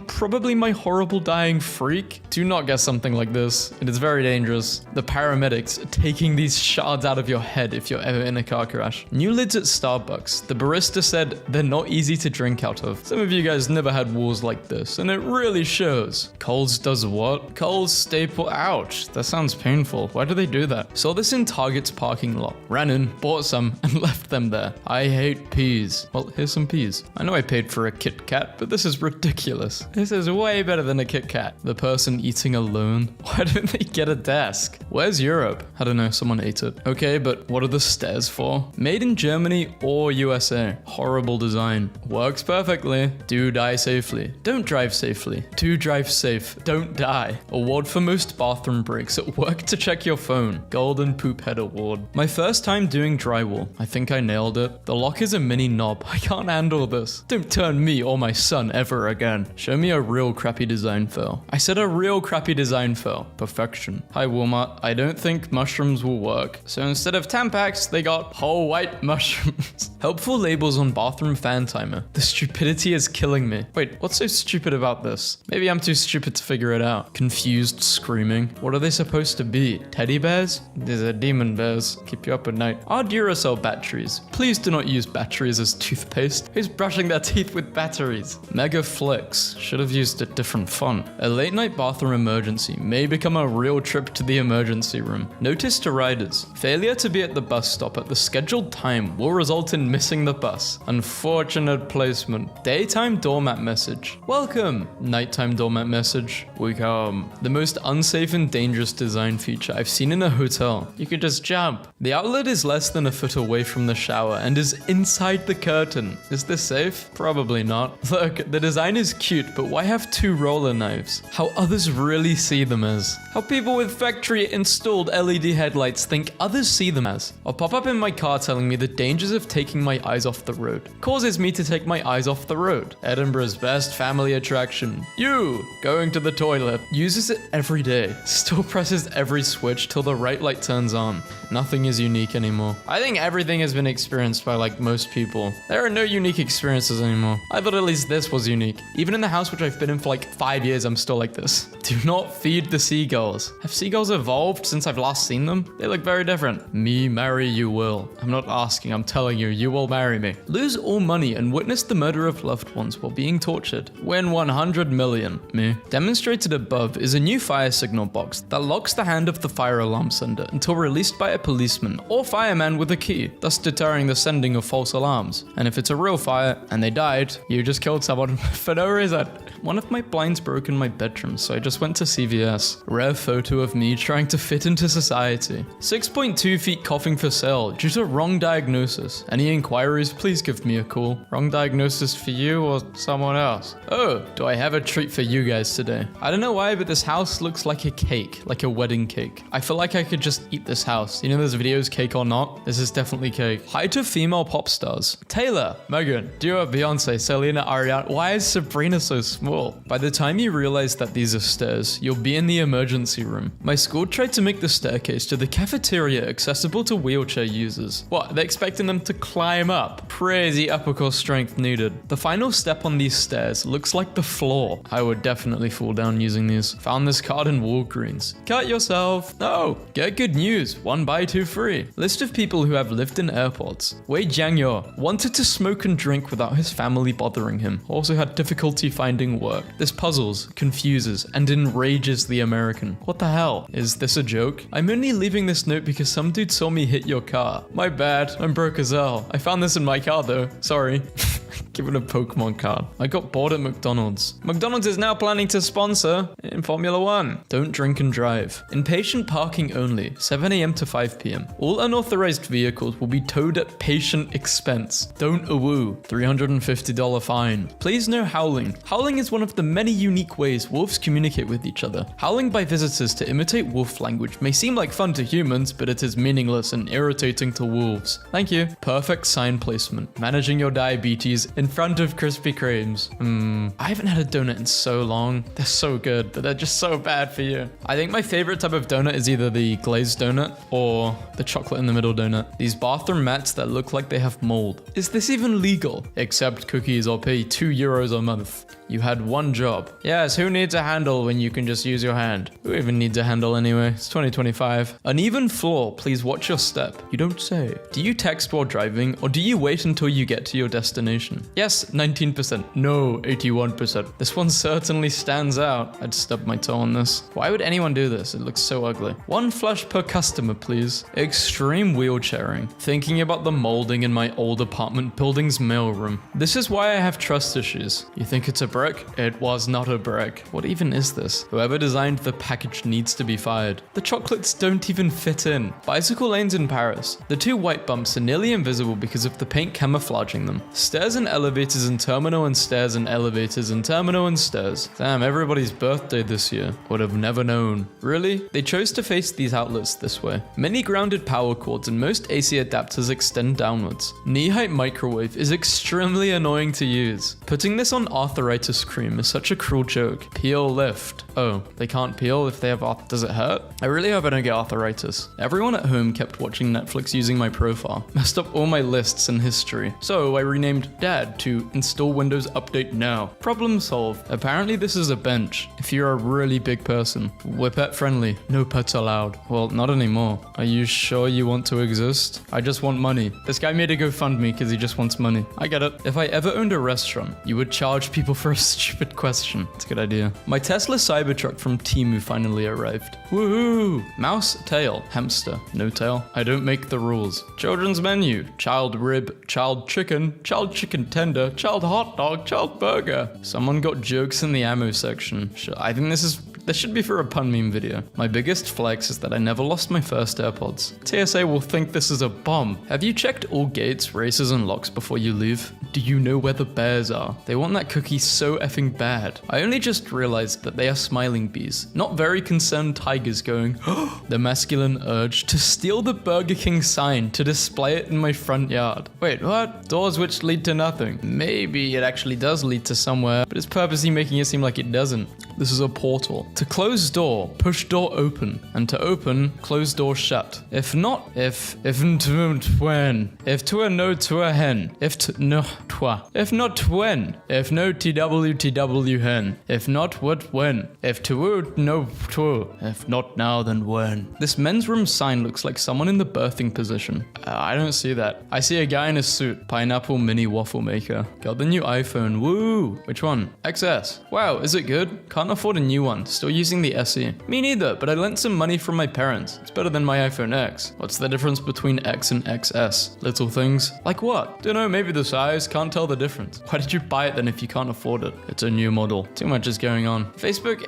Probably my horrible dying freak. Do not get something like this. It is very dangerous. The paramedics are taking these shards out of your head if you're ever in a car crash. New lids at Starbucks. The barista said they're not easy to drink out of. Some of you guys never had walls like this, and it really shows. Kohl's does what? Kohl's staple. Ouch. That sounds painful. Why do they do that? Saw this in Target's parking lot. Ran in, bought some, and left them there. I hate peas. Well, here's some peas. I know I paid for a Kit Kat, but this is ridiculous. This is way better than a Kit Kat. The person eating alone. Why don't they get a desk? Where's Europe? I don't know, someone ate it. Okay, but what are the stairs for? Made in Germany or USA. Horrible design. Works perfectly. Do die safely. Don't drive safely. Do drive safe. Don't die. Award for most bathroom breaks at work to check your phone. Golden Poop Head Award. My first time doing drywall. I think I nailed it. The lock is a mini knob. I can't handle this. Don't turn me or my son ever again. Show me a real crappy design fail. I said a real crappy design fail. Perfection. Hi Walmart. I don't think mushrooms will work. So instead of Tampax, they got whole white mushrooms. Helpful labels on bathroom fan timer. The stupidity is killing me. Wait, what's so stupid about this? Maybe I'm too stupid to figure it out. Confused screaming. What are they supposed to be? Teddy bears? These are demon bears. Keep you up at night. Are Duracell batteries? Please do not use batteries as toothpaste. Who's brushing their teeth with batteries? Mega Flex. Should have used a different font. A late night bathroom emergency may become a real trip to the emergency room. Notice to riders. Failure to be at the bus stop at the scheduled time will result in missing the bus. Unfortunate placement. Daytime doormat message. Welcome. Nighttime doormat message. We come. The most unsafe and dangerous design feature I've seen in a hotel. You can just jump. The outlet is less than a foot away from the shower and is inside the curtain. Is this safe? Probably not. Look, the design is cute, but why have 2 roller knives? How others really see them as. How people with factory installed LED headlights think others see them as. I'll pop up in my car telling me the dangers of taking my eyes off the road. Causes me to take my eyes off the road. Edinburgh's best family attraction. You, going to the toilet. Uses it every day. Still presses every switch till the right light turns on. Nothing is unique anymore. I think everything has been experienced by like most people. There are no unique experiences anymore. I thought at least this was unique. Even in the house which I've been in for like 5 years, I'm still like this. Do not feed the seagulls. Have seagulls evolved since I've last seen them? They look very different. Me marry you will. I'm not asking, I'm telling you, you you will marry me. Lose all money and witness the murder of loved ones while being tortured. Win 100 million. Me. Demonstrated above is a new fire signal box that locks the hand of the fire alarm sender until released by a policeman or fireman with a key, thus deterring the sending of false alarms. And if it's a real fire and they died, you just killed someone for no reason. One of my blinds broke in my bedroom, so I just went to CVS. Rare photo of me trying to fit into society. 6.2 feet coughing for sale due to wrong diagnosis. Any inquiries, please give me a call. Wrong diagnosis for you or someone else? Oh, do I have a treat for you guys today? I don't know why, but this house looks like a cake, like a wedding cake. I feel like I could just eat this house. You know those videos, cake or not? This is definitely cake. Height of female pop stars. Taylor, Megan, Dua, Beyonce, Selena, Ariana. Why is Sabrina so small? By the time you realize that these are stairs, you'll be in the emergency room. My school tried to make the staircase to the cafeteria accessible to wheelchair users. What, they're expecting them to climb up? Crazy upper core strength needed. The final step on these stairs looks like the floor. I would definitely fall down using these. Found this card in Walgreens. Cut yourself. No. Get good news. 1 buy 2 free. List of people who have lived in airports. Wei Jiangyo wanted to smoke and drink without his family bothering him. Also had difficulty finding work. This puzzles, confuses, and enrages the American. What the hell? Is this a joke? I'm only leaving this note because some dude saw me hit your car. My bad. I'm broke as hell. I found this in my car though. Sorry. Give it a Pokemon card. I got bored at McDonald's. McDonald's is now planning to sponsor in Formula 1. Don't drink and drive. Inpatient parking only, 7 a.m. to 5 p.m. All unauthorized vehicles will be towed at patient expense. Don't awoo. $350 fine. Please no howling. Howling is one of the many unique ways wolves communicate with each other. Howling by visitors to imitate wolf language may seem like fun to humans, but it is meaningless and irritating to wolves. Thank you. Perfect sign placement. Managing your diabetes in front of Krispy Kremes. I haven't had a donut in so long. They're so good, but they're just so bad for you. I think my favorite type of donut is either the glazed donut or the chocolate in the middle donut. These bathroom mats that look like they have mold. Is this even legal? Accept cookies or pay €2 a month. You had one job. Yes, who needs a handle when you can just use your hand? Who even needs a handle anyway? It's 2025. Uneven floor, please watch your step. You don't say. Do you text while driving or do you wait until you get to your destination? Yes, 19%. No, 81%. This one certainly stands out. I'd stub my toe on this. Why would anyone do this? It looks so ugly. 1 flush per customer, please. Extreme wheelchairing. Thinking about the molding in my old apartment building's mailroom. This is why I have trust issues. You think it's a brick? It was not a brick. What even is this? Whoever designed the package needs to be fired. The chocolates don't even fit in. Bicycle lanes in Paris. The 2 white bumps are nearly invisible because of the paint camouflaging them. Stairs and elevators in terminal and stairs and elevators in terminal and stairs. Damn, everybody's birthday this year. Would have never known. Really? They chose to face these outlets this way. Many grounded power cords and most AC adapters extend downwards. Knee-height microwave is extremely annoying to use. Putting this on arthritis cream is such a cruel joke. Peel lift. Oh, they can't peel if they have does it hurt? I really hope I don't get arthritis. Everyone at home kept watching Netflix using my profile. Messed up all my lists and history. So I renamed Dad to Install Windows Update Now. Problem solved. Apparently this is a bench. If you're a really big person. We're pet friendly. No pets allowed. Well, not anymore. Are you sure you want to exist? I just want money. This guy made a GoFundMe because he just wants money. I get it. If I ever owned a restaurant, you would charge people for a stupid question. It's a good idea. My Tesla Cybertruck from Temu finally arrived. Woohoo! Mouse, tail, hamster, no tail. I don't make the rules. Children's menu. Child rib, child chicken tender, child hot dog, child burger. Someone got jokes in the ammo section. Sure, I think this should be for a pun meme video. My biggest flex is that I never lost my first AirPods. TSA will think this is a bomb. Have you checked all gates, races, and locks before you leave? Do you know where the bears are? They want that cookie so effing bad. I only just realized that they are smiling bees, not very concerned tigers going, the masculine urge to steal the Burger King sign to display it in my front yard. Wait, what? Doors which lead to nothing. Maybe it actually does lead to somewhere, but it's purposely making it seem like it doesn't. This is a portal. To close door, push door open. And to open, close door shut. If not, if when. If to no to a hen. If to no twa. If not when. If no TW hen. If not what when. If to no to. If not now then when. This men's room sign looks like someone in the birthing position. I don't see that. I see a guy in a suit. Pineapple mini waffle maker. Got the new iPhone. Woo! Which one? XS. Wow, is it good? Can't afford a new one. Still using the SE. Me neither, but I lent some money from my parents. It's better than my iPhone X. What's the difference between X and XS? Little things. Like what? Don't know, maybe the size. Can't tell the difference. Why did you buy it then if you can't afford it? It's a new model. Too much is going on. Facebook,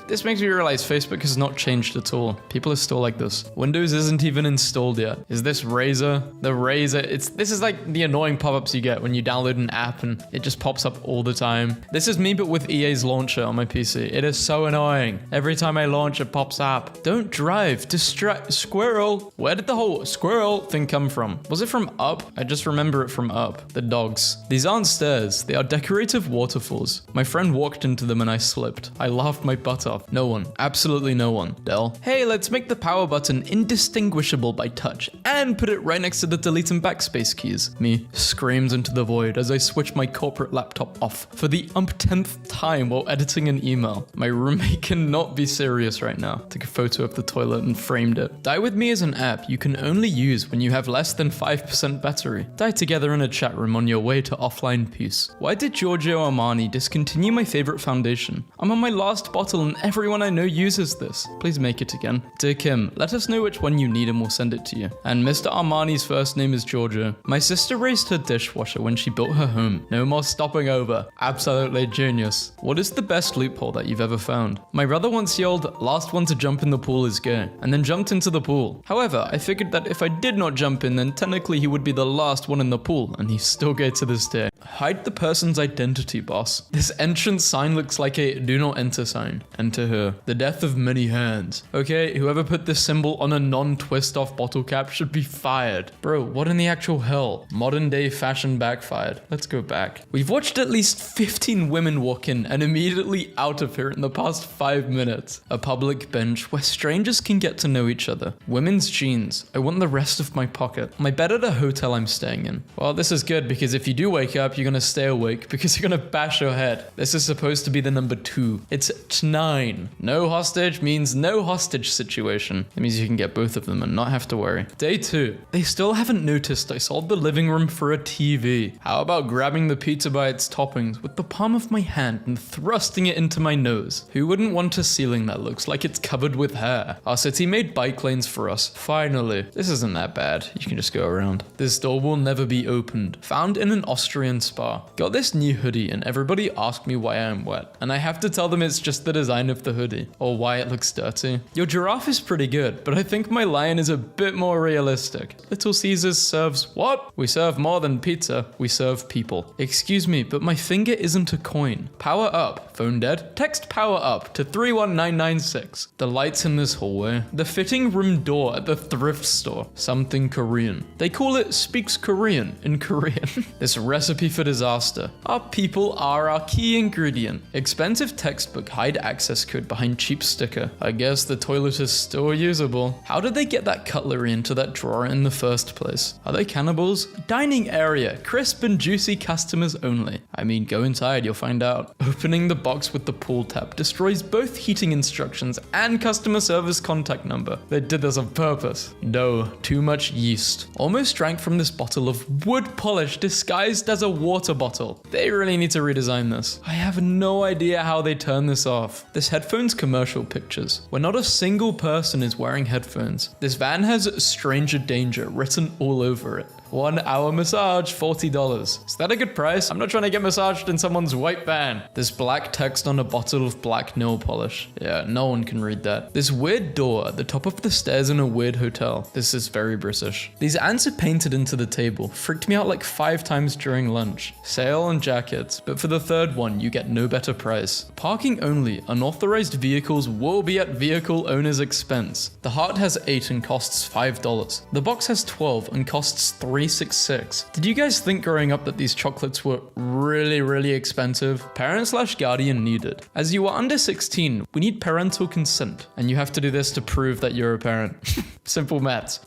this makes me realize Facebook has not changed at all. People are still like this. Windows isn't even installed yet. Is this Razer? The Razer, this is like the annoying pop-ups you get when you download an app and it just pops up all the time. This is me but with EA's launcher on my PC. It is so annoying. Every time I launch it pops up. Don't drive. Squirrel. Where did the whole squirrel thing come from? Was it from Up? I just remember it from Up. The dogs. These aren't stairs. They are decorative waterfalls. My friend walked into them and I slipped. I laughed my butt off. No one. Absolutely no one. Dell. Hey, let's make the power button indistinguishable by touch and put it right next to the delete and backspace keys. Me screams into the void as I switch my corporate laptop off for the umpteenth time while editing an email. My roommate cannot be serious right now. Took a photo of the toilet and framed it. Die With Me is an app you can only use when you have less than 5% battery. Die together in a chat room on your way to offline peace. Why did Giorgio Armani discontinue my favorite foundation? I'm on my last bottle and everyone I know uses this. Please make it again. Dear Kim, let us know which one you need and we'll send it to you. And Mr. Armani's first name is Giorgio. My sister raised her dishwasher when she built her home. No more stopping over. Absolutely genius. What is the best loophole that you've ever found? My brother once yelled, "Last one to jump in the pool is gay," and then jumped into the pool. However, I figured that if I did not jump in, then technically he would be the last one in the pool, and he's still gay to this day. Hide the person's identity, boss. This entrance sign looks like a do not enter sign. Enter her. The death of many hands. Okay, whoever put this symbol on a non-twist off bottle cap should be fired. Bro, what in the actual hell? Modern day fashion backfired. Let's go back. We've watched at least 15 women walk in and immediately out of here in the past 5 minutes. A public bench where strangers can get to know each other. Women's jeans. I want the rest of my pocket. My bed at a hotel I'm staying in. Well, this is good because if you do wake up, you're gonna stay awake because you're gonna bash your head. This is supposed to be the number 2. It's 9. No hostage means no hostage situation. It means you can get both of them and not have to worry. Day 2. They still haven't noticed I sold the living room for a TV. How about grabbing the pizza by its toppings with the palm of my hand and thrusting it into my nose? Who wouldn't want a ceiling that looks like it's covered with hair? Our city made bike lanes for us. Finally. This isn't that bad. You can just go around. This door will never be opened. Found in an Austrian spa. Got this new hoodie and everybody asked me why I'm wet. And I have to tell them it's just the design of the hoodie. Or why it looks dirty. Your giraffe is pretty good, but I think my lion is a bit more realistic. Little Caesars serves what? We serve more than pizza. We serve people. Excuse me, but my finger isn't a coin. Power up. Phone dead? Text power up to 31996. The lights in this hallway. The fitting room door at the thrift store. Something Korean. They call it speaks Korean in Korean. This recipe for disaster. Our people are our key ingredient. Expensive textbook hide access code behind cheap sticker. I guess the toilet is still usable. How did they get that cutlery into that drawer in the first place? Are they cannibals? Dining area. Crisp and juicy customers only. I mean, go inside, you'll find out. Opening the box with the pull tab destroys both heating instructions and customer service contact number. They did this on purpose. No, too much yeast. Almost drank from this bottle of wood polish disguised as a water bottle. They really need to redesign this. I have no idea how they turn this off. This headphones commercial pictures, where not a single person is wearing headphones. This van has stranger danger written all over it. 1 hour massage, $40. Is that a good price? I'm not trying to get massaged in someone's white van. This black text on a bottle of black nail polish. Yeah, no one can read that. This weird door at the top of the stairs in a weird hotel. This is very British. These ants are painted into the table. Freaked me out like 5 times during lunch. Sale on jackets, but for the third one, you get no better price. Parking only. Unauthorized vehicles will be at vehicle owner's expense. The heart has 8 and costs $5. The box has 12 and costs $3. 366. Did you guys think growing up that these chocolates were really expensive? Parent/guardian needed. As you are under 16, we need parental consent, and you have to do this to prove that you're a parent. Simple maths.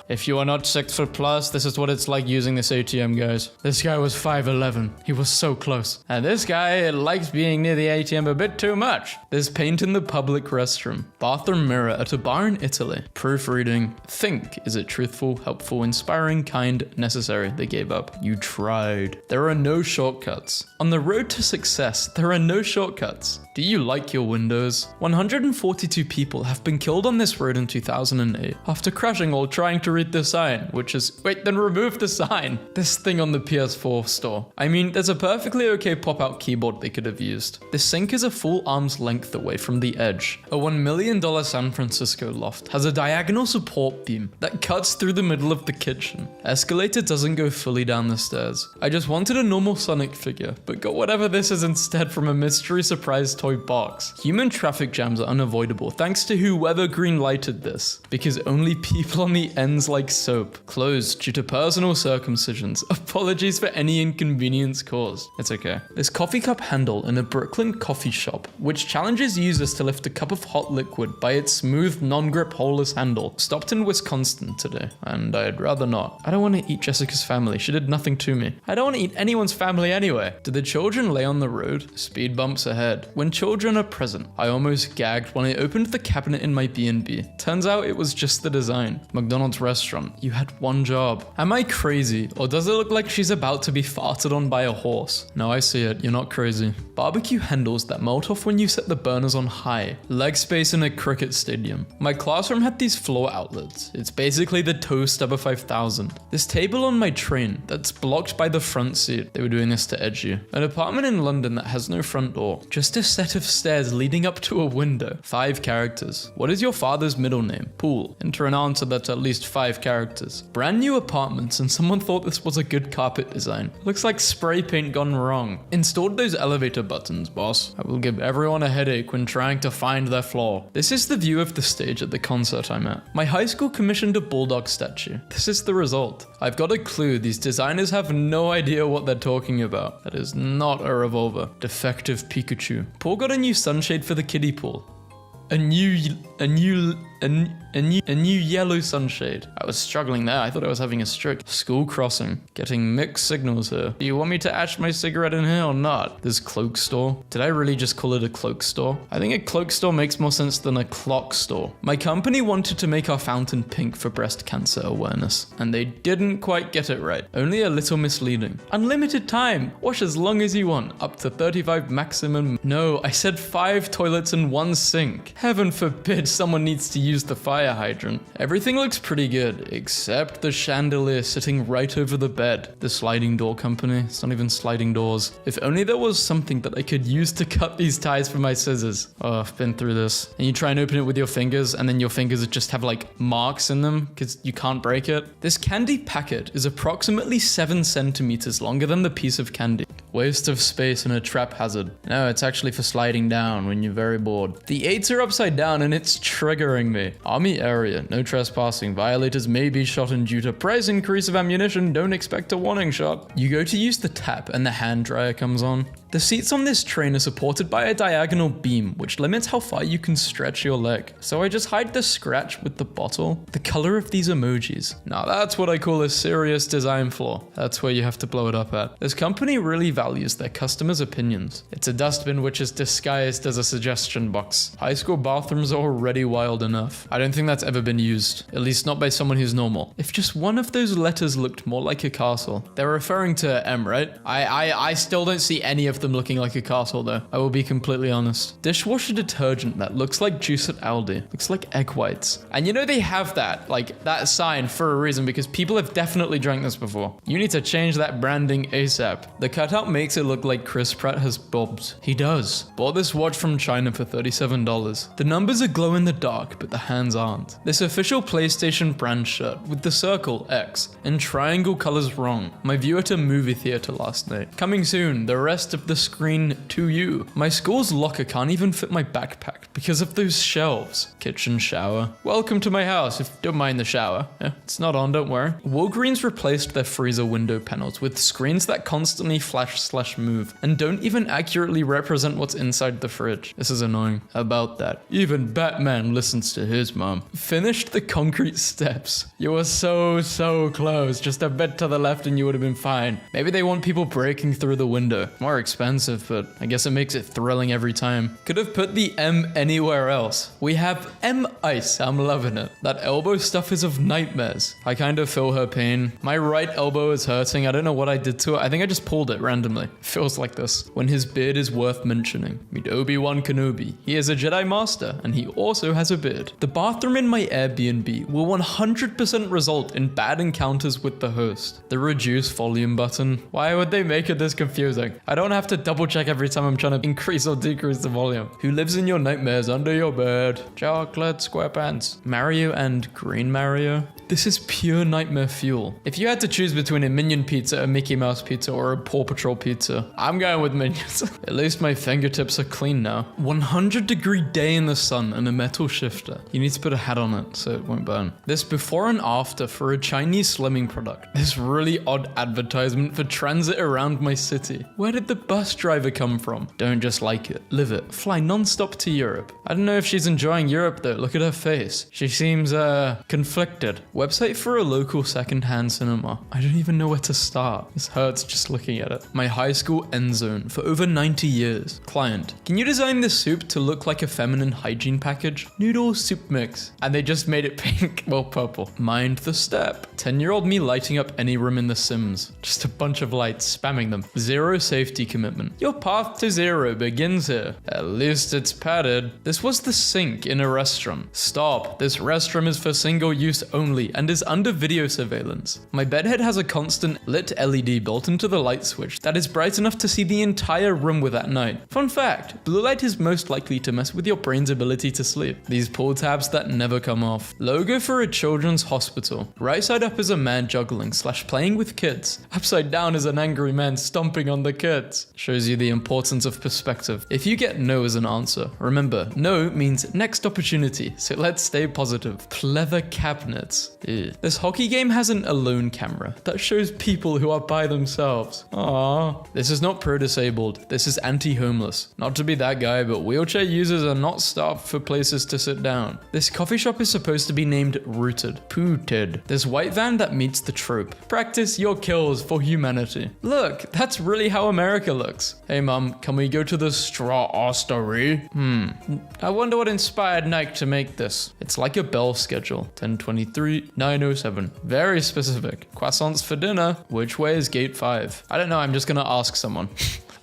If you are not 6 foot plus, this is what it's like using this ATM, guys. This guy was 5'11". He was so close. And this guy likes being near the ATM a bit too much. There's paint in the public restroom. Bathroom mirror at a bar in Italy. Proofreading. Think. Is it truthful, helpful, inspiring, kind, necessary? They gave up. You tried. There are no shortcuts. On the road to success, there are no shortcuts. Do you like your windows? 142 people have been killed on this road in 2008 after crashing while trying to read the sign, which is, wait, then remove the sign. This thing on the PS4 store. I mean, there's a perfectly okay pop-out keyboard they could have used. The sink is a full arm's length away from the edge. A $1 million San Francisco loft has a diagonal support beam that cuts through the middle of the kitchen. Escalator doesn't go fully down the stairs. I just wanted a normal Sonic figure, but got whatever this is instead from a mystery surprise toy box. Human traffic jams are unavoidable thanks to whoever green lighted this, because only people on the ends like soap. Closed due to personal circumcisions. Apologies for any inconvenience caused. It's okay. This coffee cup handle in a Brooklyn coffee shop, which challenges users to lift a cup of hot liquid by its smooth, non-grip holeless handle, stopped in Wisconsin today, and I'd rather not. I don't want to eat Jessica's family. She did nothing to me. I don't want to eat anyone's family anyway. Do the children lay on the road? Speed bumps ahead. When children are present. I almost gagged when I opened the cabinet in my B&B. Turns out it was just the design. McDonald's restaurant. You had one job. Am I crazy? Or does it look like she's about to be farted on by a horse? No, I see it. You're not crazy. Barbecue handles that melt off when you set the burners on high. Leg space in a cricket stadium. My classroom had these floor outlets. It's basically the Toe Stubber 5000. This table on my train that's blocked by the front seat. They were doing this to edge you. An apartment in London that has no front door. Just a set of stairs leading up to a window. 5 characters. What is your father's middle name? Pool. Enter an answer that's at least 5 characters. Brand new apartments and someone thought this was a good carpet design. Looks like spray paint gone wrong. Installed those elevator buttons, boss. I will give everyone a headache when trying to find their floor. This is the view of the stage at the concert I'm at. My high school commissioned a bulldog statue. This is the result. I've got a clue. These designers have no idea what they're talking about. That is not a revolver. Defective Pikachu. Paul got a new sunshade for the kiddie pool. A new yellow sunshade. I was struggling there. I thought I was having a stroke. School crossing. Getting mixed signals here. Do you want me to ash my cigarette in here or not? This cloak store. Did I really just call it a cloak store? I think a cloak store makes more sense than a clock store. My company wanted to make our fountain pink for breast cancer awareness, and they didn't quite get it right. Only a little misleading. Unlimited time. Wash as long as you want. Up to 35 maximum. No, I said 5 toilets and 1 sink. Heaven forbid someone needs to use the fire hydrant. Everything looks pretty good, except the chandelier sitting right over the bed. The sliding door company. It's not even sliding doors. If only there was something that I could use to cut these ties for my scissors. Oh, I've been through this. And you try and open it with your fingers, and then your fingers just have like marks in them because you can't break it. This candy packet is approximately 7 centimeters longer than the piece of candy. Waste of space and a trap hazard. No, it's actually for sliding down when you're very bored. The 8s are upside down and it's triggering me. Army area, no trespassing. Violators may be shot, and due to price increase of ammunition, don't expect a warning shot. You go to use the tap and the hand dryer comes on. The seats on this train are supported by a diagonal beam, which limits how far you can stretch your leg. So I just hide the scratch with the bottle. The color of these emojis. Now that's what I call a serious design flaw. That's where you have to blow it up at. This company really values their customers' opinions. It's a dustbin which is disguised as a suggestion box. High school bathrooms are already wild enough. I don't think that's ever been used, at least not by someone who's normal. If just one of those letters looked more like a castle. They're referring to M, right? I still don't see any of them looking like a castle though. I will be completely honest. Dishwasher detergent that looks like juice at Aldi. Looks like egg whites. And you know they have that, like that sign for a reason, because people have definitely drank this before. You need to change that branding ASAP. The cutout makes it look like Chris Pratt has bobs. He does. Bought this watch from China for $37. The numbers are glow in the dark, but the hands aren't. This official PlayStation brand shirt with the circle X and triangle colors wrong. My view at a movie theater last night. Coming soon, the rest of the screen to you. My school's locker can't even fit my backpack because of those shelves. Kitchen shower. Welcome to my house, if you don't mind the shower. Yeah, it's not on, don't worry. Walgreens replaced their freezer window panels with screens that constantly flash/move and don't even accurately represent what's inside the fridge. This is annoying. About that, even Batman listens to his mom. Finished the concrete steps. You were so close. Just a bit to the left and you would have been fine. Maybe they want people breaking through the window. More expensive, but I guess it makes it thrilling every time. Could have put the M anywhere else. We have M ice. I'm loving it. That elbow stuff is of nightmares. I kind of feel her pain. My right elbow is hurting. I don't know what I did to it. I think I just pulled it randomly. Feels like this. When his beard is worth mentioning. Meet Obi-Wan Kenobi. He is a Jedi Master, and he also has a beard. The bathroom in my Airbnb will 100% result in bad encounters with the host. The reduce volume button. Why would they make it this confusing? I don't have to double check every time I'm trying to increase or decrease the volume. Who lives in your nightmares under your bed? Chocolate SquarePants. Mario and Green Mario. This is pure nightmare fuel. If you had to choose between a Minion pizza, a Mickey Mouse pizza, or a Paw Patrol pizza, I'm going with Minions. At least my fingertips are clean now. 100-degree day in the sun and a metal shifter. You need to put a hat on it so it won't burn. This before and after for a Chinese slimming product. This really odd advertisement for transit around my city. Where did the bus driver come from? Don't just like it, live it. Fly non-stop to Europe. I don't know if she's enjoying Europe though. Look at her face. She seems conflicted. Website for a local secondhand cinema. I don't even know where to start. This hurts just looking at it. My high school end zone for over 90 years. Client, can you design this soup to look like a feminine hygiene package? Noodle soup mix. And they just made it pink, well purple. Mind the step. 10-year-old me lighting up any room in The Sims. Just a bunch of lights, spamming them. Zero safety commitment. Your path to zero begins here. At least it's padded. This was the sink in a restaurant. Stop. This restroom is for single use only and is under video surveillance. My bedhead has a constant lit LED built into the light switch that is bright enough to see the entire room with at night. Fun fact, blue light is most likely to mess with your brain's ability to sleep. These pull tabs that never come off. Logo for a children's hospital. Right side up is a man juggling / playing with kids. Upside down is an angry man stomping on the kids. Shows you the importance of perspective. If you get no as an answer, remember, no means next opportunity, so let's stay positive. Pleather cabinets. Ew. This hockey game has an alone camera that shows people who are by themselves. Aww. This is not pro-disabled. This is anti-homeless. Not to be that guy, but wheelchair users are not staffed for places to sit down. This coffee shop is supposed to be named Rooted. Pooted. This white van that meets the trope. Practice your kills for humanity. Look, that's really how America looks. Hey mom, can we go to the straw ostery? I wonder what inspired Nike to make this. It's like a bell schedule. 10:23, 9:07. Very specific. Croissants for dinner. Which way is gate 5? I don't know, I'm just gonna ask someone.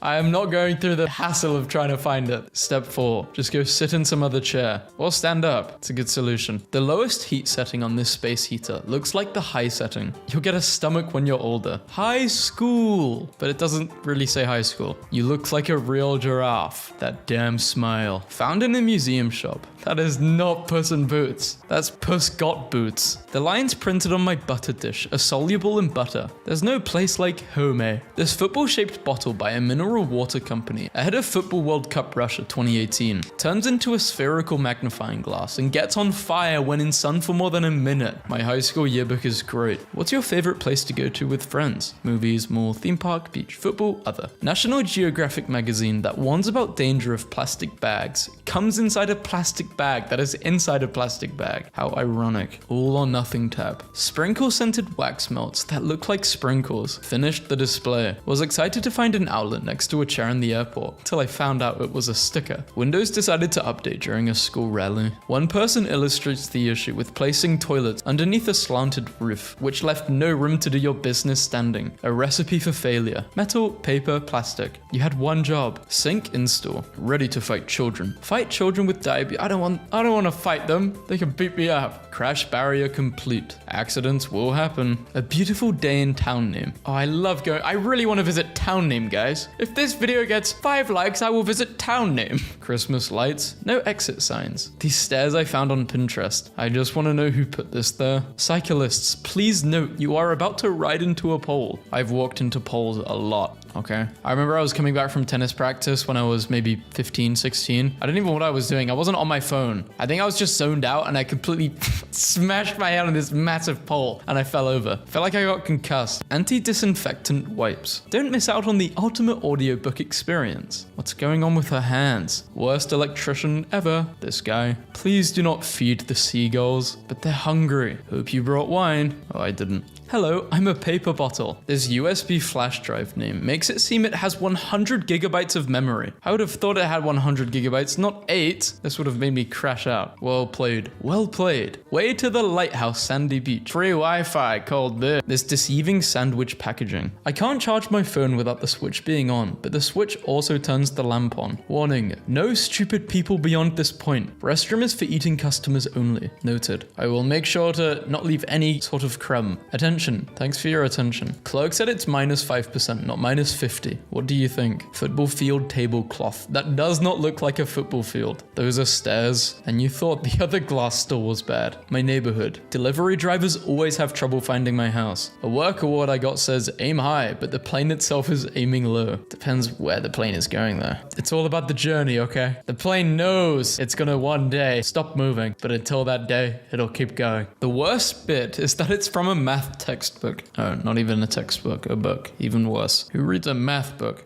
I am not going through the hassle of trying to find it. Step 4, just go sit in some other chair. Or stand up. It's a good solution. The lowest heat setting on this space heater looks like the high setting. You'll get a stomach when you're older. High school! But it doesn't really say high school. You look like a real giraffe. That damn smile. Found in a museum shop. That is not Puss in Boots. That's Puss Got Boots. The lines printed on my butter dish are soluble in butter. There's no place like home. This football-shaped bottle by a mineral water company ahead of Football World Cup Russia 2018 turns into a spherical magnifying glass and gets on fire when in sun for more than a minute. My high school yearbook is great. What's your favorite place to go to with friends? Movies, mall, theme park, beach, football, other. National Geographic magazine that warns about danger of plastic bags comes inside a plastic bag that is inside a plastic bag. How ironic. All or nothing tab. Sprinkle scented wax melts that look like sprinkles. Finished the display. Was excited to find an outlet next to a chair in the airport till I found out it was a sticker. Windows decided to update during a school rally. One person illustrates the issue with placing toilets underneath a slanted roof, which left no room to do your business standing. A recipe for failure. Metal, paper, plastic. You had one job. Sink install. Ready to fight children. Fight children with diabetes. I don't want to fight them. They can beat me up. Crash barrier complete. Accidents will happen. A beautiful day in town name. Oh, I love going. I really want to visit town name, guys. If this video gets 5 likes, I will visit town name. Christmas lights. No exit signs. These stairs I found on Pinterest. I just want to know who put this there. Cyclists, please note you are about to ride into a pole. I've walked into poles a lot. okay? I remember I was coming back from tennis practice when I was maybe 15, 16. I don't even know what I was doing. I wasn't on my phone. I think I was just zoned out and I completely smashed my head on this massive pole and I fell over. Felt like I got concussed. Anti-disinfectant wipes. Don't miss out on the ultimate audiobook experience. What's going on with her hands? Worst electrician ever, this guy. Please do not feed the seagulls, but they're hungry. Hope you brought wine. Oh, I didn't. Hello, I'm a paper bottle. This USB flash drive name makes it seem it has 100 gigabytes of memory. I would have thought it had 100 gigabytes, not 8. This would have made me crash out. Well played. Well played. Way to the lighthouse, sandy beach. Free Wi-Fi, cold beer. This deceiving sandwich packaging. I can't charge my phone without the switch being on, but the switch also turns the lamp on. Warning, no stupid people beyond this point. Restroom is for eating customers only. Noted. I will make sure to not leave any sort of crumb. Attention. Thanks for your attention. Clerk said it's -5%, not -50. What do you think? Football field tablecloth. That does not look like a football field. Those are stairs. And you thought the other glass store was bad. My neighborhood. Delivery drivers always have trouble finding my house. A work award I got says aim high, but the plane itself is aiming low. Depends where the plane is going though. It's all about the journey, okay? The plane knows it's gonna one day stop moving, but until that day, it'll keep going. The worst bit is that it's from a math textbook. Oh, not even a textbook, a book. Even worse. Who reads a math book?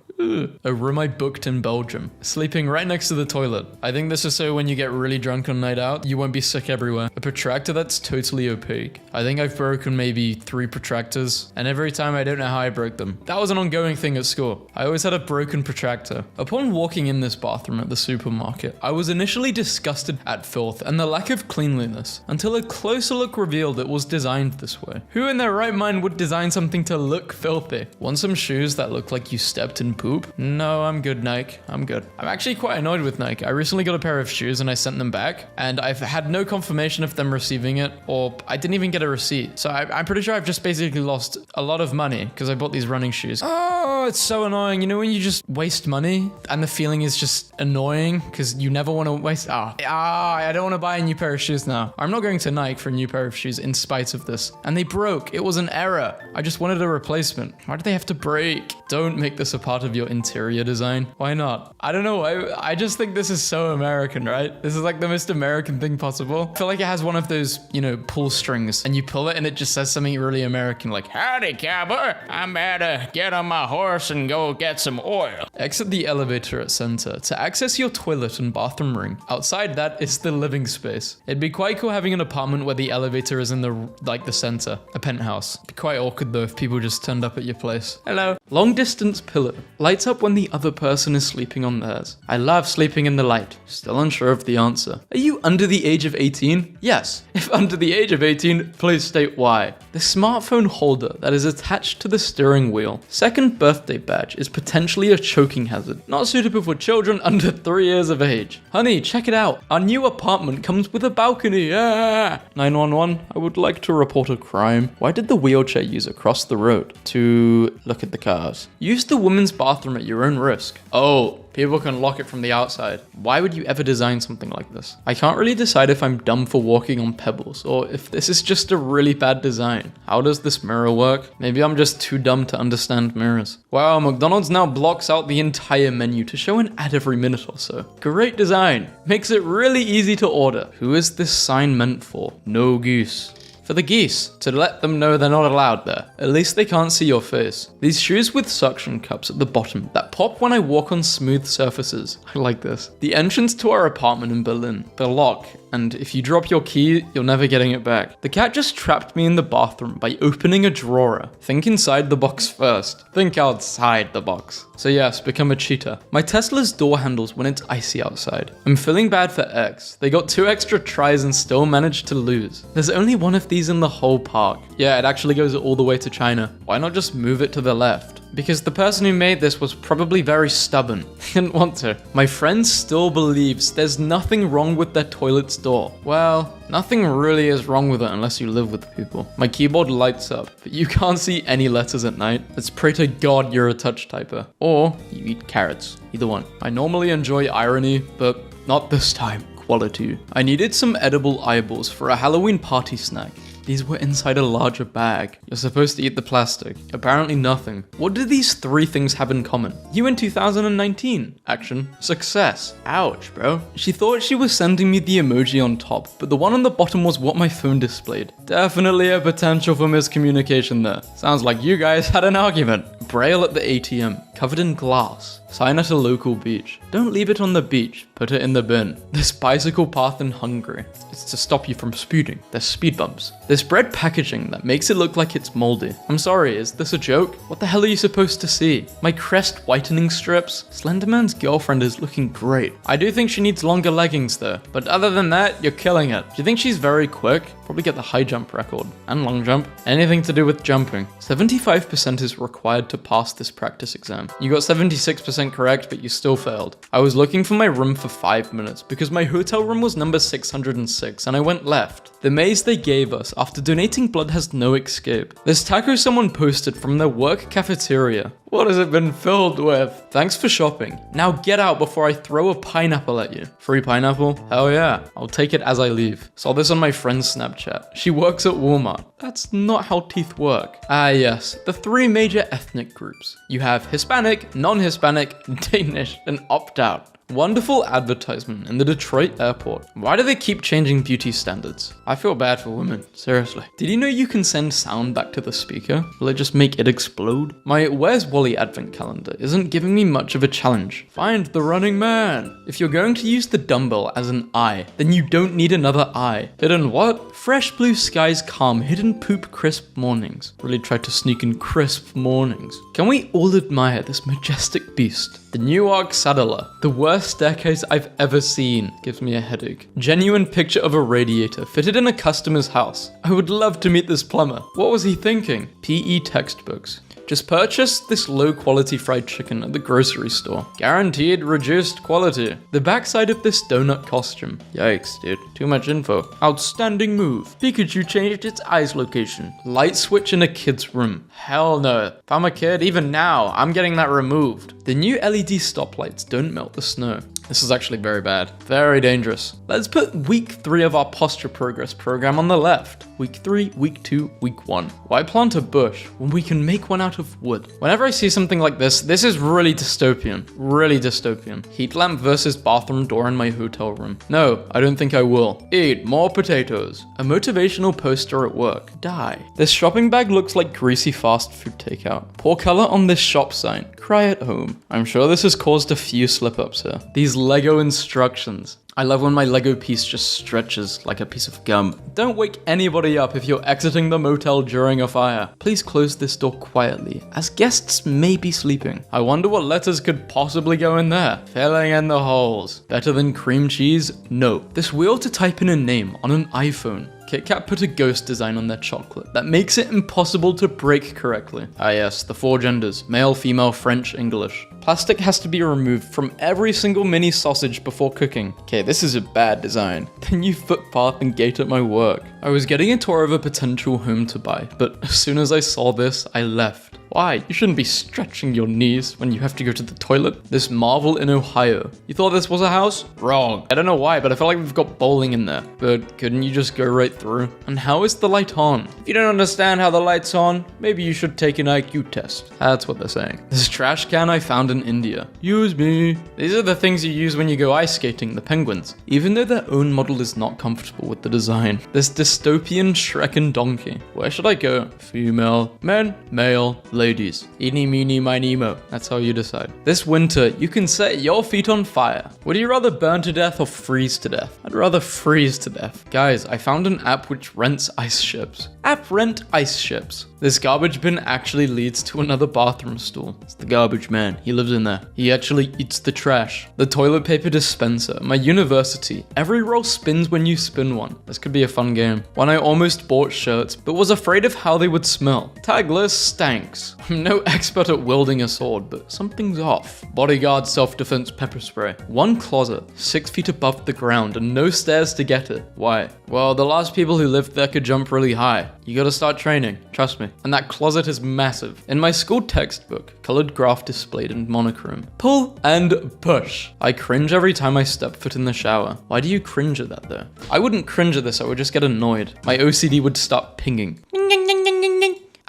A room I booked in Belgium. Sleeping right next to the toilet. I think this is so when you get really drunk on night out, you won't be sick everywhere. A protractor that's totally opaque. I think I've broken maybe 3 protractors, and every time I don't know how I broke them. That was an ongoing thing at school. I always had a broken protractor. Upon walking in this bathroom at the supermarket, I was initially disgusted at filth and the lack of cleanliness, until a closer look revealed it was designed this way. Who in their right mind would design something to look filthy? Want some shoes that look like you stepped in poop? No, I'm good, Nike. I'm good. I'm actually quite annoyed with Nike. I recently got a pair of shoes and I sent them back, and I've had no confirmation of them receiving it, or I didn't even get a receipt. So I'm pretty sure I've just basically lost a lot of money because I bought these running shoes. Oh, it's so annoying. You know when you just waste money and the feeling is just annoying because you never want to waste. I don't want to buy a new pair of shoes now. I'm not going to Nike for a new pair of shoes in spite of this. And they broke. It was an error. I just wanted a replacement. Why do they have to break? Don't make this a part of your interior design. Why not? I don't know. I just think this is so American, right? This is like the most American thing possible. I feel like it has one of those, you know, pull strings, and you pull it and it just says something really American, like, howdy, cowboy. I'm about to get on my horse and go get some oil. Exit the elevator at center to access your toilet and bathroom ring. Outside that is the living space. It'd be quite cool having an apartment where the elevator is in the center, a penthouse. It'd be quite awkward though if people just turned up at your place. Hello. Long distance pillow. Lights up when the other person is sleeping on theirs. I love sleeping in the light. Still unsure of the answer. Are you under the age of 18? Yes. If under the age of 18, please state why. The smartphone holder that is attached to the steering wheel. Second birthday badge is potentially a choking hazard. Not suitable for children under 3 years of age. Honey, check it out. Our new apartment comes with a balcony. 911, I would like to report a crime. Why did the wheelchair user cross the road? To look at the cars. Use the women's bathroom at your own risk. Oh, people can lock it from the outside. Why would you ever design something like this? I can't really decide if I'm dumb for walking on pebbles or if this is just a really bad design. How does this mirror work? Maybe I'm just too dumb to understand mirrors. Wow, McDonald's now blocks out the entire menu to show an ad every minute or so. Great design. Makes it really easy to order. Who is this sign meant for? No goose. For the geese, to let them know they're not allowed there. At least they can't see your face. These shoes with suction cups at the bottom that pop when I walk on smooth surfaces. I like this. The entrance to our apartment in Berlin. The lock, and if you drop your key, you're never getting it back. The cat just trapped me in the bathroom by opening a drawer. Think inside the box first. Think outside the box. So yes, become a cheetah. My Tesla's door handles when it's icy outside. I'm feeling bad for X. They got 2 extra tries and still managed to lose. There's only one of these in the whole park. Yeah, it actually goes all the way to China. Why not just move it to the left? Because the person who made this was probably very stubborn. Didn't want to. My friend still believes there's nothing wrong with their toilet's door. Well, nothing really is wrong with it unless you live with people. My keyboard lights up, but you can't see any letters at night. Let's pray to God you're a touch typer. Or you eat carrots. Either one. I normally enjoy irony, but not this time. Quality. I needed some edible eyeballs for a Halloween party snack. These were inside a larger bag. You're supposed to eat the plastic. Apparently nothing. What do these 3 things have in common? You in 2019. Action. Success. Ouch, bro. She thought she was sending me the emoji on top, but the one on the bottom was what my phone displayed. Definitely a potential for miscommunication there. Sounds like you guys had an argument. Braille at the ATM. Covered in glass. Sign at a local beach. Don't leave it on the beach. Put it in the bin. This bicycle path in Hungary. It's to stop you from speeding. There's speed bumps. This bread packaging that makes it look like it's moldy. I'm sorry, is this a joke? What the hell are you supposed to see? My crest whitening strips? Slenderman's girlfriend is looking great. I do think she needs longer leggings though. But other than that, you're killing it. Do you think she's very quick? Probably get the high jump record. And long jump. Anything to do with jumping. 75% is required to pass this practice exam. You got 76% correct, but you still failed. I was looking for my room for 5 minutes because my hotel room was number 606 and I went left. The maze they gave us after donating blood has no escape. This taco someone posted from their work cafeteria. What has it been filled with? Thanks for shopping. Now get out before I throw a pineapple at you. Free pineapple? Hell yeah. I'll take it as I leave. Saw this on my friend's Snapchat. She works at Walmart. That's not how teeth work. Ah yes, the 3 major ethnic groups. You have Hispanic, non-Hispanic, Danish, and opt-out. Wonderful advertisement in the Detroit airport. Why do they keep changing beauty standards? I feel bad for women, seriously. Did you know you can send sound back to the speaker? Will it just make it explode? My Where's Wally advent calendar isn't giving me much of a challenge. Find the running man. If you're going to use the dumbbell as an eye, then you don't need another eye. Hidden what? Fresh blue skies calm, hidden poop crisp mornings. Really tried to sneak in crisp mornings. Can we all admire this majestic beast? The Newark Saddler. The worst staircase I've ever seen. Gives me a headache. Genuine picture of a radiator fitted in a customer's house. I would love to meet this plumber. What was he thinking? PE textbooks. Just purchase this low quality fried chicken at the grocery store. Guaranteed reduced quality. The backside of this donut costume. Yikes, dude. Too much info. Outstanding move. Pikachu changed its eyes location. Light switch in a kid's room. Hell no. If I'm a kid, even now, I'm getting that removed. The new LED stoplights don't melt the snow. This is actually very bad. Very dangerous. Let's put week 3 of our posture progress program on the left. Week 3, week 2, week 1. Why plant a bush when we can make one out of wood? Whenever I see something like this is really dystopian. Really dystopian. Heat lamp versus bathroom door in my hotel room. No, I don't think I will. Eat more potatoes. A motivational poster at work. Die. This shopping bag looks like greasy fast food takeout. Poor color on this shop sign. Cry at home. I'm sure this has caused a few slip-ups here. These Lego instructions. I love when my Lego piece just stretches like a piece of gum. Don't wake anybody up if you're exiting the motel during a fire. Please close this door quietly, as guests may be sleeping. I wonder what letters could possibly go in there. Filling in the holes. Better than cream cheese? No. This wheel to type in a name on an iPhone. KitKat put a ghost design on their chocolate that makes it impossible to break correctly. Ah yes, the 4 genders, male, female, French, English. Plastic has to be removed from every single mini sausage before cooking. Okay, this is a bad design. The new footpath and gate at my work. I was getting a tour of a potential home to buy, but as soon as I saw this, I left. Why? You shouldn't be stretching your knees when you have to go to the toilet. This marvel in Ohio. You thought this was a house? Wrong. I don't know why, but I feel like we've got bowling in there. But couldn't you just go right through? And how is the light on? If you don't understand how the light's on, maybe you should take an IQ test. That's what they're saying. This trash can I found in India. Use me. These are the things you use when you go ice skating, the penguins. Even though their own model is not comfortable with the design. This dystopian Shrek and donkey. Where should I go? Female, men, male, ladies. Eeny, meeny, miny, mo. That's how you decide. This winter, you can set your feet on fire. Would you rather burn to death or freeze to death? I'd rather freeze to death. Guys, I found an app which rents ice ships. App rent ice ships. This garbage bin actually leads to another bathroom stall. It's the garbage man. He lives in there. He actually eats the trash. The toilet paper dispenser. My university. Every roll spins when you spin one. This could be a fun game. When I almost bought shirts, but was afraid of how they would smell. Tagless stanks. looks. I'm no expert at wielding a sword, but something's off. Bodyguard self-defense pepper spray. One closet, 6 feet above the ground, and no stairs to get it. Why? Well, the last people who lived there could jump really high. You gotta start training, trust me. And that closet is massive. In my school textbook, colored graph displayed in monochrome. Pull and push. I cringe every time I step foot in the shower. Why do you cringe at that though? I wouldn't cringe at this, I would just get annoyed. My OCD would start pinging.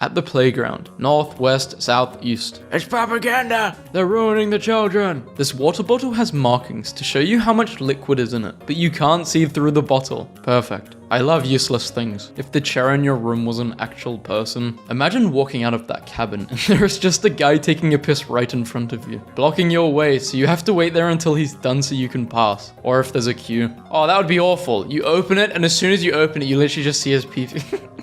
At the playground, north, west, south, east. It's propaganda! They're ruining the children! This water bottle has markings to show you how much liquid is in it, but you can't see through the bottle. Perfect. I love useless things. If the chair in your room was an actual person, imagine walking out of that cabin and there's just a guy taking a piss right in front of you, blocking your way, so you have to wait there until he's done so you can pass. Or if there's a queue. Oh, that would be awful. You open it, and as soon as you open it, you literally just see his pee.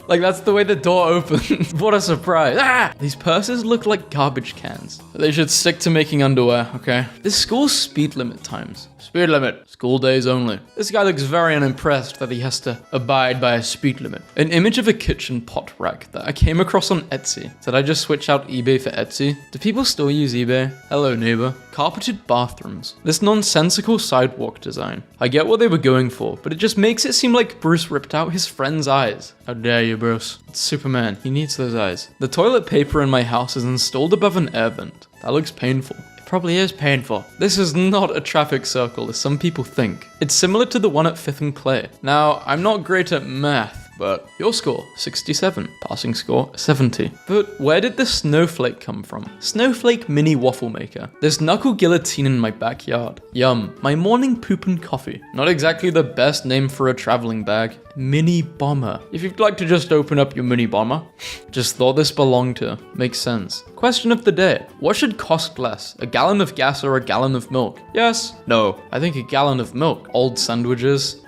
Like, that's the way the door opens. What a surprise. Ah! These purses look like garbage cans. They should stick to making underwear, okay? This school's speed limit times. Speed limit. School days only. This guy looks very unimpressed that he has to abide by a speed limit. An image of a kitchen pot rack that I came across on Etsy. Did I just switch out eBay for Etsy? Do people still use eBay? Hello, neighbor. Carpeted bathrooms. This nonsensical sidewalk design. I get what they were going for, but it just makes it seem like Bruce ripped out his friend's eyes. How dare you, Bruce? It's Superman. He needs those eyes. The toilet paper in my house is installed above an air vent. That looks painful. Probably is painful. This is not a traffic circle as some people think. It's similar to the one at 5th and Clay. Now, I'm not great at math, but your score, 67. Passing score, 70. But where did the snowflake come from? Snowflake mini waffle maker. There's knuckle guillotine in my backyard. Yum. My morning poop and coffee. Not exactly the best name for a traveling bag. Mini bomber. If you'd like to just open up your mini bomber. Just thought this belonged to. Makes sense. Question of the day. What should cost less? A gallon of gas or a gallon of milk? Yes. No. I think a gallon of milk. Old sandwiches.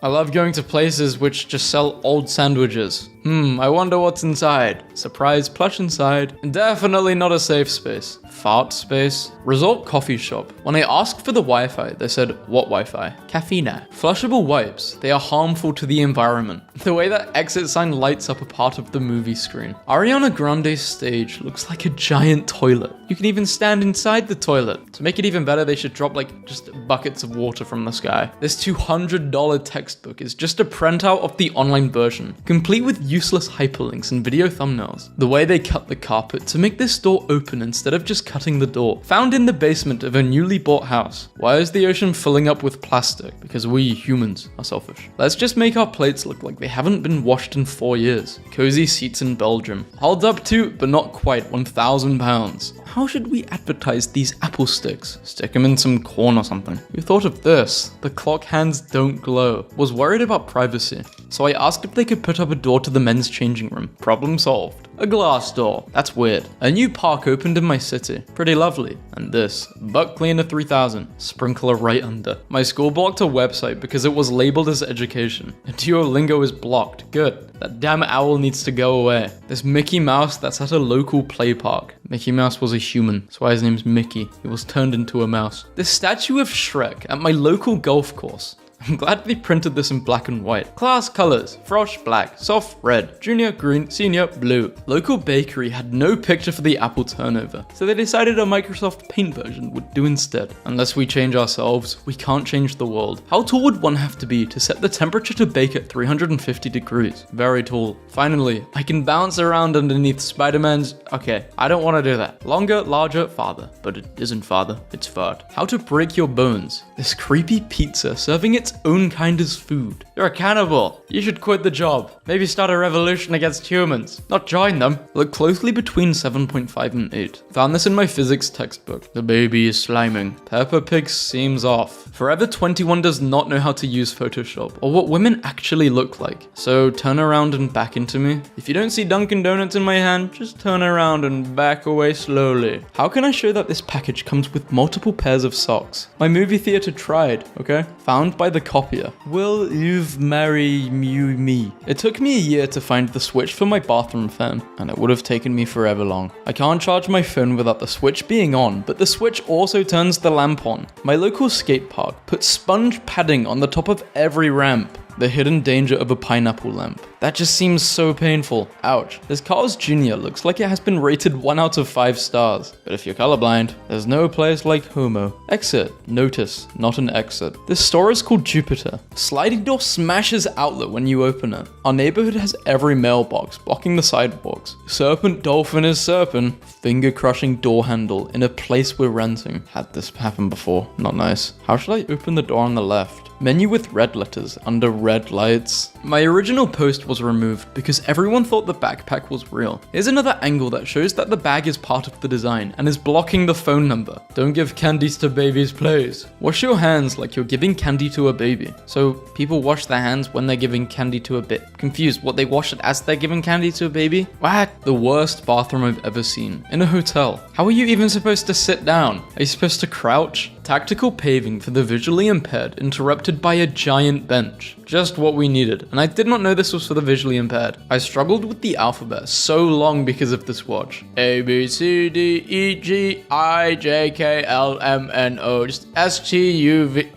I love going to places which just sell old sandwiches. I wonder what's inside. Surprise plush inside. Definitely not a safe space. Fart space. Resort coffee shop. When I asked for the Wi-Fi, they said, what Wi-Fi? Caffeine. Flushable wipes. They are harmful to the environment. The way that exit sign lights up a part of the movie screen. Ariana Grande's stage looks like a giant toilet. You can even stand inside the toilet. To make it even better, they should drop like just buckets of water from the sky. This $200 textbook is just a printout of the online version, complete with useless hyperlinks and video thumbnails. The way they cut the carpet to make this door open instead of just cutting the door. Found in the basement of a newly bought house. Why is the ocean filling up with plastic? Because we humans are selfish. Let's just make our plates look like they haven't been washed in 4 years. Cozy seats in Belgium. Holds up to, but not quite, £1,000. How should we advertise these apple sticks? Stick them in some corn or something. Who thought of this? The clock hands don't glow. Was worried about privacy. So I asked if they could put up a door to the men's changing room. Problem solved. A glass door. That's weird. A new park opened in my city. Pretty lovely. And this. Butt cleaner 3000. Sprinkler right under. My school blocked a website because it was labeled as education. Duolingo is blocked. Good. That damn owl needs to go away. This Mickey Mouse that's at a local play park. Mickey Mouse was a human. That's why his name's Mickey. He was turned into a mouse. This statue of Shrek at my local golf course. I'm glad they printed this in black and white. Class colors, Frosh black, Soft red, Junior green, Senior blue. Local bakery had no picture for the apple turnover, so they decided a Microsoft Paint version would do instead. Unless we change ourselves, we can't change the world. How tall would one have to be to set the temperature to bake at 350 degrees? Very tall. Finally, I can bounce around underneath Spider-Man's... Okay, I don't want to do that. Longer, larger, farther. But it isn't farther, it's fart. How to break your bones. This creepy pizza serving its own kind of food. You're a cannibal. You should quit the job. Maybe start a revolution against humans, not join them. Look closely between 7.5 and 8. Found this in my physics textbook. The baby is sliming. Peppa Pig seems off. Forever 21 does not know how to use Photoshop or what women actually look like. So turn around and back into me. If you don't see Dunkin' Donuts in my hand, just turn around and back away slowly. How can I show that this package comes with multiple pairs of socks? My movie theater tried, okay? Found by the copier. Will you marry me? It took me a year to find the switch for my bathroom fan, and it would have taken me forever long. I can't charge my phone without the switch being on, but the switch also turns the lamp on. My local skate park puts sponge padding on the top of every ramp. The hidden danger of a pineapple lamp. That just seems so painful. Ouch. This Carl's Jr. looks like it has been rated 1 out of 5 stars. But if you're colorblind, there's no place like Homo. Exit. Notice, not an exit. This store is called Jupiter. Sliding door smashes outlet when you open it. Our neighborhood has every mailbox, blocking the sidewalks. Serpent dolphin is serpent. Finger-crushing door handle in a place we're renting. Had this happen before. Not nice. How should I open the door on the left? Menu with red letters under red lights. My original post was removed because everyone thought the backpack was real. Here's another angle that shows that the bag is part of the design and is blocking the phone number. Don't give candies to babies, please. Wash your hands like you're giving candy to a baby. So people wash their hands when they're giving candy to a bit. Confused, what, they wash it as they're giving candy to a baby? What? The worst bathroom I've ever seen. In a hotel. How are you even supposed to sit down? Are you supposed to crouch? Tactical paving for the visually impaired, interrupted by a giant bench. Just what we needed, and I did not know this was for the visually impaired. I struggled with the alphabet so long because of this watch. A, B, C, D, E, G, I, J, K, L, M, N, O, just S, T, U, V...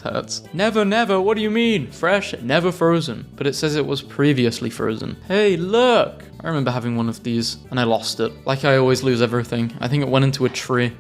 Hurts. Never, never, what do you mean? Fresh, never frozen. But it says it was previously frozen. Hey, look! I remember having one of these, and I lost it. Like I always lose everything. I think it went into a tree.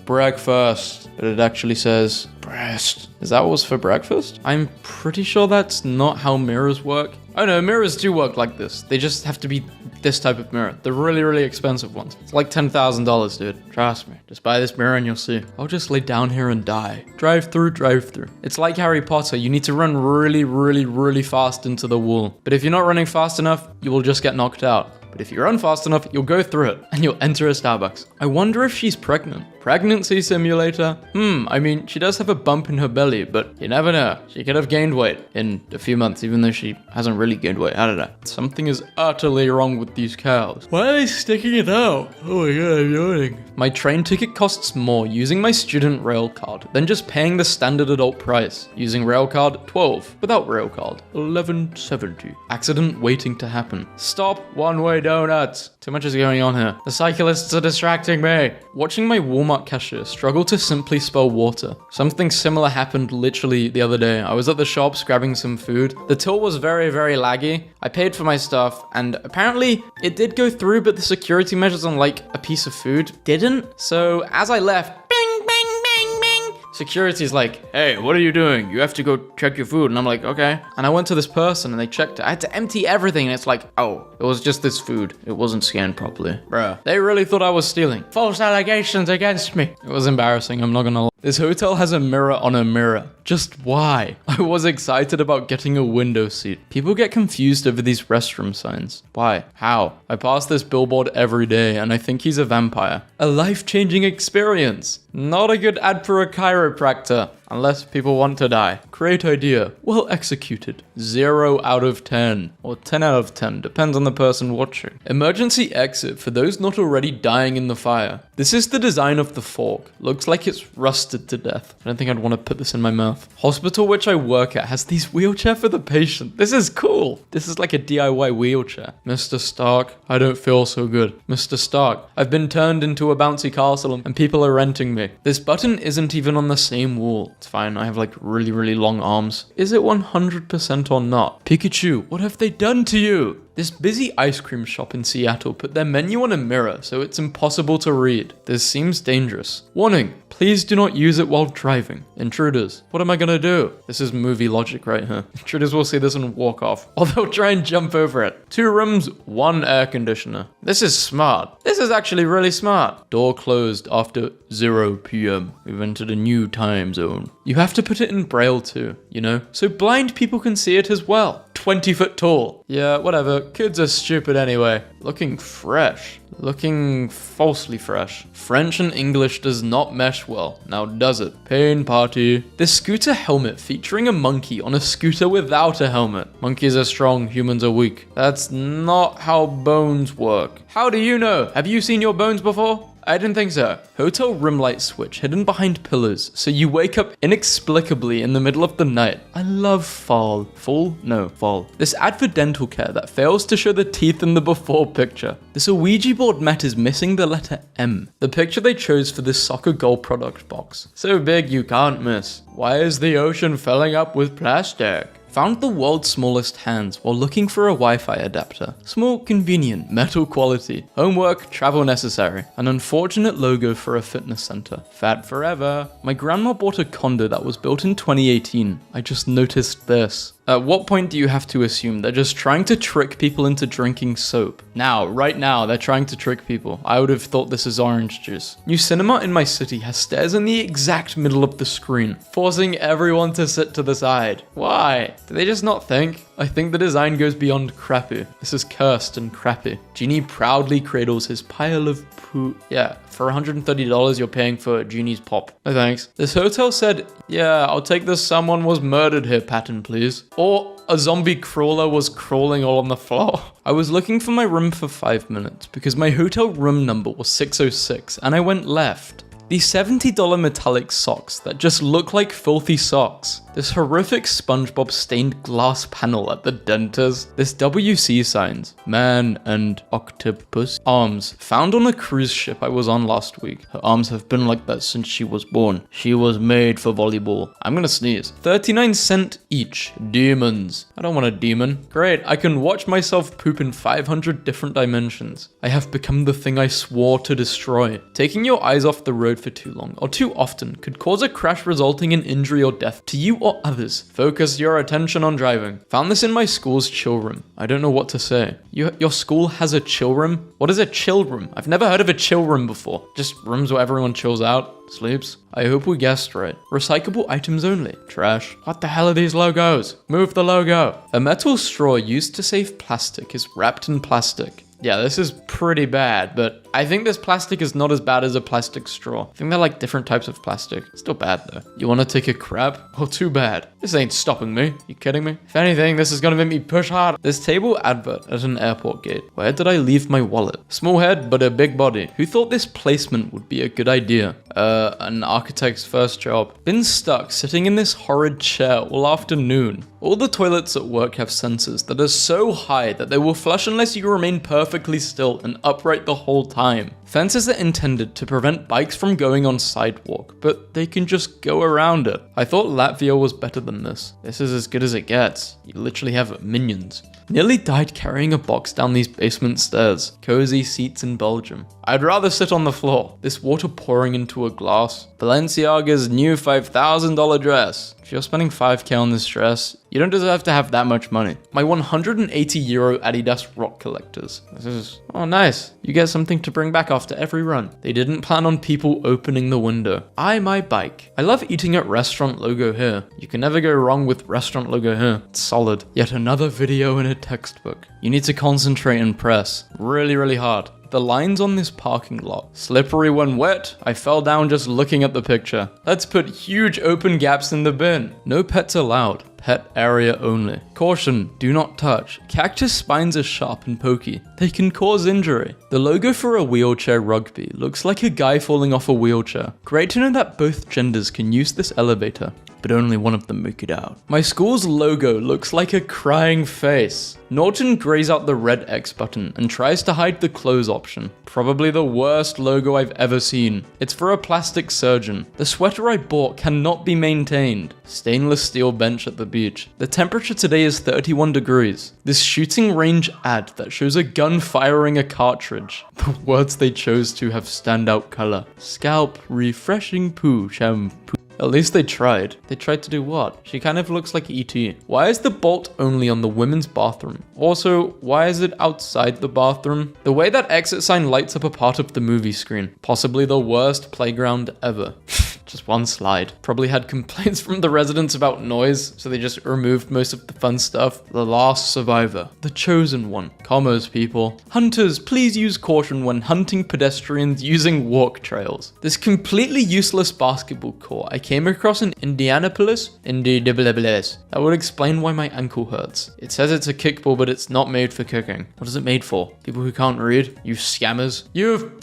Breakfast. But it actually says breast. Is that what was for breakfast? I'm pretty sure that's not how mirrors work. Oh no, mirrors do work like this. They just have to be this type of mirror. The really, really expensive ones. It's like $10,000, dude. Trust me. Just buy this mirror and you'll see. I'll just lay down here and die. Drive through, drive through. It's like Harry Potter. You need to run really, really, really fast into the wall. But if you're not running fast enough, you will just get knocked out. But if you run fast enough, you'll go through it and you'll enter a Starbucks. I wonder if she's pregnant. Pregnancy simulator? I mean, she does have a bump in her belly, but you never know. She could have gained weight in a few months, even though she hasn't really gained weight. I don't know. Something is utterly wrong with these cows. Why are they sticking it out? Oh my god, I'm yawning. My train ticket costs more using my student rail card than just paying the standard adult price. Using rail card, 12. Without rail card, 11.70. Accident waiting to happen. Stop, one-way donuts. Too much is going on here. The cyclists are distracting me. Watching my Walmart cashier struggle to simply spell water. Something similar happened literally the other day. I was at the shops grabbing some food. The till was very, very laggy. I paid for my stuff and apparently it did go through, but the security measures on like a piece of food didn't. So as I left, bing, bing, bing, bing. Security's like, hey, what are you doing? You have to go check your food. And I'm like, okay. And I went to this person and they checked it. I had to empty everything. And it's like, oh, it was just this food. It wasn't scanned properly. Bruh. They really thought I was stealing. False allegations against me. It was embarrassing. I'm not gonna lie. This hotel has a mirror on a mirror. Just why? I was excited about getting a window seat. People get confused over these restroom signs. Why? How? I pass this billboard every day and I think he's a vampire. A life-changing experience. Not a good ad for a chiropractor. Unless people want to die. Great idea. Well executed. 0 out of 10. Or 10 out of 10. Depends on the person watching. Emergency exit for those not already dying in the fire. This is the design of the fork. Looks like it's rusted to death. I don't think I'd want to put this in my mouth. Hospital which I work at has these wheelchair for the patient. This is cool. This is like a DIY wheelchair. Mr. Stark, I don't feel so good. Mr. Stark, I've been turned into a bouncy castle and people are renting me. This button isn't even on the same wall. It's fine, I have like really, really long arms. Is it 100% or not? Pikachu, what have they done to you? This busy ice cream shop in Seattle put their menu on a mirror, so it's impossible to read. This seems dangerous. Warning, please do not use it while driving. Intruders, what am I gonna do? This is movie logic right here. Intruders will see this and walk off, or they'll try and jump over it. 2 rooms, 1 air conditioner. This is smart. This is actually really smart. Door closed after 0 p.m. We've entered a new time zone. You have to put it in Braille too, you know? So blind people can see it as well. 20 foot tall. Yeah, whatever. Kids are stupid anyway. Looking fresh. Looking falsely fresh. French and English does not mesh well. Now does it? Pain party. This scooter helmet featuring a monkey on a scooter without a helmet. Monkeys are strong, humans are weak. That's not how bones work. How do you know? Have you seen your bones before? I didn't think so. Hotel room light switch hidden behind pillars, so you wake up inexplicably in the middle of the night. I love fall. Fall? No, fall. This ad for dental care that fails to show the teeth in the before picture. This Ouija board mat is missing the letter M. The picture they chose for this soccer goal product box. So big you can't miss. Why is the ocean filling up with plastic? Found the world's smallest hands while looking for a Wi-Fi adapter. Small, convenient, metal quality. Homework, travel necessary. An unfortunate logo for a fitness center. Fat forever. My grandma bought a condo that was built in 2018. I just noticed this. At what point do you have to assume they're just trying to trick people into drinking soap? Now, right now, they're trying to trick people. I would have thought this is orange juice. New cinema in my city has stairs in the exact middle of the screen, forcing everyone to sit to the side. Why? Do they just not think? I think the design goes beyond crappy. This is cursed and crappy. Genie proudly cradles his pile of poo. Yeah, for $130 you're paying for Genie's pop. No thanks. This hotel said, yeah, I'll take the someone was murdered here pattern, please. Or a zombie crawler was crawling all on the floor. I was looking for my room for 5 minutes because my hotel room number was 606 and I went left. These $70 metallic socks that just look like filthy socks. This horrific SpongeBob stained glass panel at the dentist. This WC signs. Man and octopus arms found on a cruise ship I was on last week. Her arms have been like that since she was born. She was made for volleyball. I'm gonna sneeze. 39¢ each. Demons. I don't want a demon. Great, I can watch myself poop in 500 different dimensions. I have become the thing I swore to destroy. Taking your eyes off the road for too long or too often could cause a crash resulting in injury or death to you or others. Focus your attention on driving. Found this in my school's chill room. I don't know what to say. Your school has a chill room? What is a chill room? I've never heard of a chill room before. Just rooms where everyone chills out, sleeps. I hope we guessed right. Recyclable items only. Trash. What the hell are these logos? Move the logo. A metal straw used to save plastic is wrapped in plastic. Yeah, this is pretty bad, but I think this plastic is not as bad as a plastic straw. I think they're like different types of plastic. Still bad though. You want to take a crap? Oh, too bad. This ain't stopping me. You kidding me? If anything, this is gonna make me push hard. This table advert at an airport gate. Where did I leave my wallet? Small head, but a big body. Who thought this placement would be a good idea? An architect's first job. Been stuck sitting in this horrid chair all afternoon. All the toilets at work have sensors that are so high that they will flush unless you remain perfectly still and upright the whole time. Fences are intended to prevent bikes from going on sidewalk, but they can just go around it. I thought Latvia was better than this. This is as good as it gets. You literally have minions. Nearly died carrying a box down these basement stairs. Cozy seats in Belgium. I'd rather sit on the floor. This water pouring into a glass. Balenciaga's new $5,000 dress. If you're spending 5k on this dress, you don't deserve to have that much money. My 180 euro Adidas rock collectors. This is, oh nice. You get something to bring back after every run. They didn't plan on people opening the window. My bike. I love eating at restaurant logo here. You can never go wrong with restaurant logo here. It's solid. Yet another video in a textbook. You need to concentrate and press really hard. The lines on this parking lot. Slippery when wet. I fell down just looking at the picture. Let's put huge open gaps in the bin. No pets allowed. Pet area only. Caution, do not touch. Cactus spines are sharp and pokey. They can cause injury. The logo for a wheelchair rugby looks like a guy falling off a wheelchair. Great to know that both genders can use this elevator, but only one of them make it out. My school's logo looks like a crying face. Norton grays out the red X button and tries to hide the close option. Probably the worst logo I've ever seen. It's for a plastic surgeon. The sweater I bought cannot be maintained. Stainless steel bench at the beach. The temperature today is 31 degrees. This shooting range ad that shows a gun firing a cartridge. The words they chose to have standout color. Scalp refreshing poo shampoo. At least they tried. They tried to do what? She kind of looks like E.T. Why is the bolt only on the women's bathroom? Also, why is it outside the bathroom? The way that exit sign lights up a part of the movie screen. Possibly the worst playground ever. Just one slide. Probably had complaints from the residents about noise, so they just removed most of the fun stuff. The last survivor. The chosen one. Commas, people. Hunters, please use caution when hunting pedestrians using walk trails. This completely useless basketball court I came across in Indianapolis. That would explain why my ankle hurts. It says it's a kickball, but it's not made for kicking. What is it made for? People who can't read? You scammers. You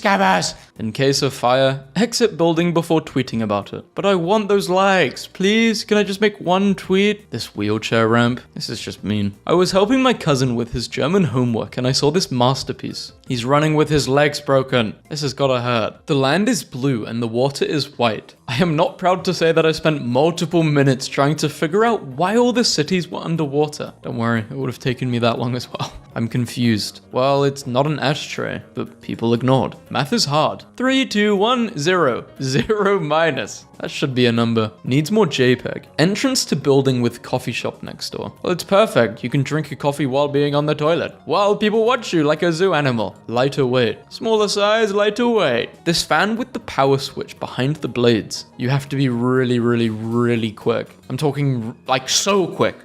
scabbers. In case of fire, exit building before tweeting about it. But I want those likes. Please, can I just make one tweet? This wheelchair ramp. This is just mean. I was helping my cousin with his German homework and I saw this masterpiece. He's running with his legs broken. This has gotta hurt. The land is blue and the water is white. I am not proud to say that I spent multiple minutes trying to figure out why all the cities were underwater. Don't worry, it would have taken me that long as well. I'm confused. Well, it's not an ashtray, but people ignored. Math is hard. 3, 2, 1, 0. 0 minus. That should be a number. Needs more JPEG. Entrance to building with coffee shop next door. Well, it's perfect. You can drink a coffee while being on the toilet. While people watch you like a zoo animal. Lighter weight. Smaller size, lighter weight. This fan with the power switch behind the blades. You have to be really, really, really quick. I'm talking like so quick.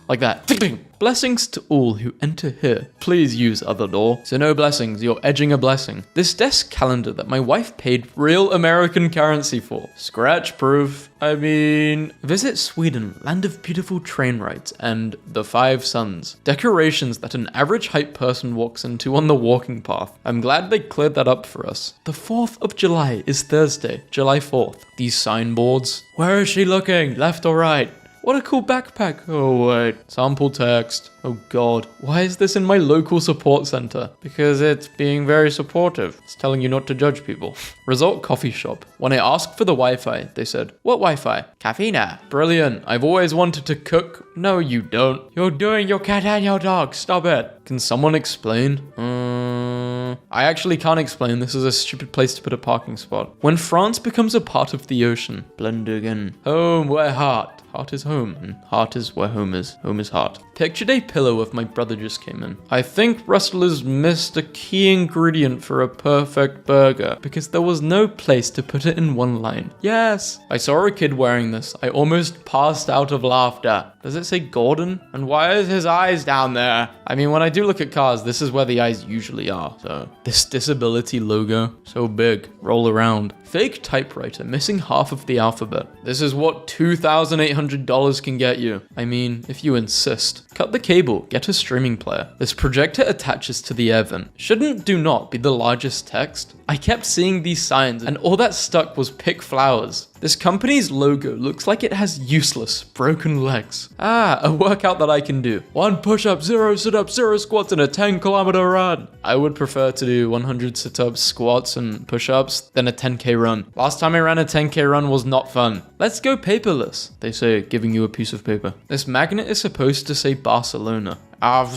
Like that. Blessings to all who enter here. Please use other door. So no blessings, you're edging a blessing. This desk calendar that my wife paid real American currency for. Scratch proof. I mean, visit Sweden, land of beautiful train rides, and the 5 suns. Decorations that an average height person walks into on the walking path. I'm glad they cleared that up for us. The 4th of July is Thursday, July 4th. These signboards. Where is she looking? Left or right? What a cool backpack. Oh wait, sample text. Oh god, why is this in my local support center? Because it's being very supportive. It's telling you not to judge people. Result coffee shop. When I asked for the Wi-Fi, they said, what Wi-Fi? Cafina. Brilliant, I've always wanted to cook. No, you don't. You're doing your cat and your dog, stop it. Can someone explain? I actually can't explain. This is a stupid place to put a parking spot. When France becomes a part of the ocean. Blunder again. Home where heart. Heart is home, and heart is where home is. Home is heart. Pictured a pillow if my brother just came in. I think Rustlers missed a key ingredient for a perfect burger because there was no place to put it in one line. Yes! I saw a kid wearing this. I almost passed out of laughter. Does it say Gordon? And why is his eyes down there? I mean, when I do look at cars, this is where the eyes usually are, so. This disability logo, so big, roll around. Fake typewriter, missing half of the alphabet. This is what $2,800 can get you. I mean, if you insist. Cut the cable, get a streaming player. This projector attaches to the air vent. Shouldn't do not be the largest text? I kept seeing these signs and all that stuck was pick flowers. This company's logo looks like it has useless, broken legs. Ah, a workout that I can do. 1 push-up, 0 sit-ups, 0 squats, and a 10-kilometer run. I would prefer to do 100 sit-ups, squats, and push-ups than a 10K run. Last time I ran a 10K run was not fun. Let's go paperless, they say, giving you a piece of paper. This magnet is supposed to say Barcelona. Could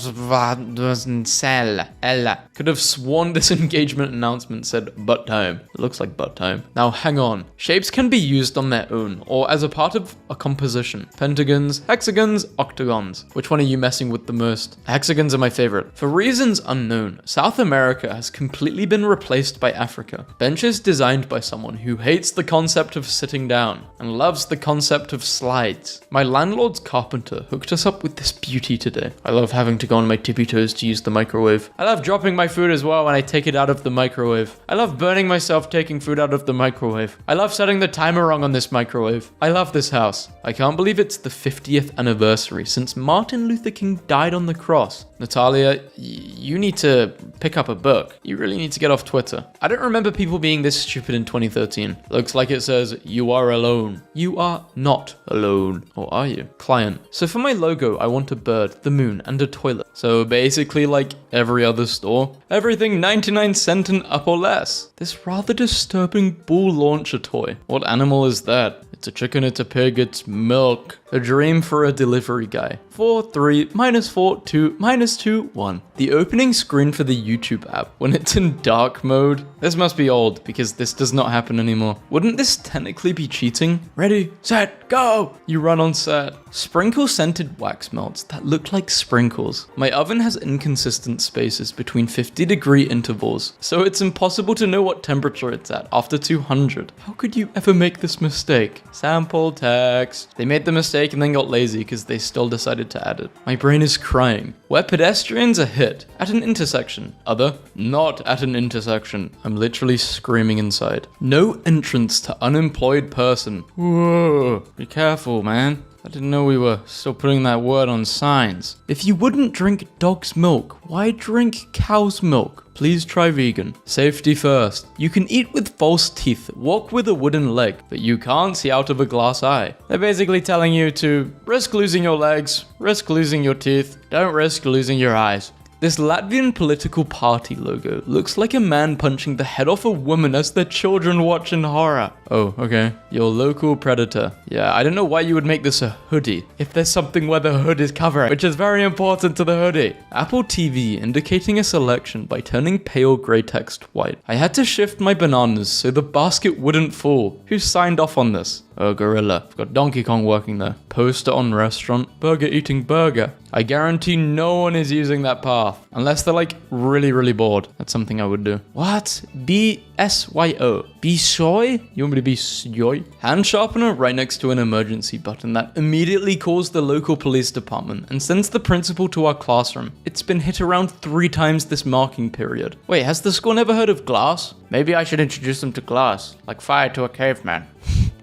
have sworn this engagement announcement said butt time. It looks like butt time. Now hang on. Shapes can be used on their own or as a part of a composition. Pentagons, hexagons, octagons. Which one are you messing with the most? Hexagons are my favorite. For reasons unknown, South America has completely been replaced by Africa. Benches designed by someone who hates the concept of sitting down and loves the concept of slides. My landlord's carpenter hooked us up with this beauty today. I love having to go on my tippy toes to use the microwave. I love dropping my food as well when I take it out of the microwave. I love burning myself taking food out of the microwave. I love setting the timer wrong on this microwave. I love this house. I can't believe it's the 50th anniversary since Martin Luther King died on the cross. Natalia, you need to pick up a book. You really need to get off Twitter. I don't remember people being this stupid in 2013. Looks like it says, you are alone. You are not alone. Or are you? Client. So for my logo, I want a bird, the moon, and a toilet. So basically like every other store, everything 99 cents and up or less. This rather disturbing bull launcher toy. What animal is that? It's a chicken, it's a pig, it's milk. A dream for a delivery guy. 4, 3, minus 4, 2, minus 2, 1. The opening screen for the YouTube app when it's in dark mode. This must be old because this does not happen anymore. Wouldn't this technically be cheating? Ready, set, go! You run on set. Sprinkle scented wax melts that look like sprinkles. My oven has inconsistent spaces between 50-degree intervals, so it's impossible to know what temperature it's at after 200. How could you ever make this mistake? Sample text. They made the mistake and then got lazy because they still decided to add it. My brain is crying. Where pedestrians are hit at an intersection. Other, not at an intersection. I'm literally screaming inside. No entrance to unemployed person. Whoa, be careful, man. I didn't know we were still putting that word on signs. If you wouldn't drink dog's milk, why drink cow's milk? Please try vegan. Safety first. You can eat with false teeth, walk with a wooden leg, but you can't see out of a glass eye. They're basically telling you to risk losing your legs, risk losing your teeth, don't risk losing your eyes. This Latvian political party logo looks like a man punching the head off a woman as their children watch in horror. Oh, okay. Your local predator. Yeah, I don't know why you would make this a hoodie if there's something where the hood is covering, which is very important to the hoodie. Apple TV indicating a selection by turning pale grey text white. I had to shift my bananas so the basket wouldn't fall. Who signed off on this? Oh, Gorilla. I've got Donkey Kong working there. Poster on restaurant. Burger eating burger. I guarantee no one is using that path. Unless they're like really bored. That's something I would do. What? B-S-Y-O. Be-soy? You want me to be soy? Hand sharpener right next to an emergency button that immediately calls the local police department and sends the principal to our classroom. It's been hit around 3 times this marking period. Wait, has the school never heard of glass? Maybe I should introduce them to glass. Like fire to a caveman.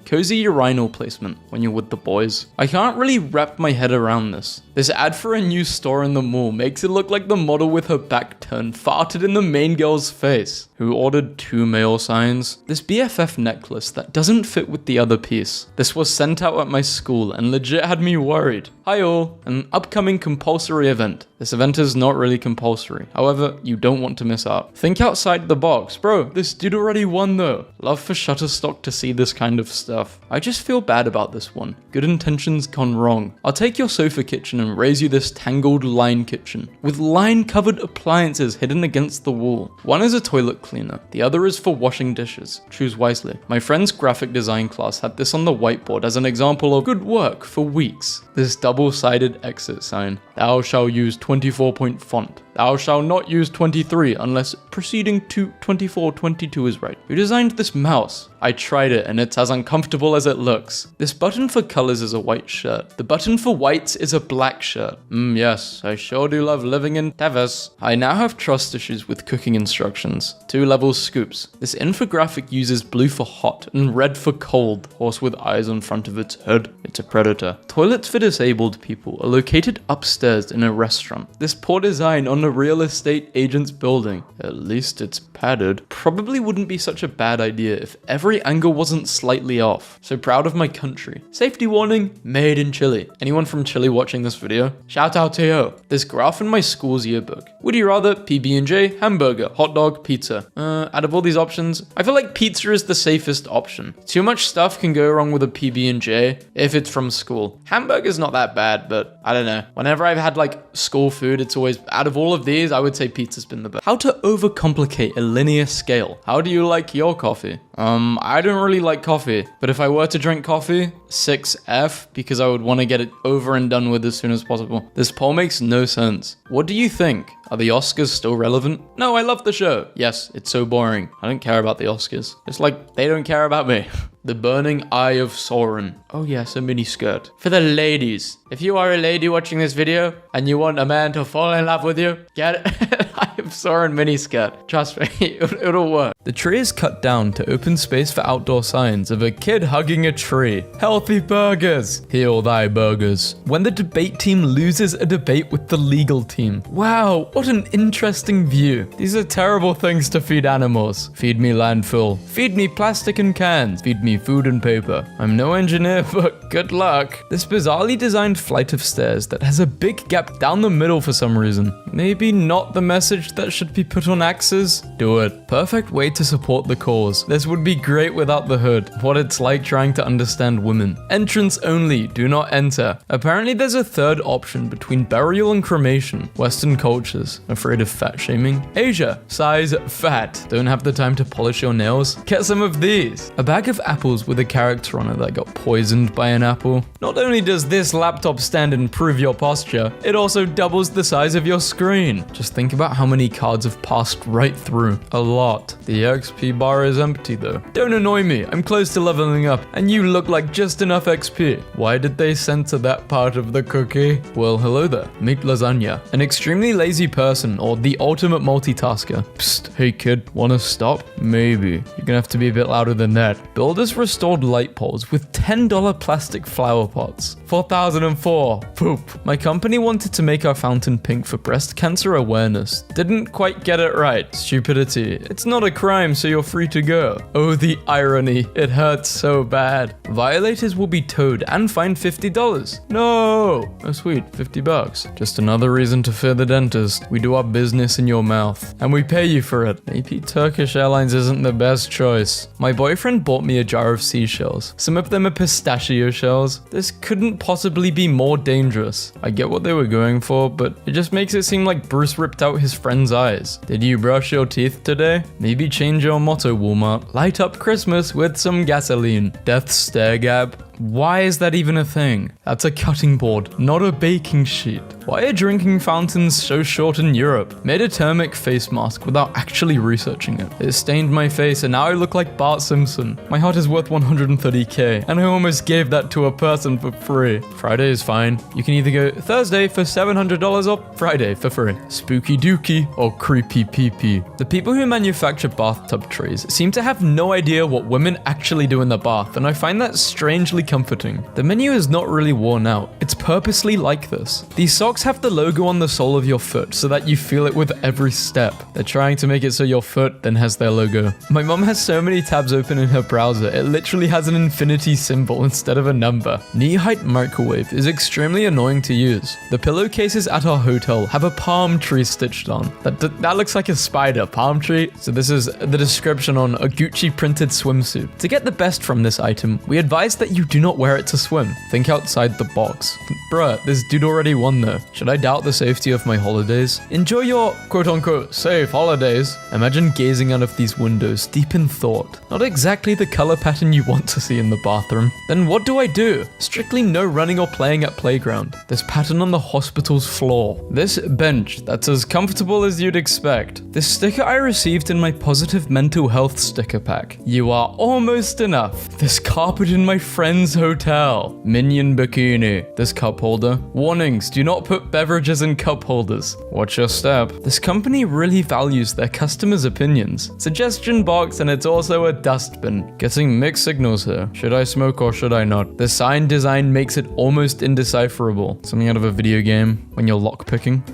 Cozy urinal placement when you're with the boys. I can't really wrap my head around this. This ad for a new store in the mall makes it look like the model with her back turned farted in the main girl's face, who ordered 2 male signs. This BFF necklace that doesn't fit with the other piece. This was sent out at my school and legit had me worried. Hi all, an upcoming compulsory event. This event is not really compulsory. However, you don't want to miss out. Think outside the box. Bro, this dude already won though. Love for Shutterstock to see this kind of stuff. I just feel bad about this one. Good intentions gone wrong. I'll take your sofa kitchen and raise you this tangled line kitchen with line covered appliances hidden against the wall. One is a toilet cleaner. The other is for washing dishes. Choose wisely. My friend's graphic design class had this on the whiteboard as an example of good work for weeks. This double-sided exit sign. Thou shalt use 24-point font. Thou shalt not use 23 unless proceeding to 24-22 is right. Who designed this mouse? I tried it and it's as uncomfortable as it looks. This button for colors is a white shirt. The button for whites is a black shirt. Yes, I sure do love living in Tevis. I now have trust issues with cooking instructions. 2-level scoops. This infographic uses blue for hot and red for cold. Horse with eyes on front of its head. It's a predator. Toilets for disabled people are located upstairs in a restaurant. This poor design on a real estate agent's building. At least it's padded. Probably wouldn't be such a bad idea if every angle wasn't slightly off. So proud of my country. Safety warning, made in Chile. Anyone from Chile watching this video? Shout out to you. This graph in my school's yearbook. Would you rather PB&J, hamburger, hot dog, pizza? Out of all these options, I feel like pizza is the safest option. Too much stuff can go wrong with a PB&J if it's from school. Hamburger's not that bad, but I don't know. Whenever I've had like school food, it's always, out of all of these, I would say pizza's been the best. How to overcomplicate a linear scale. How do you like your coffee? I don't really like coffee, but if I were to drink coffee, 6F, because I would want to get it over and done with as soon as possible. This poll makes no sense. What do you think? Are the Oscars still relevant? No, I love the show. Yes, it's so boring. I don't care about the Oscars. It's like they don't care about me. The Burning Eye of Sauron. Oh yes, a mini skirt. For the ladies. If you are a lady watching this video and you want a man to fall in love with you, get it. Eye of Sauron mini skirt. Trust me, it'll work. The tree is cut down to open space for outdoor signs of a kid hugging a tree. Healthy burgers. Heal thy burgers. When the debate team loses a debate with the legal team. Wow, what an interesting view. These are terrible things to feed animals. Feed me landfill. Feed me plastic and cans. Feed me food and paper. I'm no engineer, but good luck. This bizarrely designed flight of stairs that has a big gap down the middle for some reason. Maybe not the message that should be put on axes? Do it. Perfect way to support the cause. This would be great without the hood. What it's like trying to understand women. Entrance only, do not enter. Apparently there's a third option between burial and cremation. Western cultures, afraid of fat shaming. Asia, size fat. Don't have the time to polish your nails? Get some of these. A bag of apples with a character on it that got poisoned by an apple. Not only does this laptop stand improve your posture, it also doubles the size of your screen. Just think about how many cards have passed right through. A lot. The XP bar is empty though. Don't annoy me, I'm close to leveling up, and you look like just enough XP. Why did they censor that part of the cookie? Well, hello there. Meet lasagna. An extremely lazy person, or the ultimate multitasker. Psst, hey kid, wanna stop? Maybe. You're gonna have to be a bit louder than that. Builders restored light poles with $10 plastic flower pots. 4004. Poop. My company wanted to make our fountain pink for breast cancer awareness. Didn't quite get it right. Stupidity. It's not a crime, so you're free to go. Oh, the irony. It hurts so bad. Violators will be towed and fined $50. No! Oh sweet, $50. Just another reason to fear the dentist. We do our business in your mouth, and we pay you for it. Maybe Turkish Airlines isn't the best choice. My boyfriend bought me a jar of seashells. Some of them are pistachio shells. This couldn't possibly be more dangerous. I get what they were going for, but it just makes it seem like Bruce ripped out his friend's eyes. Did you brush your teeth today? Maybe change your motto, Walmart. Light up Christmas with some gasoline. Death stare gab. Why is that even a thing? That's a cutting board, not a baking sheet. Why are drinking fountains so short in Europe? Made a thermic face mask without actually researching it. It stained my face and now I look like Bart Simpson. My heart is worth 130k and I almost gave that to a person for free. Friday is fine. You can either go Thursday for $700 or Friday for free. Spooky dookie or creepy pee-pee. The people who manufacture bathtub trays seem to have no idea what women actually do in the bath, and I find that strangely comforting. The menu is not really worn out. It's purposely like this. These socks have the logo on the sole of your foot so that you feel it with every step. They're trying to make it so your foot then has their logo. My mom has so many tabs open in her browser, it literally has an infinity symbol instead of a number. Knee-height microwave is extremely annoying to use. The pillowcases at our hotel have a palm tree stitched on. That looks like a spider. Palm tree? So this is the description on a Gucci printed swimsuit. To get the best from this item, we advise that you do not wear it to swim. Think outside the box. Bruh, this dude already won though. Should I doubt the safety of my holidays? Enjoy your quote-unquote safe holidays. Imagine gazing out of these windows deep in thought. Not exactly the color pattern you want to see in the bathroom. Then what do I do? Strictly no running or playing at playground. This pattern on the hospital's floor. This bench that's as comfortable as you'd expect. This sticker I received in my positive mental health sticker pack. You are almost enough. This carpet in my friend's hotel. Minion bikini. This cup holder. Warnings, do not put beverages in cup holders. Watch your step. This company really values their customers' opinions. Suggestion box, and it's also a dustbin. Getting mixed signals here. Should I smoke or should I not? The sign design makes it almost indecipherable. Something out of a video game when you're lockpicking.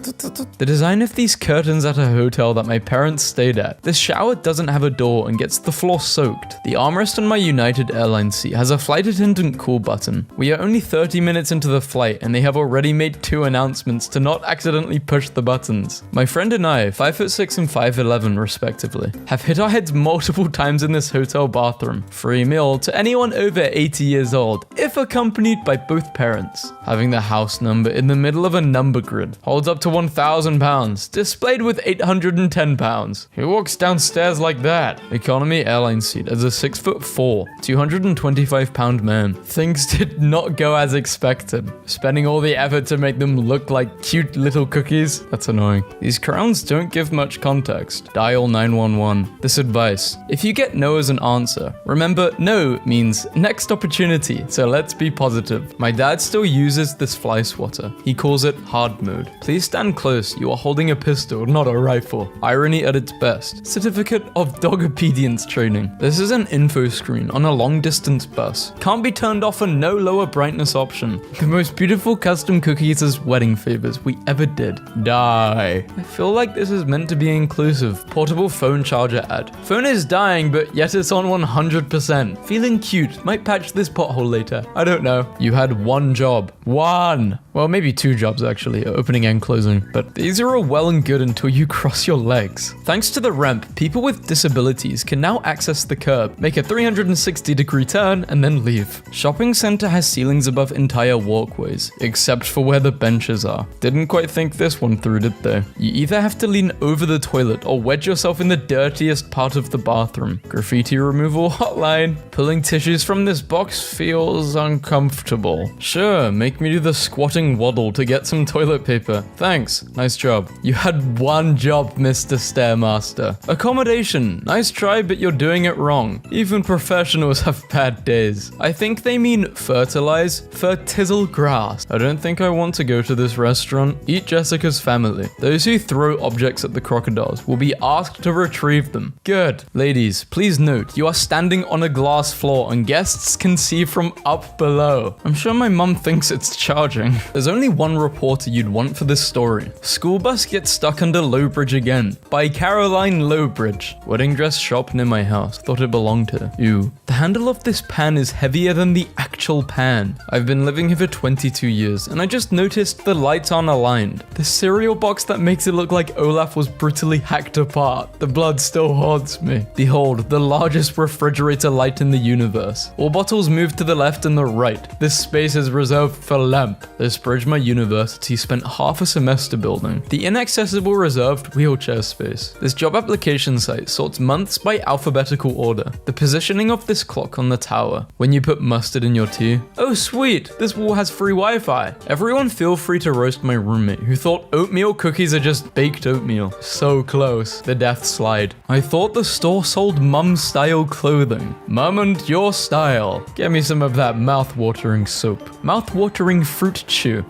The design of these curtains at a hotel that my parents stayed at. This shower doesn't have a door and gets the floor soaked. The armrest on my United Airlines seat has a flight attendant call button. We are only 30 minutes into the flight and they have already made 2 announcements to not accidentally push the buttons. My friend and I, 5'6" and 5'11" respectively, have hit our heads multiple times in this hotel bathroom. Free meal to anyone over 80 years old, if accompanied by both parents. Having the house number in the middle of a number grid holds up to £1,000, displayed with £810. Who walks downstairs like that? Economy airline seat as a 6'4", 225-pound man. Things did not go as expected. Spending all the effort to make them look like cute little cookies? That's annoying. These crowns don't give much context. Dial 911. This advice. If you get no as an answer, remember no means next opportunity, so let's be positive. My dad still uses this fly swatter. He calls it hard mode. Please stand close, you are holding a pistol, not a rifle. Irony at its best. Certificate of dog obedience training. This is an info screen on a long distance bus. Can't be turned off for no lower brightness option. The most beautiful custom cookies as wedding favors we ever did. Die. I feel like this is meant to be inclusive. Portable phone charger ad. Phone is dying, but yet it's on 100%. Feeling cute. Might patch this pothole later. I don't know. You had one job. One. Well, maybe 2 jobs actually, opening and closing. But these are all well and good until you cross your legs. Thanks to the ramp, people with disabilities can now access the curb, make a 360-degree turn, and then leave. Shopping center has ceilings above entire walkways, except for where the benches are. Didn't quite think this one through, did they? You either have to lean over the toilet or wedge yourself in the dirtiest part of the bathroom. Graffiti removal hotline. Pulling tissues from this box feels uncomfortable. Sure, make me do the squatting crouching waddle to get some toilet paper. Thanks. Nice job. You had one job, Mr. Stairmaster. Accommodation. Nice try, but you're doing it wrong. Even professionals have bad days. I think they mean fertilize. Fertile grass. I don't think I want to go to this restaurant. Eat Jessica's family. Those who throw objects at the crocodiles will be asked to retrieve them. Good. Ladies, please note, you are standing on a glass floor and guests can see from up below. I'm sure my mum thinks it's charging. There's only one reporter you'd want for this story. School bus gets stuck under Lowbridge again. By Caroline Lowbridge. Wedding dress shop near my house. Thought it belonged to. Ew. The handle of this pan is heavier than the actual pan. I've been living here for 22 years and I just noticed the lights aren't aligned. The cereal box that makes it look like Olaf was brutally hacked apart. The blood still haunts me. Behold, the largest refrigerator light in the universe. All bottles move to the left and the right. This space is reserved for lamp. This bridge my university spent half a semester building. The Inaccessible reserved wheelchair space. This job application site sorts months by alphabetical order. The positioning of this clock on the tower. When you put mustard in your tea. Oh sweet, this wall has free Wi-Fi. Everyone feel free to roast my roommate who thought oatmeal cookies are just baked oatmeal. So close. The death slide. I thought the store sold mum-style clothing. Mum and your style. Get me some of that mouth-watering soap. Mouth-watering fruit chew.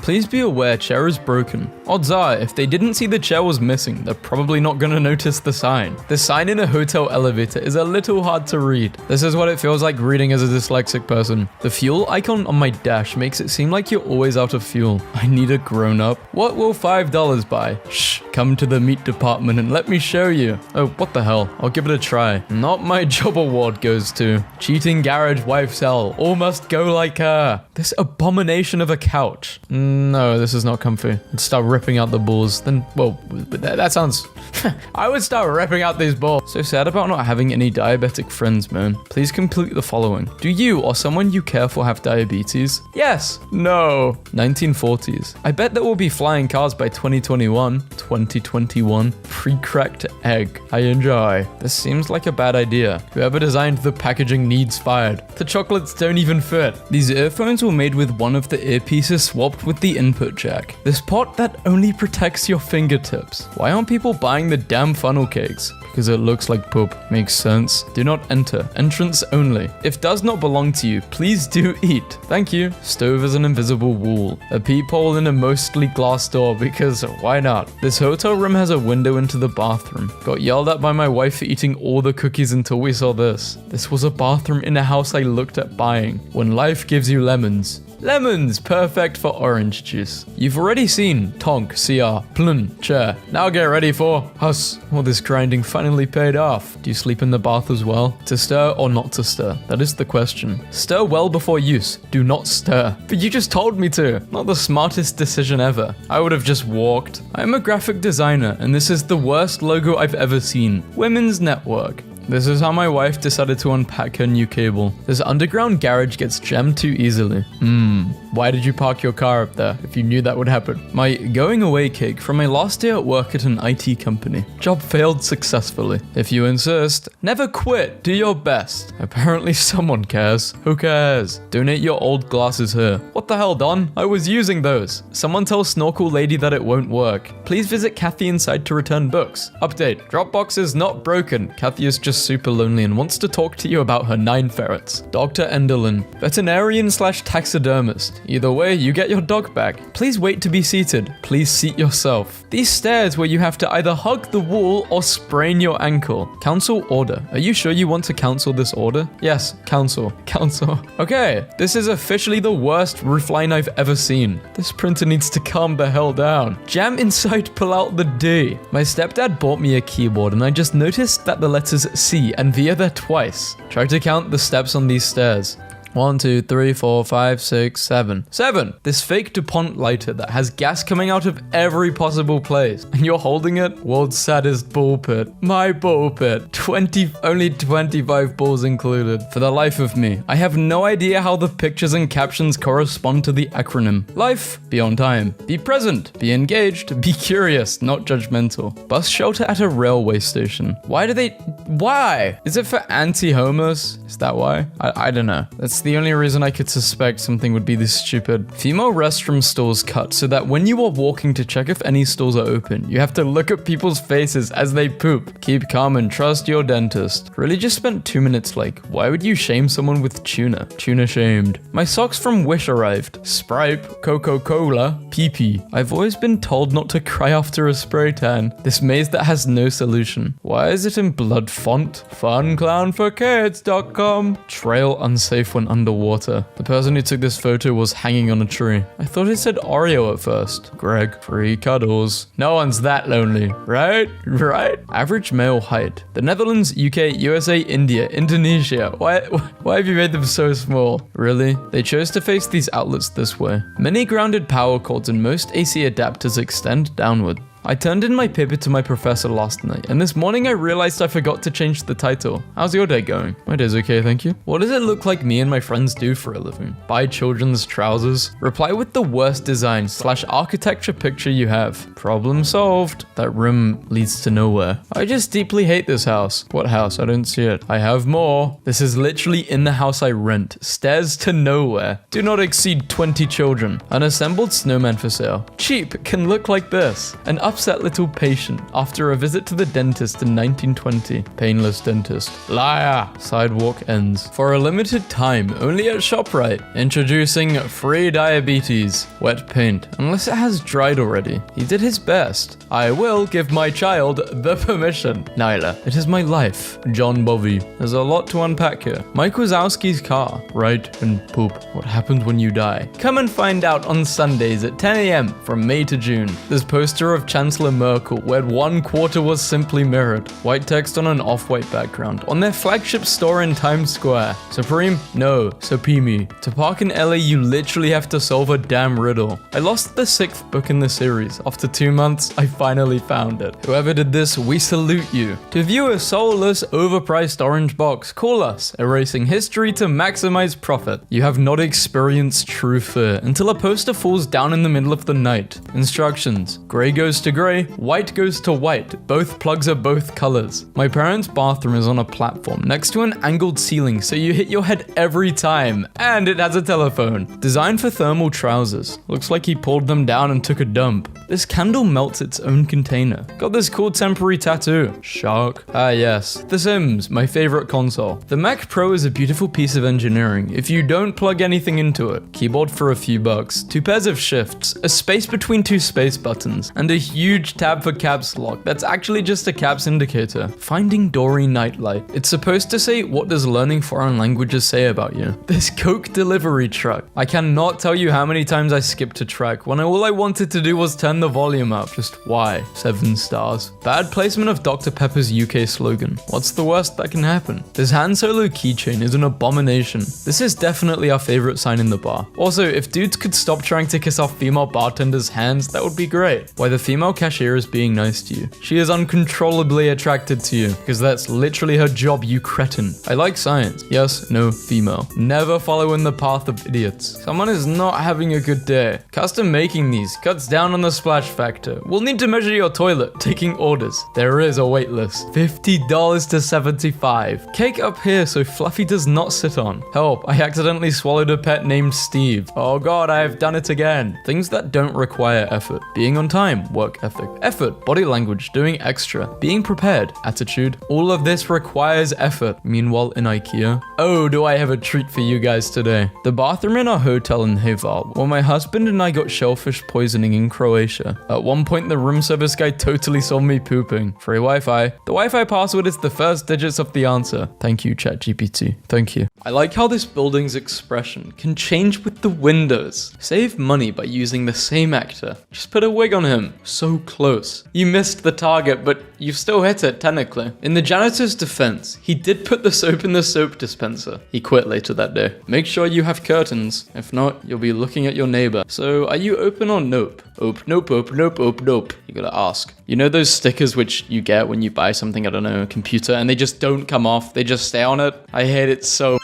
Please be aware chair is broken. Odds are, if they didn't see the chair was missing, they're probably not gonna notice the sign. The sign in a hotel elevator is a little hard to read. This is what it feels like reading as a dyslexic person. The fuel icon on my dash makes it seem like you're always out of fuel. I need a grown-up. What will $5 buy? Shh, come to the meat department and let me show you. Oh, what the hell? I'll give it a try. Not my job award goes to. Cheating garage wife sell. All must go like her. This abomination of a couch. No, this is not comfy. I'd start ripping out the balls. Then, well, that sounds... I would start ripping out these balls. So sad about not having any diabetic friends, man. Please complete the following. Do you or someone you care for have diabetes? Yes. No. 1940s. I bet there will be flying cars by 2021. 2021. Pre-cracked egg. I enjoy. This seems like a bad idea. Whoever designed the packaging needs fired. The chocolates don't even fit. These earphones were made with one of the earpieces swapped with the input jack. This pot that only protects your fingertips. Why aren't people buying the damn funnel cakes? Because it looks like poop. Makes sense. Do not enter. Entrance only. If does not belong to you, please do eat. Thank you. Stove is an invisible wall. A peephole in a mostly glass door because why not? This hotel room has a window into the bathroom. Got yelled at by my wife for eating all the cookies until we saw this. This was a bathroom in a house I looked at buying. When life gives you lemons. Lemons, perfect for orange juice. You've already seen Tonk, CR, Plun, Chair. Now get ready for Hus. All this grinding finally paid off. Do you sleep in the bath as well? To stir or not to stir? That is the question. Stir well before use. Do not stir. But you just told me to. Not the smartest decision ever. I would have just walked. I'm a graphic designer and this is the worst logo I've ever seen. Women's Network. This is how my wife decided to unpack her new cable. This underground garage gets jammed too easily. Why did you park your car up there if you knew that would happen? My going away cake from my last day at work at an IT company. Job failed successfully. If you insist, never quit, do your best. Apparently someone cares. Who cares? Donate your old glasses here. What the hell, Don? I was using those. Someone tell Snorkel Lady that it won't work. Please visit Kathy inside to return books. Update, Dropbox is not broken. Kathy is just super lonely and wants to talk to you about her 9 ferrets. Dr. Enderlin, veterinarian/taxidermist. Either way, you get your dog back. Please wait to be seated. Please seat yourself. These stairs where you have to either hug the wall or sprain your ankle. Council order. Are you sure you want to cancel this order? Yes, council. Council. Okay, this is officially the worst roofline I've ever seen. This printer needs to calm the hell down. Jam inside, pull out the D. My stepdad bought me a keyboard and I just noticed that the letters C and V are there twice. Try to count the steps on these stairs. 1, 2, 3, 4, 5, 6, 7. 7! This fake DuPont lighter that has gas coming out of every possible place. And you're holding it? World's saddest ball pit. My ball pit. Only 25 balls included. For the life of me, I have no idea how the pictures and captions correspond to the acronym. Life, be on time. Be present, be engaged, be curious, not judgmental. Bus shelter at a railway station. Why? Is it for anti-homos? Is that why? I don't know. That's That's the only reason I could suspect something would be this stupid. Female restroom stalls cut so that when you are walking to check if any stalls are open, you have to look at people's faces as they poop. Keep calm and trust your dentist. Really just spent 2 minutes like, why would you shame someone with tuna? Tuna shamed. My socks from Wish arrived. Sprite, Coca-Cola, pee-pee. I've always been told not to cry after a spray tan. This maze that has no solution. Why is it in blood font? Funclownforkids.com. Trail unsafe when underwater. The person who took this photo was hanging on a tree. I thought it said Oreo at first. Greg, free cuddles. No one's that lonely, right? Right? Average male height. The Netherlands, UK, USA, India, Indonesia. Why have you made them so small? Really? They chose to face these outlets this way. Many grounded power cords and most AC adapters extend downward. I turned in my paper to my professor last night, and this morning I realized I forgot to change the title. How's your day going? My day's okay, thank you. What does it look like me and my friends do for a living? Buy children's trousers? Reply with the worst design / architecture picture you have. Problem solved. That room leads to nowhere. I just deeply hate this house. What house? I don't see it. I have more. This is literally in the house I rent. Stairs to nowhere. Do not exceed 20 children. Unassembled snowman for sale. Cheap can look like this. An upset little patient after a visit to the dentist in 1920. Painless dentist. Liar. Sidewalk ends. For a limited time, only at ShopRite. Introducing free diabetes. Wet paint. Unless it has dried already. He did his best. I will give my child the permission. Nyla. It is my life. John Bovey. There's a lot to unpack here. Mike Wazowski's car. Right and poop. What happens when you die? Come and find out on Sundays at 10 a.m. from May to June. This poster of Chancellor Merkel, where 1/4 was simply mirrored. White text on an off-white background. On their flagship store in Times Square. Supreme? No. Supreme. To park in LA, you literally have to solve a damn riddle. I lost the 6th book in the series. After 2 months, I finally found it. Whoever did this, we salute you. To view a soulless, overpriced orange box, call us. Erasing history to maximize profit. You have not experienced true fear until a poster falls down in the middle of the night. Instructions. Gray goes to gray, white goes to white. Both plugs are both colors. My parents' bathroom is on a platform next to an angled ceiling, so you hit your head every time. And it has a telephone. Designed for thermal trousers. Looks like he pulled them down and took a dump. This candle melts its own container. Got this cool temporary tattoo. Shark. Ah yes, The Sims, my favorite console. The Mac Pro is a beautiful piece of engineering if you don't plug anything into it. Keyboard for a few bucks, 2 pairs of shifts, a space between 2 space buttons, and a huge tab for caps lock that's actually just a caps indicator. Finding Dory Nightlight. It's supposed to say, what does learning foreign languages say about you? This Coke delivery truck. I cannot tell you how many times I skipped a track when all I wanted to do was turn the volume up. Just why? 7 stars. Bad placement of Dr. Pepper's UK slogan. What's the worst that can happen? This Han Solo keychain is an abomination. This is definitely our favorite sign in the bar. Also, if dudes could stop trying to kiss off female bartenders' hands, that would be great. Why the female cashier is being nice to you. She is uncontrollably attracted to you, because that's literally her job, you cretin. I like science. Yes, no, female. Never follow in the path of idiots. Someone is not having a good day. Custom making these cuts down on the splash factor. We'll need to measure your toilet. Taking orders. There is a wait list. $50 to $75. Cake up here so Fluffy does not sit on. Help, I accidentally swallowed a pet named Steve. Oh god, I have done it again. Things that don't require effort. Being on time, work ethic. Effort, body language, doing extra. Being prepared, attitude. All of this requires effort. Meanwhile in IKEA. Oh, do I have a treat for you guys today. The bathroom in our hotel in Hvar, where my husband and I got shellfish poisoning in Croatia. At one point the room service guy totally saw me pooping. Free Wi-Fi. The Wi-Fi password is the first digits of the answer. Thank you, ChatGPT. Thank you. I like how this building's expression can change with the windows. Save money by using the same actor. Just put a wig on him. So close. You missed the target, but you've still hit it, technically. In the janitor's defense, he did put the soap in the soap dispenser. He quit later that day. Make sure you have curtains. If not, you'll be looking at your neighbor. So, are you open or nope? Ope, nope, ope, nope, ope, nope. You gotta ask. You know those stickers which you get when you buy something, I don't know, a computer, and they just don't come off? They just stay on it? I hate it so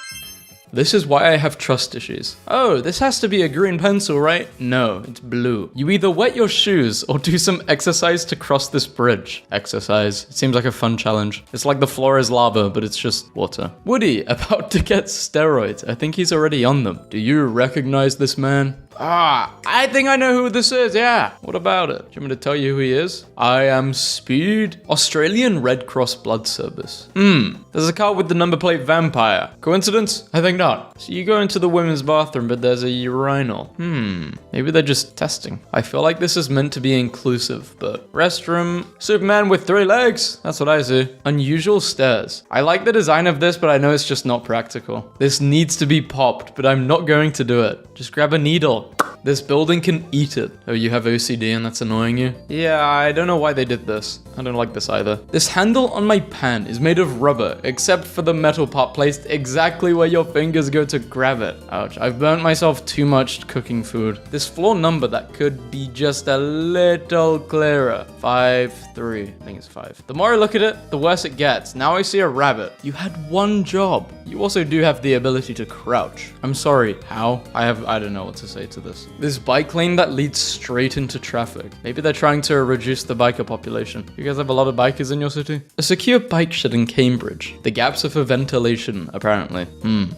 This is why I have trust issues. Oh, this has to be a green pencil, right? No, it's blue. You either wet your shoes or do some exercise to cross this bridge. Exercise. It seems like a fun challenge. It's like the floor is lava, but it's just water. Woody, about to get steroids. I think he's already on them. Do you recognize this man? I think I know who this is, yeah. What about it? Do you want me to tell you who he is? I am Speed. Australian Red Cross Blood Service. There's a car with the number plate Vampire. Coincidence? I think not. So you go into the women's bathroom, but there's a urinal. Maybe they're just testing. I feel like this is meant to be inclusive, but restroom, Superman with 3 legs. That's what I see. Unusual stairs. I like the design of this, but I know it's just not practical. This needs to be popped, but I'm not going to do it. Just grab a needle. This building can eat it. Oh, you have OCD and that's annoying you? Yeah, I don't know why they did this. I don't like this either. This handle on my pan is made of rubber, except for the metal part placed exactly where your fingers go to grab it. Ouch, I've burnt myself too much cooking food. This floor number that could be just a little clearer. 5-3, I think it's 5. The more I look at it, the worse it gets. Now I see a rabbit. You had one job. You also do have the ability to crouch. I'm sorry, how? I don't know what to say to this. This bike lane that leads straight into traffic. Maybe they're trying to reduce the biker population. You guys have a lot of bikers in your city? A secure bike shed in Cambridge. The gaps are for ventilation, apparently.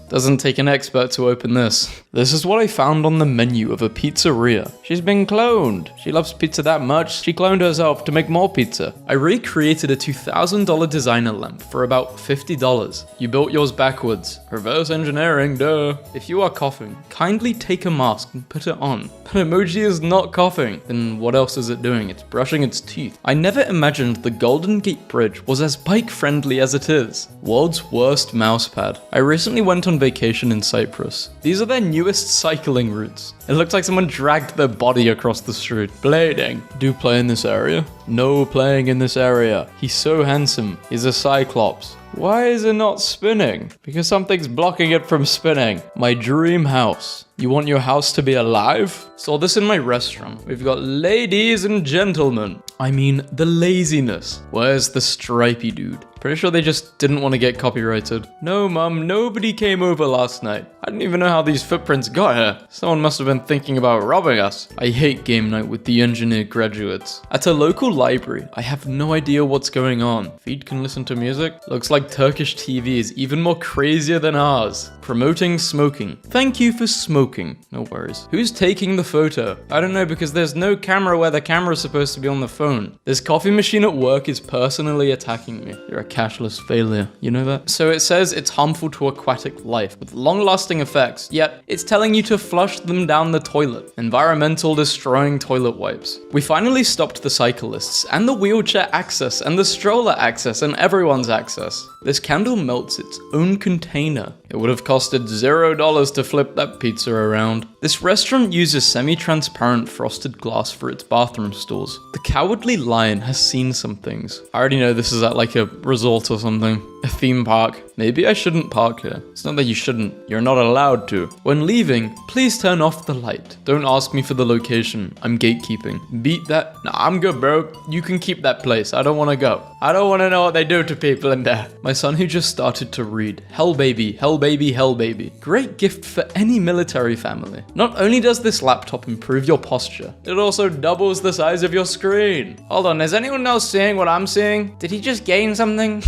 Doesn't take an expert to open this. This is what I found on the menu of a pizzeria. She's been cloned. She loves pizza that much, she cloned herself to make more pizza. I recreated a $2,000 designer lamp for about $50. You built yours backwards. Reverse engineering, duh. If you are coughing, kindly take a mask and put it on. But emoji is not coughing. Then what else is it doing? It's brushing its teeth. I never imagined the Golden Gate Bridge was as bike-friendly as it is. World's worst mousepad. I recently went on vacation in Cyprus. These are their newest cycling routes. It looks like someone dragged their body across the street. Blading. Do play in this area? No playing in this area. He's so handsome. He's a cyclops. Why is it not spinning? Because something's blocking it from spinning. My dream house. You want your house to be alive? Saw this in my restaurant. We've got ladies and gentlemen. I mean, the laziness. Where's the stripey dude? Pretty sure they just didn't want to get copyrighted. No, mum, nobody came over last night. I didn't even know how these footprints got here. Someone must have been thinking about robbing us. I hate game night with the engineer graduates. At a local library, I have no idea what's going on. Feed can listen to music. Looks like Turkish TV is even more crazier than ours. Promoting smoking. Thank you for smoking. No worries. Who's taking the photo? I don't know because there's no camera where the camera's supposed to be on the phone. This coffee machine at work is personally attacking me. You're a cashless failure. You know that? So it says it's harmful to aquatic life with long-lasting effects, yet it's telling you to flush them down the toilet. Environmental destroying toilet wipes. We finally stopped the cyclists and the wheelchair access and the stroller access and everyone's access. This candle melts its own container. It would have costed $0 to flip that pizza around. This restaurant uses semi-transparent frosted glass for its bathroom stalls. The Cowardly Lion has seen some things. I already know this is at like a resort or something. A theme park. Maybe I shouldn't park here. It's not that you shouldn't. You're not allowed to. When leaving, please turn off the light. Don't ask me for the location. I'm gatekeeping. Beat that. Nah, I'm good, bro. You can keep that place. I don't want to go. I don't want to know what they do to people in there. My son who just started to read. Hell baby, hell baby, hell baby. Great gift for any military family. Not only does this laptop improve your posture, it also doubles the size of your screen. Hold on, is anyone else seeing what I'm seeing? Did he just gain something?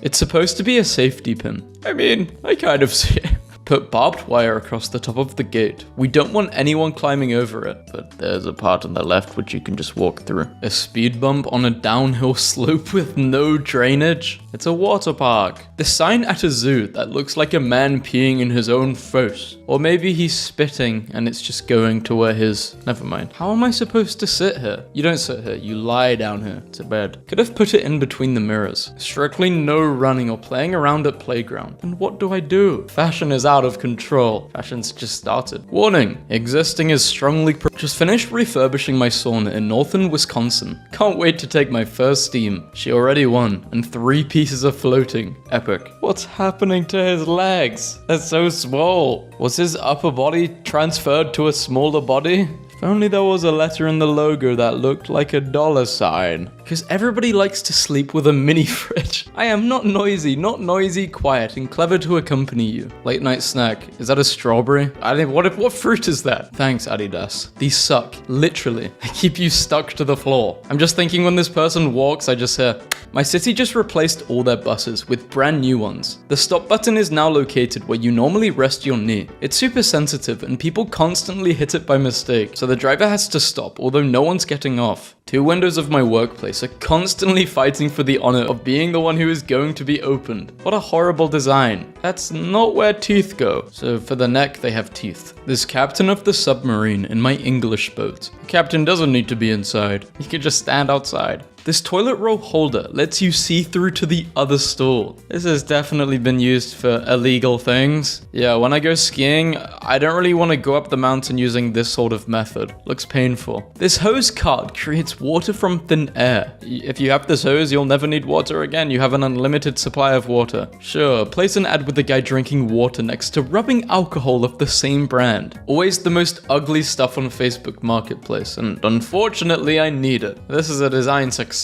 It's supposed to be a safety pin. I mean, I kind of see it. Put barbed wire across the top of the gate. We don't want anyone climbing over it, but there's a part on the left which you can just walk through. A speed bump on a downhill slope with no drainage. It's a water park. The sign at a zoo that looks like a man peeing in his own face. Or maybe he's spitting and it's just going to where his... Never mind. How am I supposed to sit here? You don't sit here, you lie down here. It's a bed. Could have put it in between the mirrors. Strictly no running or playing around at playground. And what do I do? Fashion is out of control. Fashion's just started. Warning. Existing is strongly... Just finished refurbishing my sauna in northern Wisconsin. Can't wait to take my first steam. She already won. And 3 pieces are floating. Epic. What's happening to his legs? They're so small. Was his upper body transferred to a smaller body? If only there was a letter in the logo that looked like a $sign. Because everybody likes to sleep with a mini fridge. I am not noisy, quiet, and clever to accompany you. Late night snack. Is that a strawberry? I think, what fruit is that? Thanks, Adidas. These suck. Literally. They keep you stuck to the floor. I'm just thinking when this person walks, I just hear, my city just replaced all their buses with brand new ones. The stop button is now located where you normally rest your knee. It's super sensitive and people constantly hit it by mistake, so the driver has to stop, although no one's getting off. 2 windows of my workplace are constantly fighting for the honor of being the one who is going to be opened. What a horrible design. That's not where teeth go. So for the neck, they have teeth. This captain of the submarine in my English boat. The captain doesn't need to be inside. He can just stand outside. This toilet roll holder lets you see through to the other stall. This has definitely been used for illegal things. Yeah, when I go skiing, I don't really want to go up the mountain using this sort of method. Looks painful. This hose card creates water from thin air. If you have this hose, you'll never need water again. You have an unlimited supply of water. Sure, place an ad with the guy drinking water next to rubbing alcohol of the same brand. Always the most ugly stuff on Facebook Marketplace, and unfortunately I need it. This is a design success.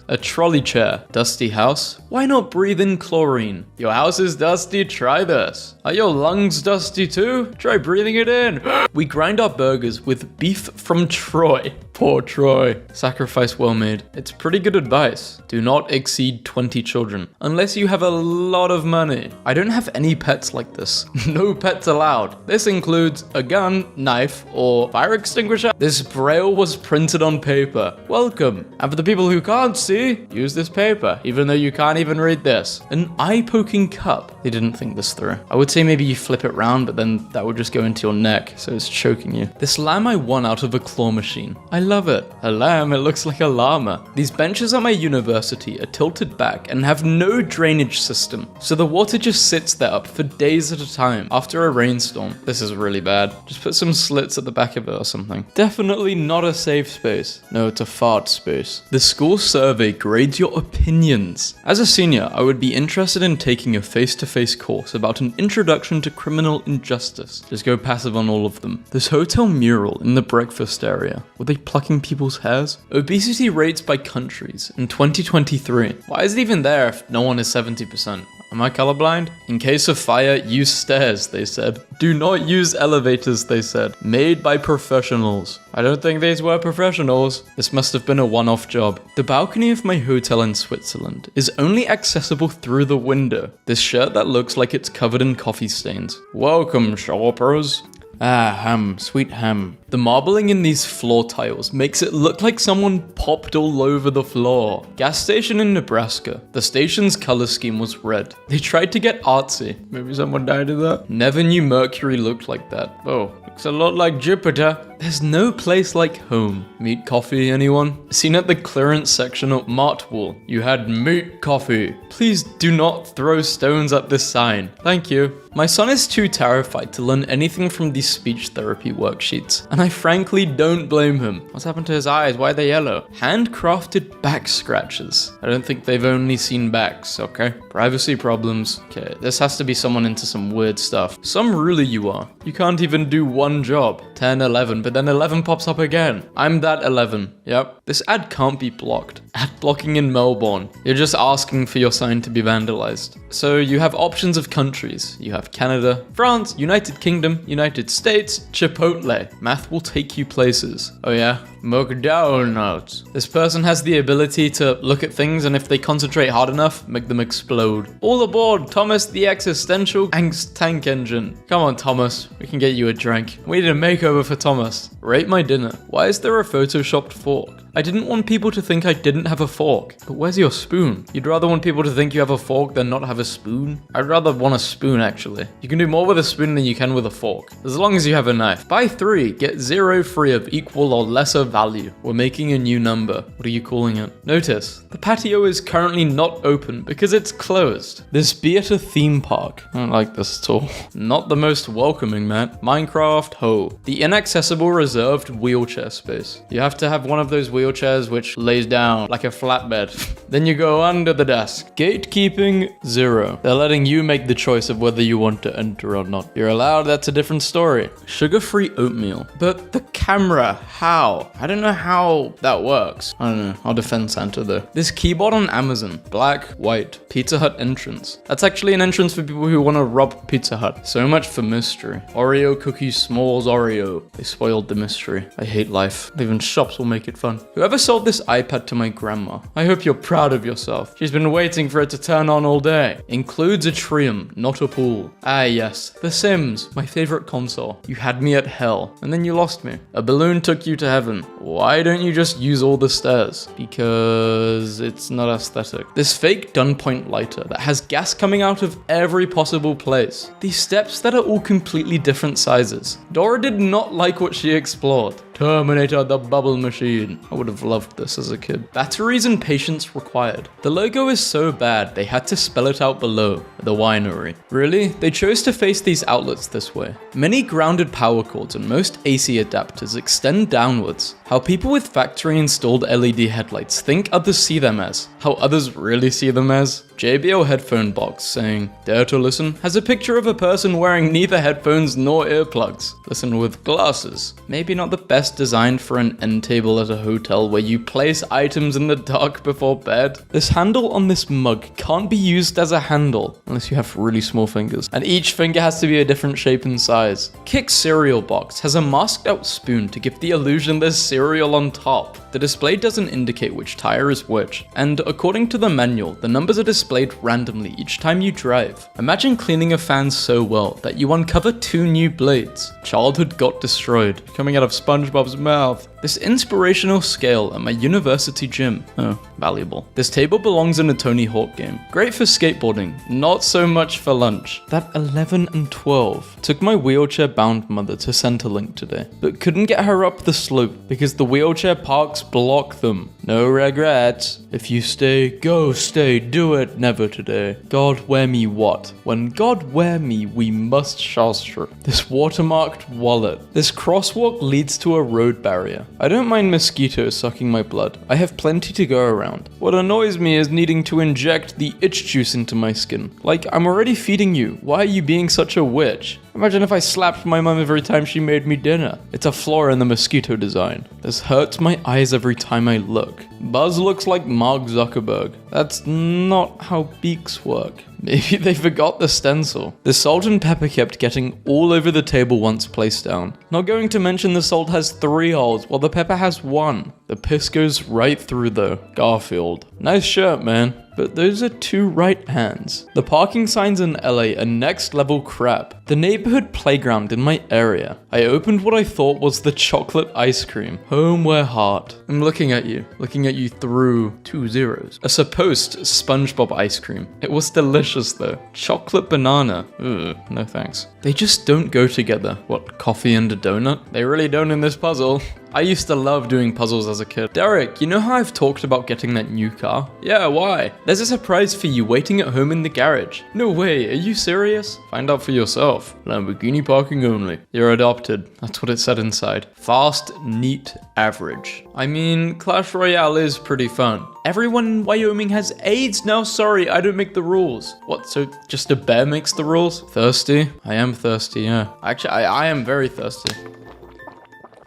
A trolley chair. Dusty house? Why not breathe in chlorine? Your house is dusty, try this. Are your lungs dusty too? Try breathing it in. We grind our burgers with beef from Troy. Poor Troy. Sacrifice well made. It's pretty good advice. Do not exceed 20 children. Unless you have a lot of money. I don't have any pets like this. No pets allowed. This includes a gun, knife, or fire extinguisher. This braille was printed on paper. Welcome. And for the people who can't see, use this paper, even though you can't even read this. An eye-poking cup. They didn't think this through. I would say maybe you flip it round, but then that would just go into your neck, so it's choking you. This lamb I won out of a claw machine. I love it. A lamb, it looks like a llama. These benches at my university are tilted back and have no drainage system, so the water just sits there up for days at a time after a rainstorm. This is really bad. Just put some slits at the back of it or something. Definitely not a safe space. No, it's a fart space. The school survey grades your opinions. As a senior, I would be interested in taking a face-to-face course about an introduction to criminal injustice. Just go passive on all of them. This hotel mural in the breakfast area. Were they plucking people's hairs? Obesity rates by countries in 2023. Why is it even there if no one is 70%? Am I colorblind? In case of fire, use stairs, they said. Do not use elevators, they said. Made by professionals. I don't think these were professionals. This must have been a one-off job. The balcony of my hotel in Switzerland is only accessible through the window. This shirt that looks like it's covered in coffee stains. Welcome, shoppers. Ah, ham, sweet ham. The marbling in these floor tiles makes it look like someone popped all over the floor. Gas station in Nebraska. The station's color scheme was red. They tried to get artsy. Maybe someone died of that? Never knew Mercury looked like that. Oh, looks a lot like Jupiter. There's no place like home. Meat coffee, anyone? Seen at the clearance section at Mart Wall. You had meat coffee. Please do not throw stones at this sign. Thank you. My son is too terrified to learn anything from these speech therapy worksheets, and I frankly don't blame him. What's happened to his eyes? Why are they yellow? Handcrafted back scratches. I don't think they've only seen backs, okay? Privacy problems. Okay, this has to be someone into some weird stuff. Some ruler you are. You can't even do one job. 10, 11, but then 11 pops up again. I'm that 11. Yep. This ad can't be blocked. Ad blocking in Melbourne. You're just asking for your sign to be vandalized. So you have options of countries. You have Canada, France, United Kingdom, United States, Chipotle. Math will take you places. Oh yeah? McDonald's. This person has the ability to look at things and if they concentrate hard enough, make them explode. All aboard Thomas the Existential Angst Tank Engine. Come on Thomas, we can get you a drink. We need a makeover for Thomas. Rate my dinner. Why is there a photoshopped fork? I didn't want people to think I didn't have a fork. But where's your spoon? You'd rather want people to think you have a fork than not have a spoon? I'd rather want a spoon actually. You can do more with a spoon than you can with a fork. As long as you have a knife. Buy 3, get 0 free of equal or lesser value. We're making a new number. What are you calling it? Notice, the patio is currently not open because it's closed. This be at a theme park. I don't like this at all. Not the most welcoming, man. Minecraft, ho. The The inaccessible reserved wheelchair space. You have to have one of those wheelchairs which lays down like a flatbed. Then you go under the desk. Gatekeeping, 0. They're letting you make the choice of whether you want to enter or not. You're allowed, that's a different story. Sugar-free oatmeal. But the camera, how? I don't know how that works. I don't know. I'll defend Santa though. This keyboard on Amazon. Black, white, Pizza Hut entrance. That's actually an entrance for people who want to rob Pizza Hut. So much for mystery. Oreo cookies, s'mores Oreo. They spoiled the mystery. I hate life. Even shops will make it fun. Whoever sold this iPad to my grandma, I hope you're proud of yourself. She's been waiting for it to turn on all day. Includes a trium, not a pool. Ah yes, The Sims, my favorite console. You had me at hell, and then you lost me. A balloon took you to heaven. Why don't you just use all the stairs? Because it's not aesthetic. This fake Dunpoint lighter that has gas coming out of every possible place. These steps that are all completely different sizes. Dora did not like what she explored. Terminator the bubble machine. I would have loved this as a kid. Batteries and patience required. The logo is so bad they had to spell it out below. The winery. Really? They chose to face these outlets this way. Many grounded power cords and most AC adapters extend downwards. How people with factory installed LED headlights think others see them as. How others really see them as. JBL headphone box saying, "Dare to listen?" has a picture of a person wearing neither headphones nor earplugs. Listen with glasses. Maybe not the best designed for an end table at a hotel where you place items in the dark before bed. This handle on this mug can't be used as a handle unless you have really small fingers. And each finger has to be a different shape and size. Kick cereal box has a masked out spoon to give the illusion there's cereal on top. The display doesn't indicate which tire is which, and according to the manual, the numbers are displayed randomly each time you drive. Imagine cleaning a fan so well that you uncover 2 new blades. Childhood got destroyed, coming out of SpongeBob's mouth. This inspirational scale at my university gym. Oh, valuable. This table belongs in a Tony Hawk game. Great for skateboarding, not so much for lunch. That 11 and 12. Took my wheelchair-bound mother to Centrelink today, but couldn't get her up the slope because the wheelchair parks block them. No regrets. If you stay, go stay, do it, never today. God wear me what? When God wear me, we must shastra. This watermarked wallet. This crosswalk leads to a road barrier. I don't mind mosquitoes sucking my blood. I have plenty to go around. What annoys me is needing to inject the itch juice into my skin. Like, I'm already feeding you. Why are you being such a witch? Imagine if I slapped my mum every time she made me dinner. It's a flaw in the mosquito design. This hurts my eyes every time I look. Buzz looks like Mark Zuckerberg. That's not how beaks work. Maybe they forgot the stencil. The salt and pepper kept getting all over the table once placed down. Not going to mention the salt has 3 holes while the pepper has 1. The piss goes right through though. Garfield. Nice shirt, man. But those are 2 right hands. The parking signs in LA are next level crap. The neighborhood playground in my area. I opened what I thought was the chocolate ice cream. Homeware heart. I'm looking at you through 2 zeros. A supposed SpongeBob ice cream. It was delicious though. Chocolate banana. Ugh, no thanks. They just don't go together. What, coffee and a donut? They really don't in this puzzle. I used to love doing puzzles as a kid. Derek, you know how I've talked about getting that new car? Yeah, why? There's a surprise for you waiting at home in the garage. No way, are you serious? Find out for yourself. Lamborghini parking only. You're adopted. That's what it said inside. Fast, neat, average. I mean, Clash Royale is pretty fun. Everyone in Wyoming has AIDS? No, sorry, I don't make the rules. What, so just a bear makes the rules? Thirsty? I am thirsty, yeah. Actually, I am very thirsty.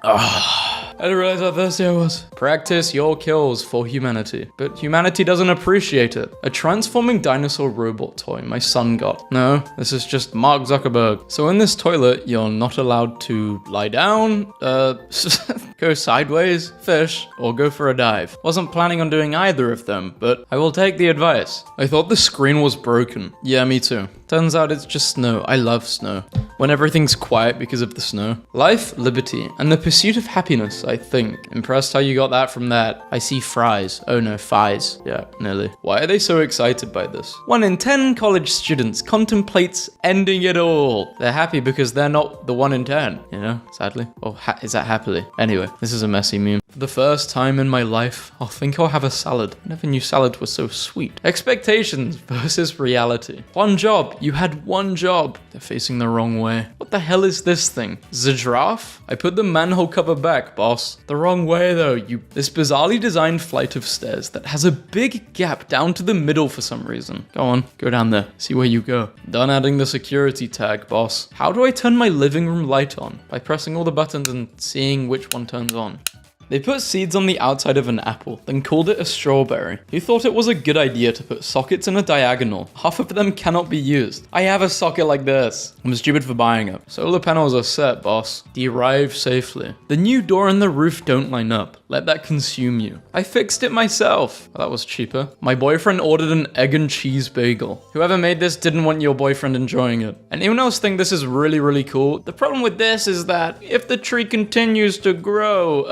I didn't realize how thirsty I was. Practice your kills for humanity. But humanity doesn't appreciate it. A transforming dinosaur robot toy my son got. No, this is just Mark Zuckerberg. So in this toilet, you're not allowed to lie down, go sideways, fish, or go for a dive. Wasn't planning on doing either of them, but I will take the advice. I thought the screen was broken. Yeah, me too. Turns out it's just snow. I love snow. When everything's quiet because of the snow. Life, liberty, and the pursuit of happiness, I think. Impressed how you got that from that. I see fries. Oh no, thighs. Yeah, nearly. Why are they so excited by this? 1 in 10 college students contemplates ending it all. They're happy because they're not the 1 in 10, you know, sadly. Or is that happily? Anyway, this is a messy meme. For the first time in my life, I'll think I'll have a salad. I never knew salad was so sweet. Expectations versus reality. 1 job. You had 1 job. They're facing the wrong way. way. What the hell is this thing? Is it a giraffe? I put the manhole cover back, boss. The wrong way though, This bizarrely designed flight of stairs that has a big gap down to the middle for some reason. Go on, go down there. See where you go. Done adding the security tag, boss. How do I turn my living room light on? By pressing all the buttons and seeing which one turns on. They put seeds on the outside of an apple, then called it a strawberry. Who thought it was a good idea to put sockets in a diagonal? Half of them cannot be used. I have a socket like this. I'm stupid for buying it. Solar panels are set, boss. Derive safely. The new door and the roof don't line up. Let that consume you. I fixed it myself. Well, that was cheaper. My boyfriend ordered an egg and cheese bagel. Whoever made this didn't want your boyfriend enjoying it. Anyone else think this is really, really cool? The problem with this is that if the tree continues to grow,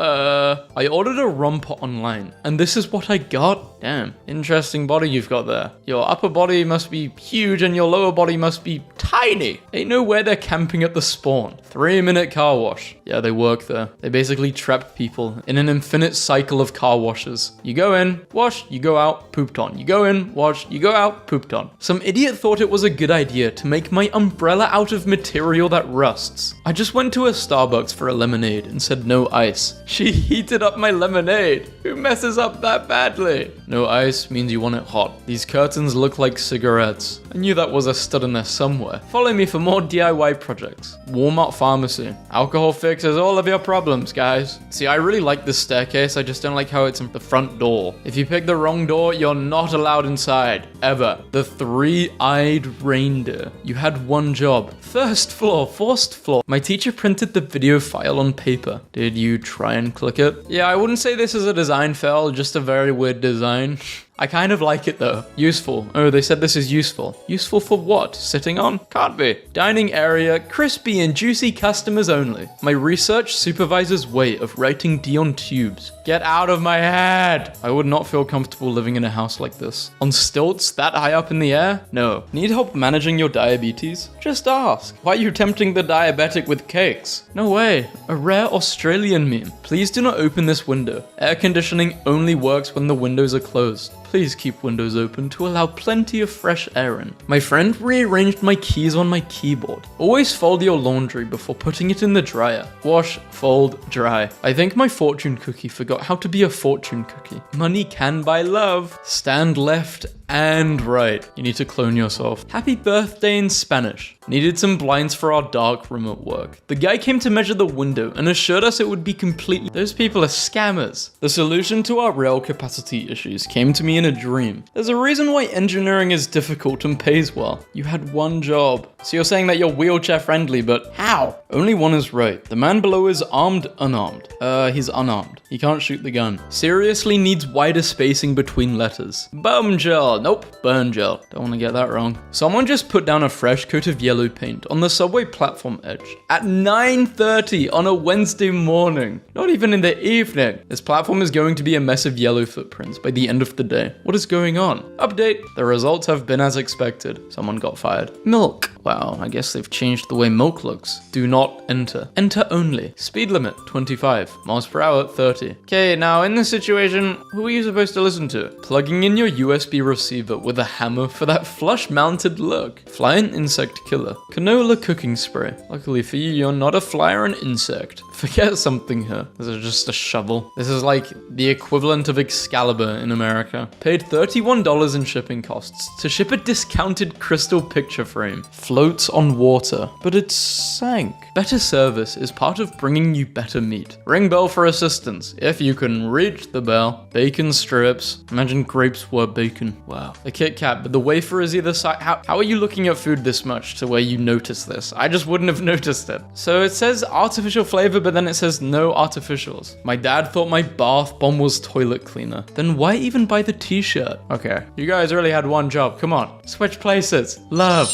I ordered a rum pot online, and this is what I got. Damn, interesting body you've got there. Your upper body must be huge and your lower body must be tiny. Ain't no way they're camping at the spawn. 3-minute car wash. Yeah, they work there. They basically trap people in an infinite cycle of car washes. You go in, wash, you go out, pooped on. You go in, wash, you go out, pooped on. Some idiot thought it was a good idea to make my umbrella out of material that rusts. I just went to a Starbucks for a lemonade and said no ice. She heated up my lemonade. Who messes up that badly? No ice means you want it hot. These curtains look like cigarettes. I knew that was a stud in there somewhere. Follow me for more DIY projects. Walmart pharmacy. Alcohol fixes all of your problems, guys. See, I really like this staircase. I just don't like how it's in the front door. If you pick the wrong door, you're not allowed inside. Ever. The three-eyed reindeer. You had one job. First floor, forced floor. My teacher printed the video file on paper. Did you try and click it? Yeah, I wouldn't say this is a design fail, just a very weird design. I kind of like it though. Useful. Oh, they said this is useful. Useful for what? Sitting on? Can't be. Dining area, crispy and juicy customers only. My research supervisor's way of writing D on tubes. Get out of my head! I would not feel comfortable living in a house like this. On stilts that high up in the air? No. Need help managing your diabetes? Just ask. Why are you tempting the diabetic with cakes? No way. A rare Australian meme. Please do not open this window. Air conditioning only works when the windows are closed. Please keep windows open to allow plenty of fresh air in. My friend rearranged my keys on my keyboard. Always fold your laundry before putting it in the dryer. Wash, fold, dry. I think my fortune cookie forgot how to be a fortune cookie. Money can buy love. Stand left and right. You need to clone yourself. Happy birthday in Spanish. Needed some blinds for our dark room at work. The guy came to measure the window and assured us it would be completely... Those people are scammers. The solution to our rail capacity issues came to me in a dream. There's a reason why engineering is difficult and pays well. You had one job. So you're saying that you're wheelchair friendly, but how? Only one is right. The man below is armed, unarmed. He's unarmed. He can't shoot the gun. Seriously needs wider spacing between letters. Bum gel. Nope. Burn gel. Don't want to get that wrong. Someone just put down a fresh coat of yellow paint on the subway platform edge at 9:30 on a Wednesday morning. Not even in the evening. This platform is going to be a mess of yellow footprints by the end of the day. What is going on? Update. The results have been as expected. Someone got fired. Milk. Wow, I guess they've changed the way milk looks. Do not enter. Enter only. Speed limit 25. Miles per hour 30. Okay, now in this situation, who are you supposed to listen to? Plugging in your USB receiver with a hammer for that flush mounted look. Fly and insect killer. Canola cooking spray. Luckily for you, you're not a fly or an insect. Forget something here. This is just a shovel. This is like the equivalent of Excalibur in America. Paid $31 in shipping costs to ship a discounted crystal picture frame. Floats on water, but it sank. Better service is part of bringing you better meat. Ring bell for assistance, if you can reach the bell. Bacon strips. Imagine grapes were bacon. Wow. A Kit Kat, but the wafer is either side. How are you looking at food this much to where you notice this? I just wouldn't have noticed it. So it says artificial flavor, but then it says no artificials. My dad thought my bath bomb was toilet cleaner. Then why even buy the t-shirt? Okay, you guys really had one job. Come on, switch places. Love.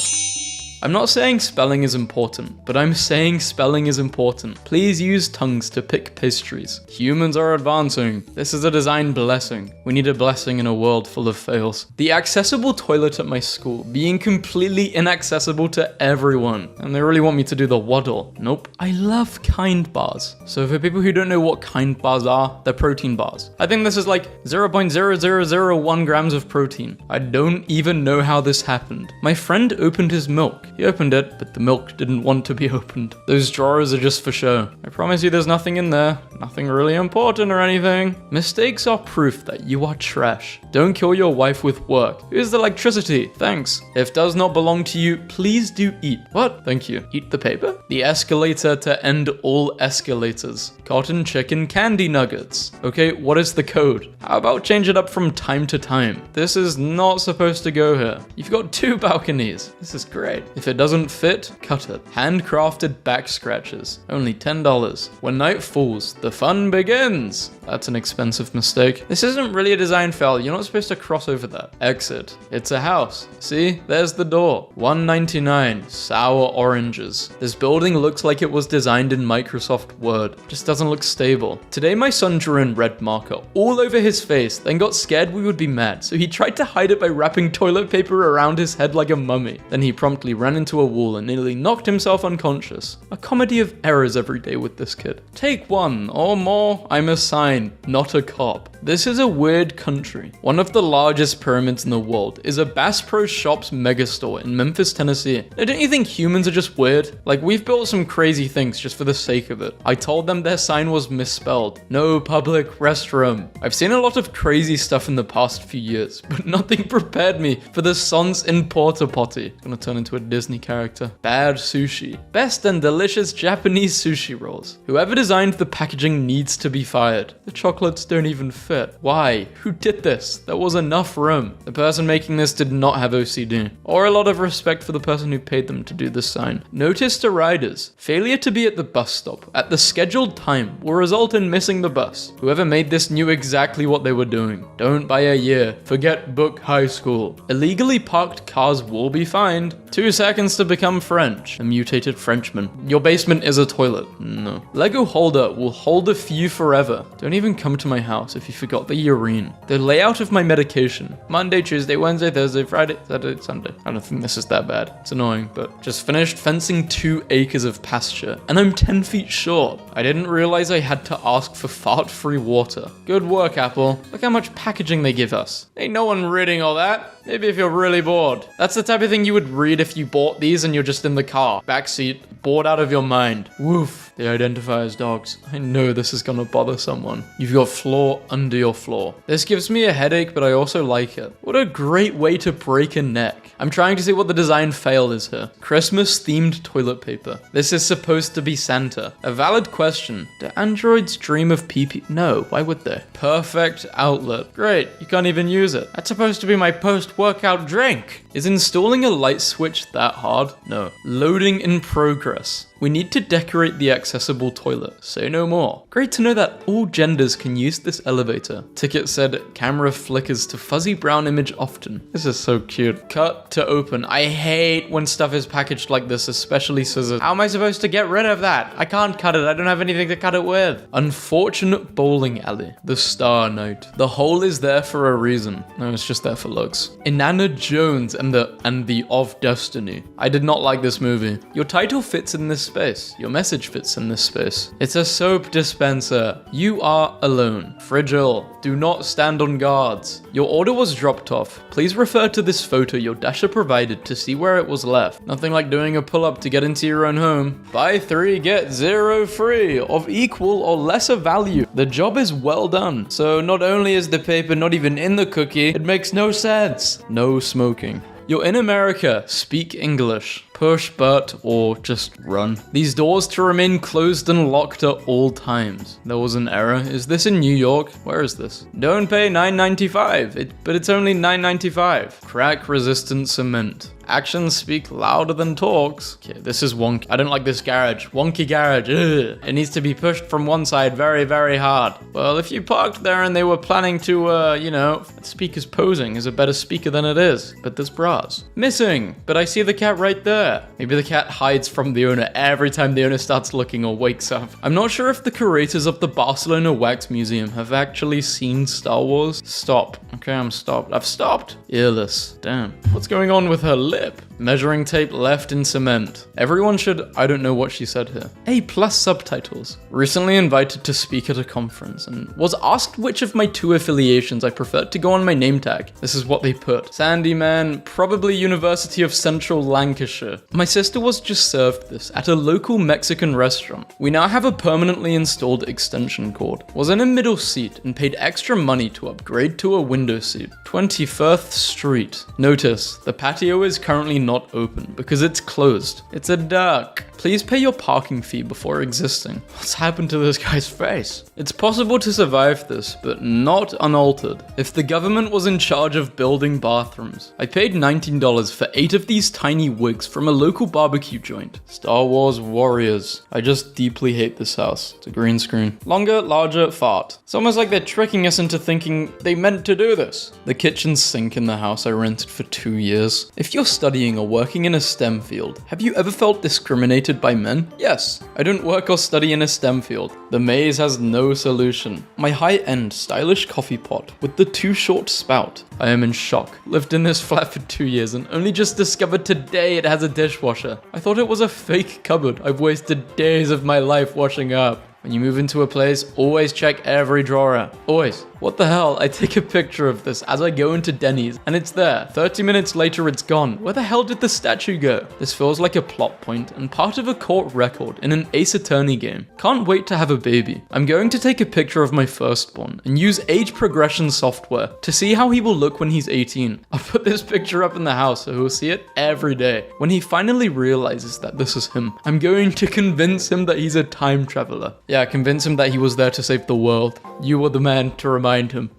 I'm not saying spelling is important, but I'm saying spelling is important. Please use tongues to pick pastries. Humans are advancing. This is a design blessing. We need a blessing in a world full of fails. The accessible toilet at my school being completely inaccessible to everyone. And they really want me to do the waddle. Nope. I love Kind bars. So for people who don't know what Kind bars are, they're protein bars. I think this is like 0.0001 grams of protein. I don't even know how this happened. My friend opened his milk. He opened it, but the milk didn't want to be opened. Those drawers are just for show. I promise you there's nothing in there. Nothing really important or anything. Mistakes are proof that you are trash. Don't kill your wife with work. Here's the electricity. Thanks. If does not belong to you, please do eat. What? Thank you. Eat the paper? The escalator to end all escalators. Cotton chicken candy nuggets. Okay, what is the code? How about change it up from time to time? This is not supposed to go here. You've got 2 balconies. This is great. If it doesn't fit, cut it. Handcrafted back scratches. Only $10. When night falls, the fun begins. That's an expensive mistake. This isn't really a design fail. You're not supposed to cross over that. Exit. It's a house. See? There's the door. $1.99. Sour oranges. This building looks like it was designed in Microsoft Word. Just doesn't look stable. Today my son drew in red marker all over his face, then got scared we would be mad, so he tried to hide it by wrapping toilet paper around his head like a mummy. Then he promptly ran into a wall and nearly knocked himself unconscious. A comedy of errors every day with this kid. Take 1 or more. I'm a sign, not a cop. This is a weird country. One of the largest pyramids in the world is a Bass Pro Shops megastore in Memphis, Tennessee. Now, don't you think humans are just weird? Like, we've built some crazy things just for the sake of it. I told them their sign was misspelled. No public restroom. I've seen a lot of crazy stuff in the past few years, but nothing prepared me for the Sans in Porta Potty. Gonna turn into a Disney character. Bad sushi. Best and delicious Japanese sushi rolls. Whoever designed the packaging needs to be fired. The chocolates don't even fit. Why? Who did this? There was enough room. The person making this did not have OCD, or a lot of respect for the person who paid them to do this sign. Notice to riders. Failure to be at the bus stop at the scheduled time will result in missing the bus. Whoever made this knew exactly what they were doing. Don't buy a year. Forget book high school. Illegally parked cars will be fined. 2 seconds to become French. A mutated Frenchman. Your basement is a toilet. No. Lego holder will hold a few forever. Don't even come to my house if you forgot the urine. The layout of my medication. Monday, Tuesday, Wednesday, Thursday, Friday, Saturday, Sunday. I don't think this is that bad. It's annoying, but just finished fencing 2 acres of pasture, and I'm 10 feet short. I didn't realize I had to ask for fart-free water. Good work, Apple. Look how much packaging they give us. Ain't no one reading all that. Maybe if you're really bored. That's the type of thing you would read if you bought these and you're just in the car. Backseat, bored out of your mind. Woof. They identify as dogs. I know this is gonna bother someone. You've got floor under your floor. This gives me a headache, but I also like it. What a great way to break a neck. I'm trying to see what the design fail is here. Christmas-themed toilet paper. This is supposed to be Santa. A valid question. Do androids dream of pee-pee? No, why would they? Perfect outlet. Great, you can't even use it. That's supposed to be my post-workout drink. Is installing a light switch that hard? No. Loading in progress. We need to decorate the accessible toilet. Say no more. Great to know that all genders can use this elevator. Ticket said, camera flickers to fuzzy brown image often. This is so cute. Cut to open. I hate when stuff is packaged like this, especially scissors. How am I supposed to get rid of that? I can't cut it. I don't have anything to cut it with. Unfortunate bowling alley. The Star Note. The hole is there for a reason. No, it's just there for looks. Inanna Jones and the Of Destiny. I did not like this movie. Your title fits in this space. Your message fits in this space. It's a soap dispenser. You are alone. Fragile. Do not stand on guards. Your order was dropped off. Please refer to this photo your dasher provided to see where it was left. Nothing like doing a pull-up to get into your own home. Buy 3, get 0 free of equal or lesser value. The job is well done. So not only is the paper not even in the cookie, it makes no sense. No smoking. You're in America. Speak English. Push, but, or just run. These doors to remain closed and locked at all times. There was an error. Is this in New York? Where is this? Don't pay $9.95. But it's only $9.95. Crack resistant cement. Actions speak louder than talks. Okay, this is wonky. I don't like this garage. Wonky garage. Ugh. It needs to be pushed from one side very, very hard. Well, if you parked there and they were planning to, that speaker's posing as a better speaker than it is. But there's bras. Missing. But I see the cat right there. Maybe the cat hides from the owner every time the owner starts looking or wakes up. I'm not sure if the curators of the Barcelona Wax Museum have actually seen Star Wars. Stop. Okay, I'm stopped. I've stopped. Earless. Damn. What's going on with her lip? Measuring tape left in cement. Everyone should, I don't know what she said here. A+ subtitles. Recently invited to speak at a conference and was asked which of my 2 affiliations I preferred to go on my name tag. This is what they put. Sandy man, probably University of Central Lancashire. My sister was just served this at a local Mexican restaurant. We now have a permanently installed extension cord. Was in a middle seat and paid extra money to upgrade to a window seat. 21st Street. Notice, the patio is currently not open because it's closed. It's a duck. Please pay your parking fee before existing. What's happened to this guy's face? It's possible to survive this, but not unaltered. If the government was in charge of building bathrooms, I paid $19 for 8 of these tiny wigs from a local barbecue joint. Star Wars Warriors. I just deeply hate this house. It's a green screen. Longer, larger, fart. It's almost like they're tricking us into thinking they meant to do this. The kitchen sink in the house I rented for 2 years. If you're studying or working in a STEM field, have you ever felt discriminated by men? Yes, I don't work or study in a STEM field. The maze has no solution. My high-end, stylish coffee pot with the too short spout. I am in shock. Lived in this flat for 2 years and only just discovered today it has a dishwasher. I thought it was a fake cupboard. I've wasted days of my life washing up. When you move into a place, always check every drawer. Always. What the hell? I take a picture of this as I go into Denny's and it's there. 30 minutes later, it's gone. Where the hell did the statue go? This feels like a plot point and part of a court record in an Ace Attorney game. Can't wait to have a baby. I'm going to take a picture of my firstborn and use age progression software to see how he will look when he's 18. I'll put this picture up in the house so he'll see it every day. When he finally realizes that this is him, I'm going to convince him that he's a time traveler. Yeah, convince him that he was there to save the world. You were the man to remind him.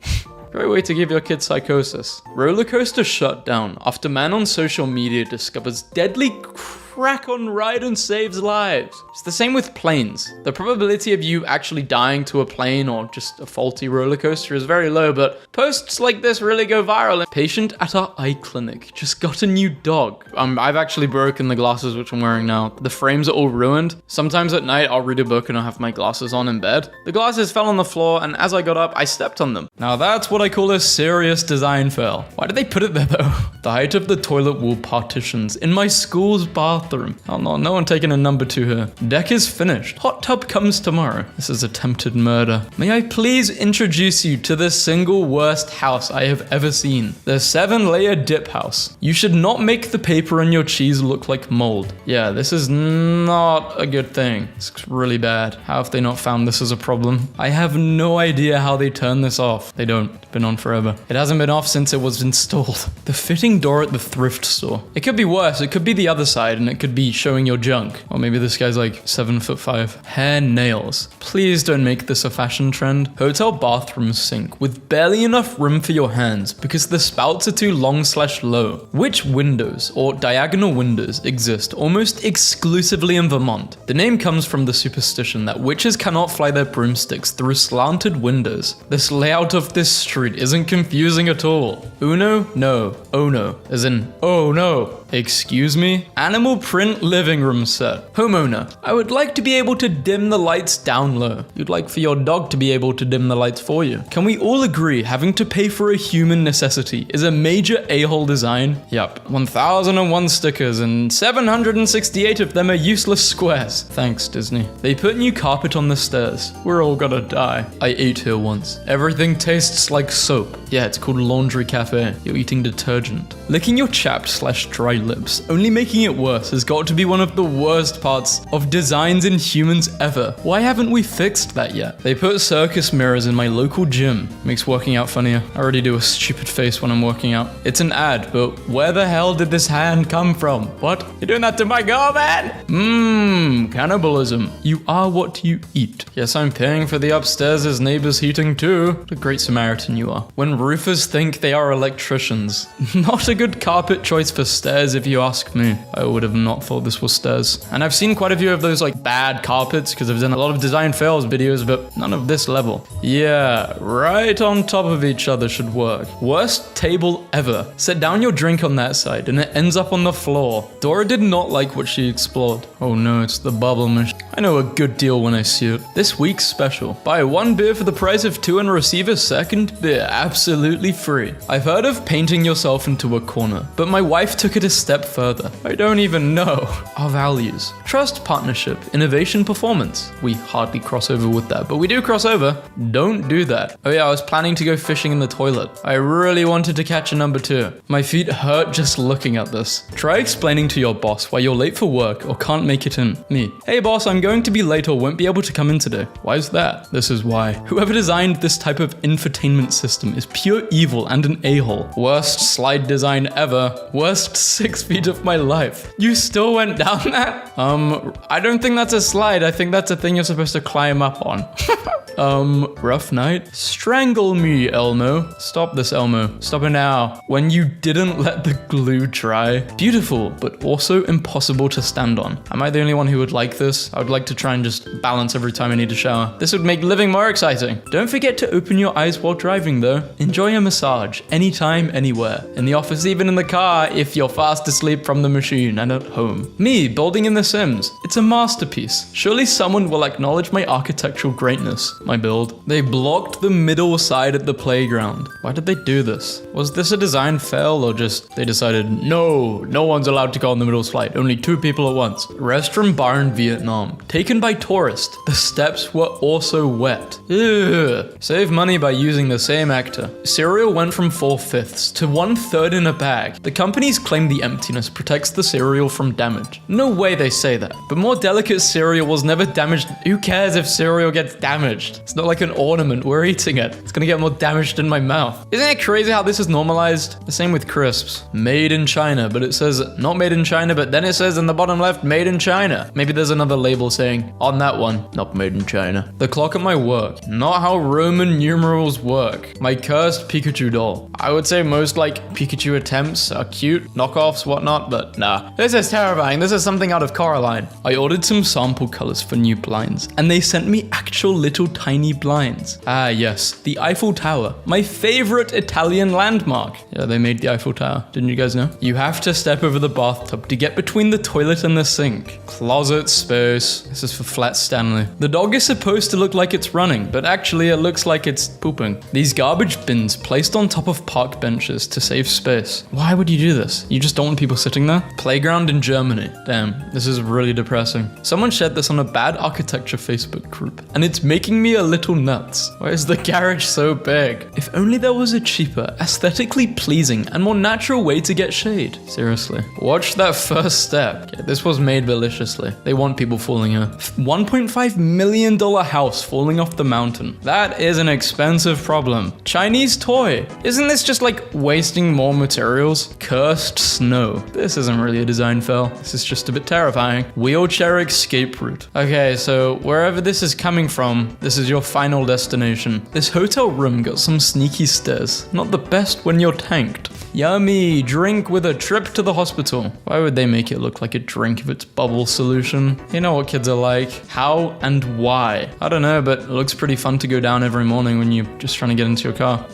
Great way to give your kid psychosis. Roller coaster shut down after man on social media discovers deadly crack on ride and saves lives. It's the same with planes. The probability of you actually dying to a plane or just a faulty roller coaster is very low, but posts like this really go viral. Patient at our eye clinic just got a new dog. I've actually broken the glasses which I'm wearing now. The frames are all ruined. Sometimes at night I'll read a book and I'll have my glasses on in bed. The glasses fell on the floor and as I got up, I stepped on them. Now that's what I call a serious design fail. Why did they put it there though? The height of the toilet wall partitions in my school's bathroom. Oh no one taking a number 2 here. Deck is finished. Hot tub comes tomorrow. This is attempted murder. May I please introduce you to the single worst house I have ever seen. The 7-layer dip house. You should not make the paper on your cheese look like mold. Yeah, this is not a good thing. It's really bad. How have they not found this as a problem? I have no idea how they turn this off. They don't. It's been on forever. It hasn't been off since it was installed. The fitting door at the thrift store. It could be worse. It could be the other side and it could be showing your junk. Or maybe this guy's like 7'5". Hair nails. Please don't make this a fashion trend. Hotel bathroom sink with barely enough room for your hands because the spouts are too long/low. Which windows or diagonal windows exist almost exclusively in Vermont? The name comes from the superstition that witches cannot fly their broomsticks through slanted windows. This layout of this street isn't confusing at all. Uno? No. Oh no. As in, oh no. Excuse me? Animal print living room set. Homeowner, I would like to be able to dim the lights down low. You'd like for your dog to be able to dim the lights for you. Can we all agree having to pay for a human necessity is a major a-hole design? Yup. 1001 stickers and 768 of them are useless squares. Thanks, Disney. They put new carpet on the stairs. We're all gonna die. I ate here once. Everything tastes like soap. Yeah, it's called Laundry Cafe. You're eating detergent. Licking your chapped/dry lips, only making it worse, has got to be one of the worst parts of designs in humans ever. Why haven't we fixed that yet? They put circus mirrors in my local gym. Makes working out funnier. I already do a stupid face when I'm working out. It's an ad, but where the hell did this hand come from? What? You're doing that to my girl, man? Cannibalism. You are what you eat. Yes, I'm paying for the upstairs' neighbor's heating too. What a great Samaritan you are. When roofers think they are electricians. Not a good carpet choice for stairs if you ask me. I would have not thought this was stairs. And I've seen quite a few of those like bad carpets because I've done a lot of design fails videos, but none of this level. Yeah, right on top of each other should work. Worst table ever. Set down your drink on that side and it ends up on the floor. Dora did not like what she explored. Oh no, it's the bubble machine. I know a good deal when I see it. This week's special. Buy 1 beer for the price of 2 and receive a second beer absolutely free. I've heard of painting yourself into a corner, but my wife took it a step further. I don't even know. Our values. Trust, partnership, innovation, performance. We hardly cross over with that, but we do cross over. Don't do that. Oh yeah, I was planning to go fishing in the toilet. I really wanted to catch a number 2. My feet hurt just looking at this. Try explaining to your boss why you're late for work or can't make it in. Me. Hey boss, I'm going to be late or won't be able to come in today. Why is that? This is why. Whoever designed this type of infotainment system is pure evil and an a-hole. Worst slide design ever. Worst 6 feet of my life. You still went down that? I don't think that's a slide. I think that's a thing you're supposed to climb up on. Rough night? Strangle me, Elmo. Stop this, Elmo. Stop it now. When you didn't let the glue dry. Beautiful, but also impossible to stand on. Am I the only one who would like this? I would like to try and just balance every time I need to shower. This would make living more exciting. Don't forget to open your eyes while driving though. Enjoy a massage, anytime, anywhere. In the office, even in the car, if you're fast asleep from the machine, and at home. Me, building in The Sims. It's a masterpiece. Surely someone will acknowledge my architectural greatness. My build. They blocked the middle side at the playground. Why did they do this? Was this a design fail or just they decided, no one's allowed to go on the middle slide. Only 2 people at once. Restaurant bar in Vietnam. Taken by tourist. The steps were also wet. Ugh. Save money by using the same actor. Cereal went from 4/5 to 1/3 in a bag. The companies claim the emptiness protects the cereal from damage. No way they say that. But more delicate cereal was never damaged. Who cares if cereal gets damaged? It's not like an ornament. We're eating it. It's gonna get more damaged in my mouth. Isn't it crazy how this is normalized? The same with crisps. Made in China, but it says not made in China, but then it says in the bottom left, made in China. Maybe there's another label saying on that one, not made in China. The clock at my work. Not how Roman numerals work. My cursed Pikachu doll. I would say most like Pikachu attempts are cute, knockoffs, whatnot, but nah. This is terrifying. This is something out of Coraline. I ordered some sample colors for new blinds, and they sent me actual little tiny blinds. Ah yes, the Eiffel Tower. My favorite Italian landmark. Yeah, they made the Eiffel Tower. Didn't you guys know? You have to step over the bathtub to get between the toilet and the sink. Closet space. This is for Flat Stanley. The dog is supposed to look like it's running, but actually it looks like it's pooping. These garbage bins placed on top of park benches to save space. Why would you do this? You just don't want people sitting there? Playground in Germany. Damn, this is really depressing. Someone shared this on a bad architecture Facebook group, and it's making me a little nuts. Why is the garage so big? If only there was a cheaper, aesthetically pleasing, and more natural way to get shade. Seriously. Watch that first step. Okay, this was made maliciously. They want people falling here. $1.5 million house falling off the mountain. That is an expensive problem. Chinese toy. Isn't this just like wasting more materials? Cursed snow. This isn't really a design fail. This is just a bit terrifying. Wheelchair escape route. Okay, so wherever this is coming from, this is your final destination. This hotel room got some sneaky stairs. Not the best when you're tanked. Yummy, drink with a trip to the hospital. Why would they make it look like a drink if it's bubble solution? You know what kids are like. How and why? I don't know, but it looks pretty fun to go down every morning when you're just trying to get into your car.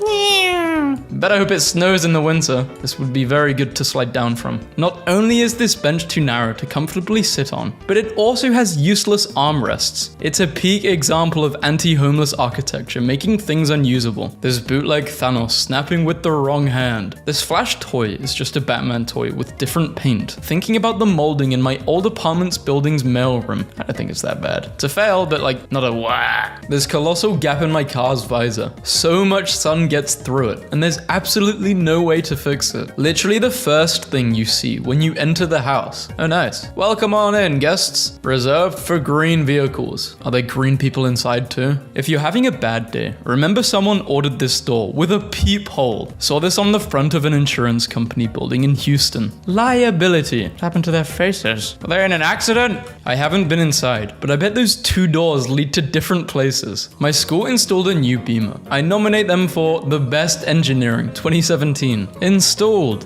Better hope it snows in the winter. This would be very good to slide down from. Not only is this bench too narrow to comfortably sit on, but it also has useless armrests. It's a peak example of anti-homeless architecture, making things unusable. This bootleg Thanos snapping with the wrong hand. This Flash toy is just a Batman toy with different paint. Thinking about the molding in my old apartment's building's mailroom. I don't think it's that bad. It's a fail, but like not a wah. This colossal gap in my car's visor. So much sun gets through it, and there's absolutely no way to fix it. Literally the first thing you see when you enter the house. Oh nice. Welcome on in, guests. Reserved for green vehicles. Are there green people inside too? If you're having a bad day, remember someone ordered this door with a peephole. Saw this on the front of an insurance company building in Houston. Liability. What happened to their faces? Were they in an accident? I haven't been inside, but I bet those 2 doors lead to different places. My school installed a new Beamer. I nominate them for the best engineering 2017. Installed.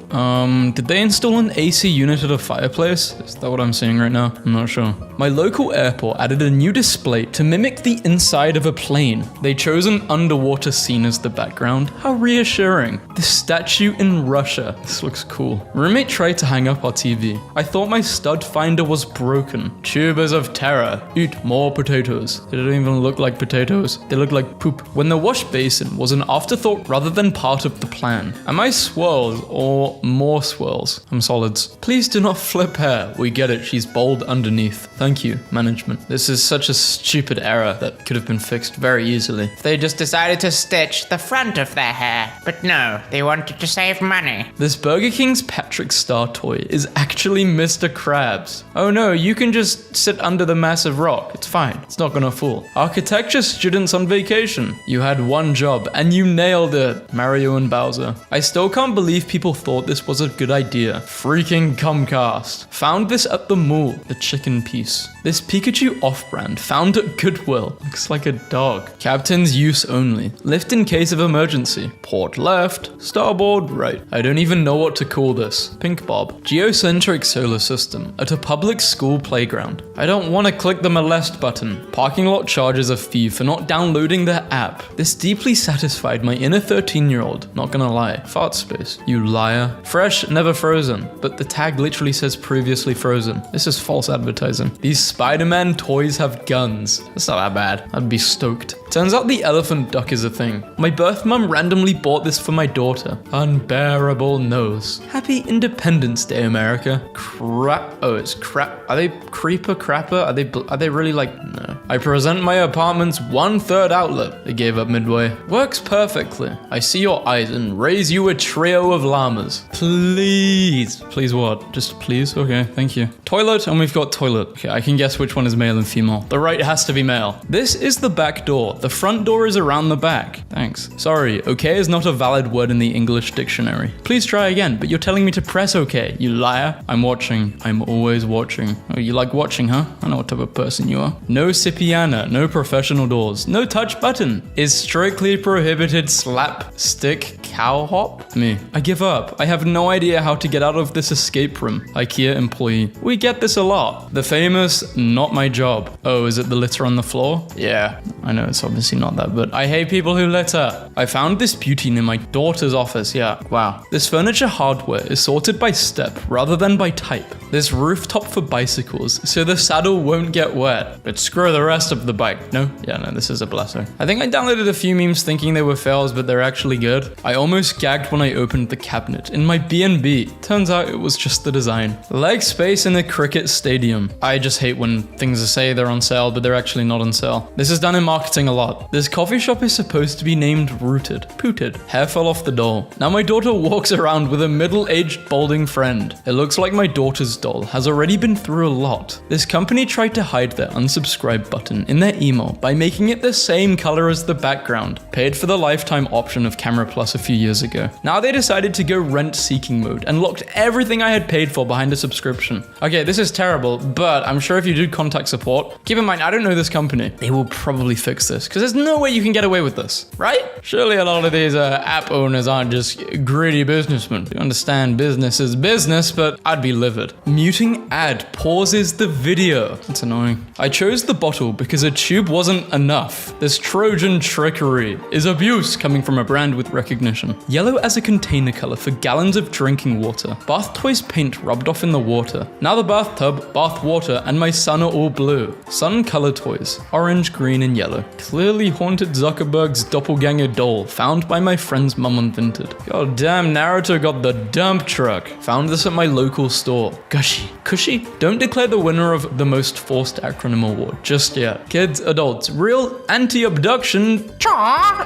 Did they install an AC unit at a fireplace? Is that what I'm seeing right now? I'm not sure. My local airport added a new display to mimic the inside of a plane. They chose an underwater scene as the background. How reassuring. This statue in Russia. This looks cool. Roommate tried to hang up our TV. I thought my stud finder was broken. Tubers of terror. Eat more potatoes. They don't even look like potatoes. They look like poop. When the wash basin was an afterthought rather than part of the plan. Am I swirls or more swirls? I'm solids. Please do not flip hair. We get it, she's bold underneath. Thank you, management. This is such a stupid error that could have been fixed very easily. They just decided to stitch the front of their hair. But no, they wanted to save money. This Burger King's Patrick Star toy is actually Mr. Krabs. Oh no, you can just sit under the massive rock. It's fine. It's not gonna fall. Architecture students on vacation. You had one job and you nailed it. Mario and Bowser. I still can't believe people thought this was a good idea. Freaking Comcast. Found this at the mall. The chicken piece. This Pikachu off-brand found at Goodwill. Looks like a dog. Captain's use only. Lift in case of emergency. Port left. Starboard right. I don't even know what to call this. Pink Bob. Geocentric solar system at a public school playground. I don't want to click the molest button. Parking lot charges a fee for not downloading their app. This deeply satisfied my inner 13-year-old. Not gonna lie. Fart space. You liar. Fresh, never frozen. But the tag literally says previously frozen. This is false advertising. These Spider-Man toys have guns. That's not that bad. I'd be stoked. Turns out the elephant duck is a thing. My birth mum randomly bought this for my daughter. Unbearable nose. Happy Independence Day, America. Crap. Oh, it's crap. Are they creeper crapper? Are they really like, no. I present my apartment's 1/3 outlet. They gave up midway. Works perfectly. I see your eyes and raise you a trio of llamas. Please. Please what? Just please? Okay, thank you. Toilet, and we've got toilet. Okay, I can guess which one is male and female. The right has to be male. This is the back door. The front door is around the back. Thanks. Sorry, okay is not a valid word in the English dictionary. Please try again, but you're telling me to press okay, you liar. I'm watching. I'm always watching. Oh, you like watching, huh? I know what type of person you are. No Cipiana, no professional doors, no touch button. Is strictly prohibited slap stick cow hop? Me. I give up. I have no idea how to get out of this escape room. IKEA employee. We get this a lot. The famous not my job. Oh, is it the litter on the floor? Yeah, I know it's obviously not that, but I hate people who litter. I found this beauty near my daughter's office. Yeah, wow. This furniture hardware is sorted by step rather than by type. This rooftop for bicycles, so the saddle won't get wet. But screw the rest of the bike. No? Yeah, no, this is a blessing. I think I downloaded a few memes thinking they were fails, but they're actually good. I almost gagged when I opened the cabinet in my B&B. Turns out it was just the design. Leg space in a cricket stadium. I just hate when things say they're on sale, but they're actually not on sale. This is done in marketing a lot. This coffee shop is supposed to be named Rooted. Pooted. Hair fell off the doll. Now my daughter walks around with a middle-aged balding friend. It looks like my daughter's doll has already been through a lot. This company tried to hide their unsubscribe button in their email by making it the same color as the background. Paid for the lifetime option of Camera Plus a few years ago. Now they decided to go rent-seeking mode and locked everything I had paid for behind a subscription. Okay, this is terrible, but I'm sure if you do contact support, keep in mind, I don't know this company. They will probably fix this, because there's no way you can get away with this, right? Surely a lot of these app owners aren't just greedy businessmen. You understand business is business, but I'd be livid. Muting ad pauses the video. That's annoying. I chose the bottle because a tube wasn't enough. This Trojan trickery is abuse coming from a brand with recognition. Yellow as a container color for gallons of drinking water. Bath toys paint rubbed off in the water. Now the bathtub, bath water, and my son are all blue. Sun color toys. Orange, green, and yellow. Clearly haunted Zuckerberg's doppelganger doll found by my friend's mum on Vinted. God damn, Naruto got the dump truck. Found this at my local store. Gushy. Cushy? Don't declare the winner of the most forced acronym award just yet. Kids, adults, real anti-abduction.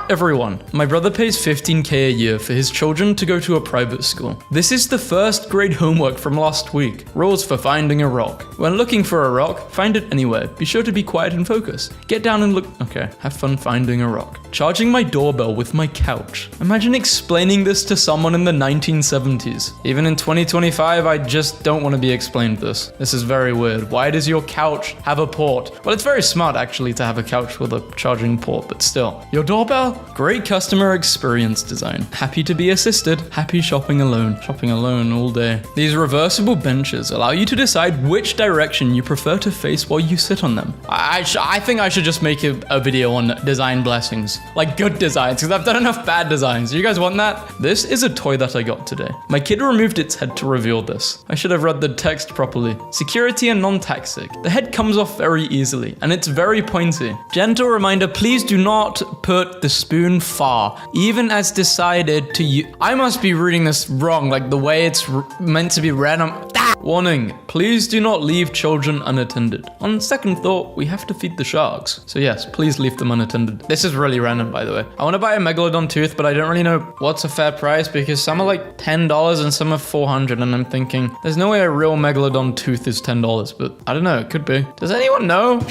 Everyone. My brother pays $15K a year for his children to go to a private school. This is the first grade homework from last week. Rules for finding a rock. When looking for a rock, find it anywhere. Be sure to be quiet and focus. Get down and look. Okay, have fun finding a rock. Charging my doorbell with my couch. Imagine explaining this to someone in the 1970s. Even in 2025, I just don't want to be explained this. This is very weird. Why does your couch have a port? Well, it's very smart actually to have a couch with a charging port, but still. Your doorbell? Great customer experience design. Happy to be assisted. Happy shopping alone. Shopping alone all day. These reversible benches allow you to decide which direction you prefer to face while you sit on them. I think I should just make a video on design blessings. Like good designs, because I've done enough bad designs. You guys want that? This is a toy that I got today. My kid removed its head to reveal this. I should have read the text properly. Security and non-toxic. The head comes off very easily, and it's very pointy. Gentle reminder, please do not put the spoon far, even as decided to use. I must be reading this wrong, like the way it's meant to be read. Warning, please do not leave children unattended. On second thought, we have to feed the sharks. So yes, please leave them unattended. This is really random, by the way. I want to buy a megalodon tooth, but I don't really know what's a fair price because some are like $10 and some are $400, and I'm thinking, there's no way a real megalodon tooth is $10, but I don't know, it could be. Does anyone know?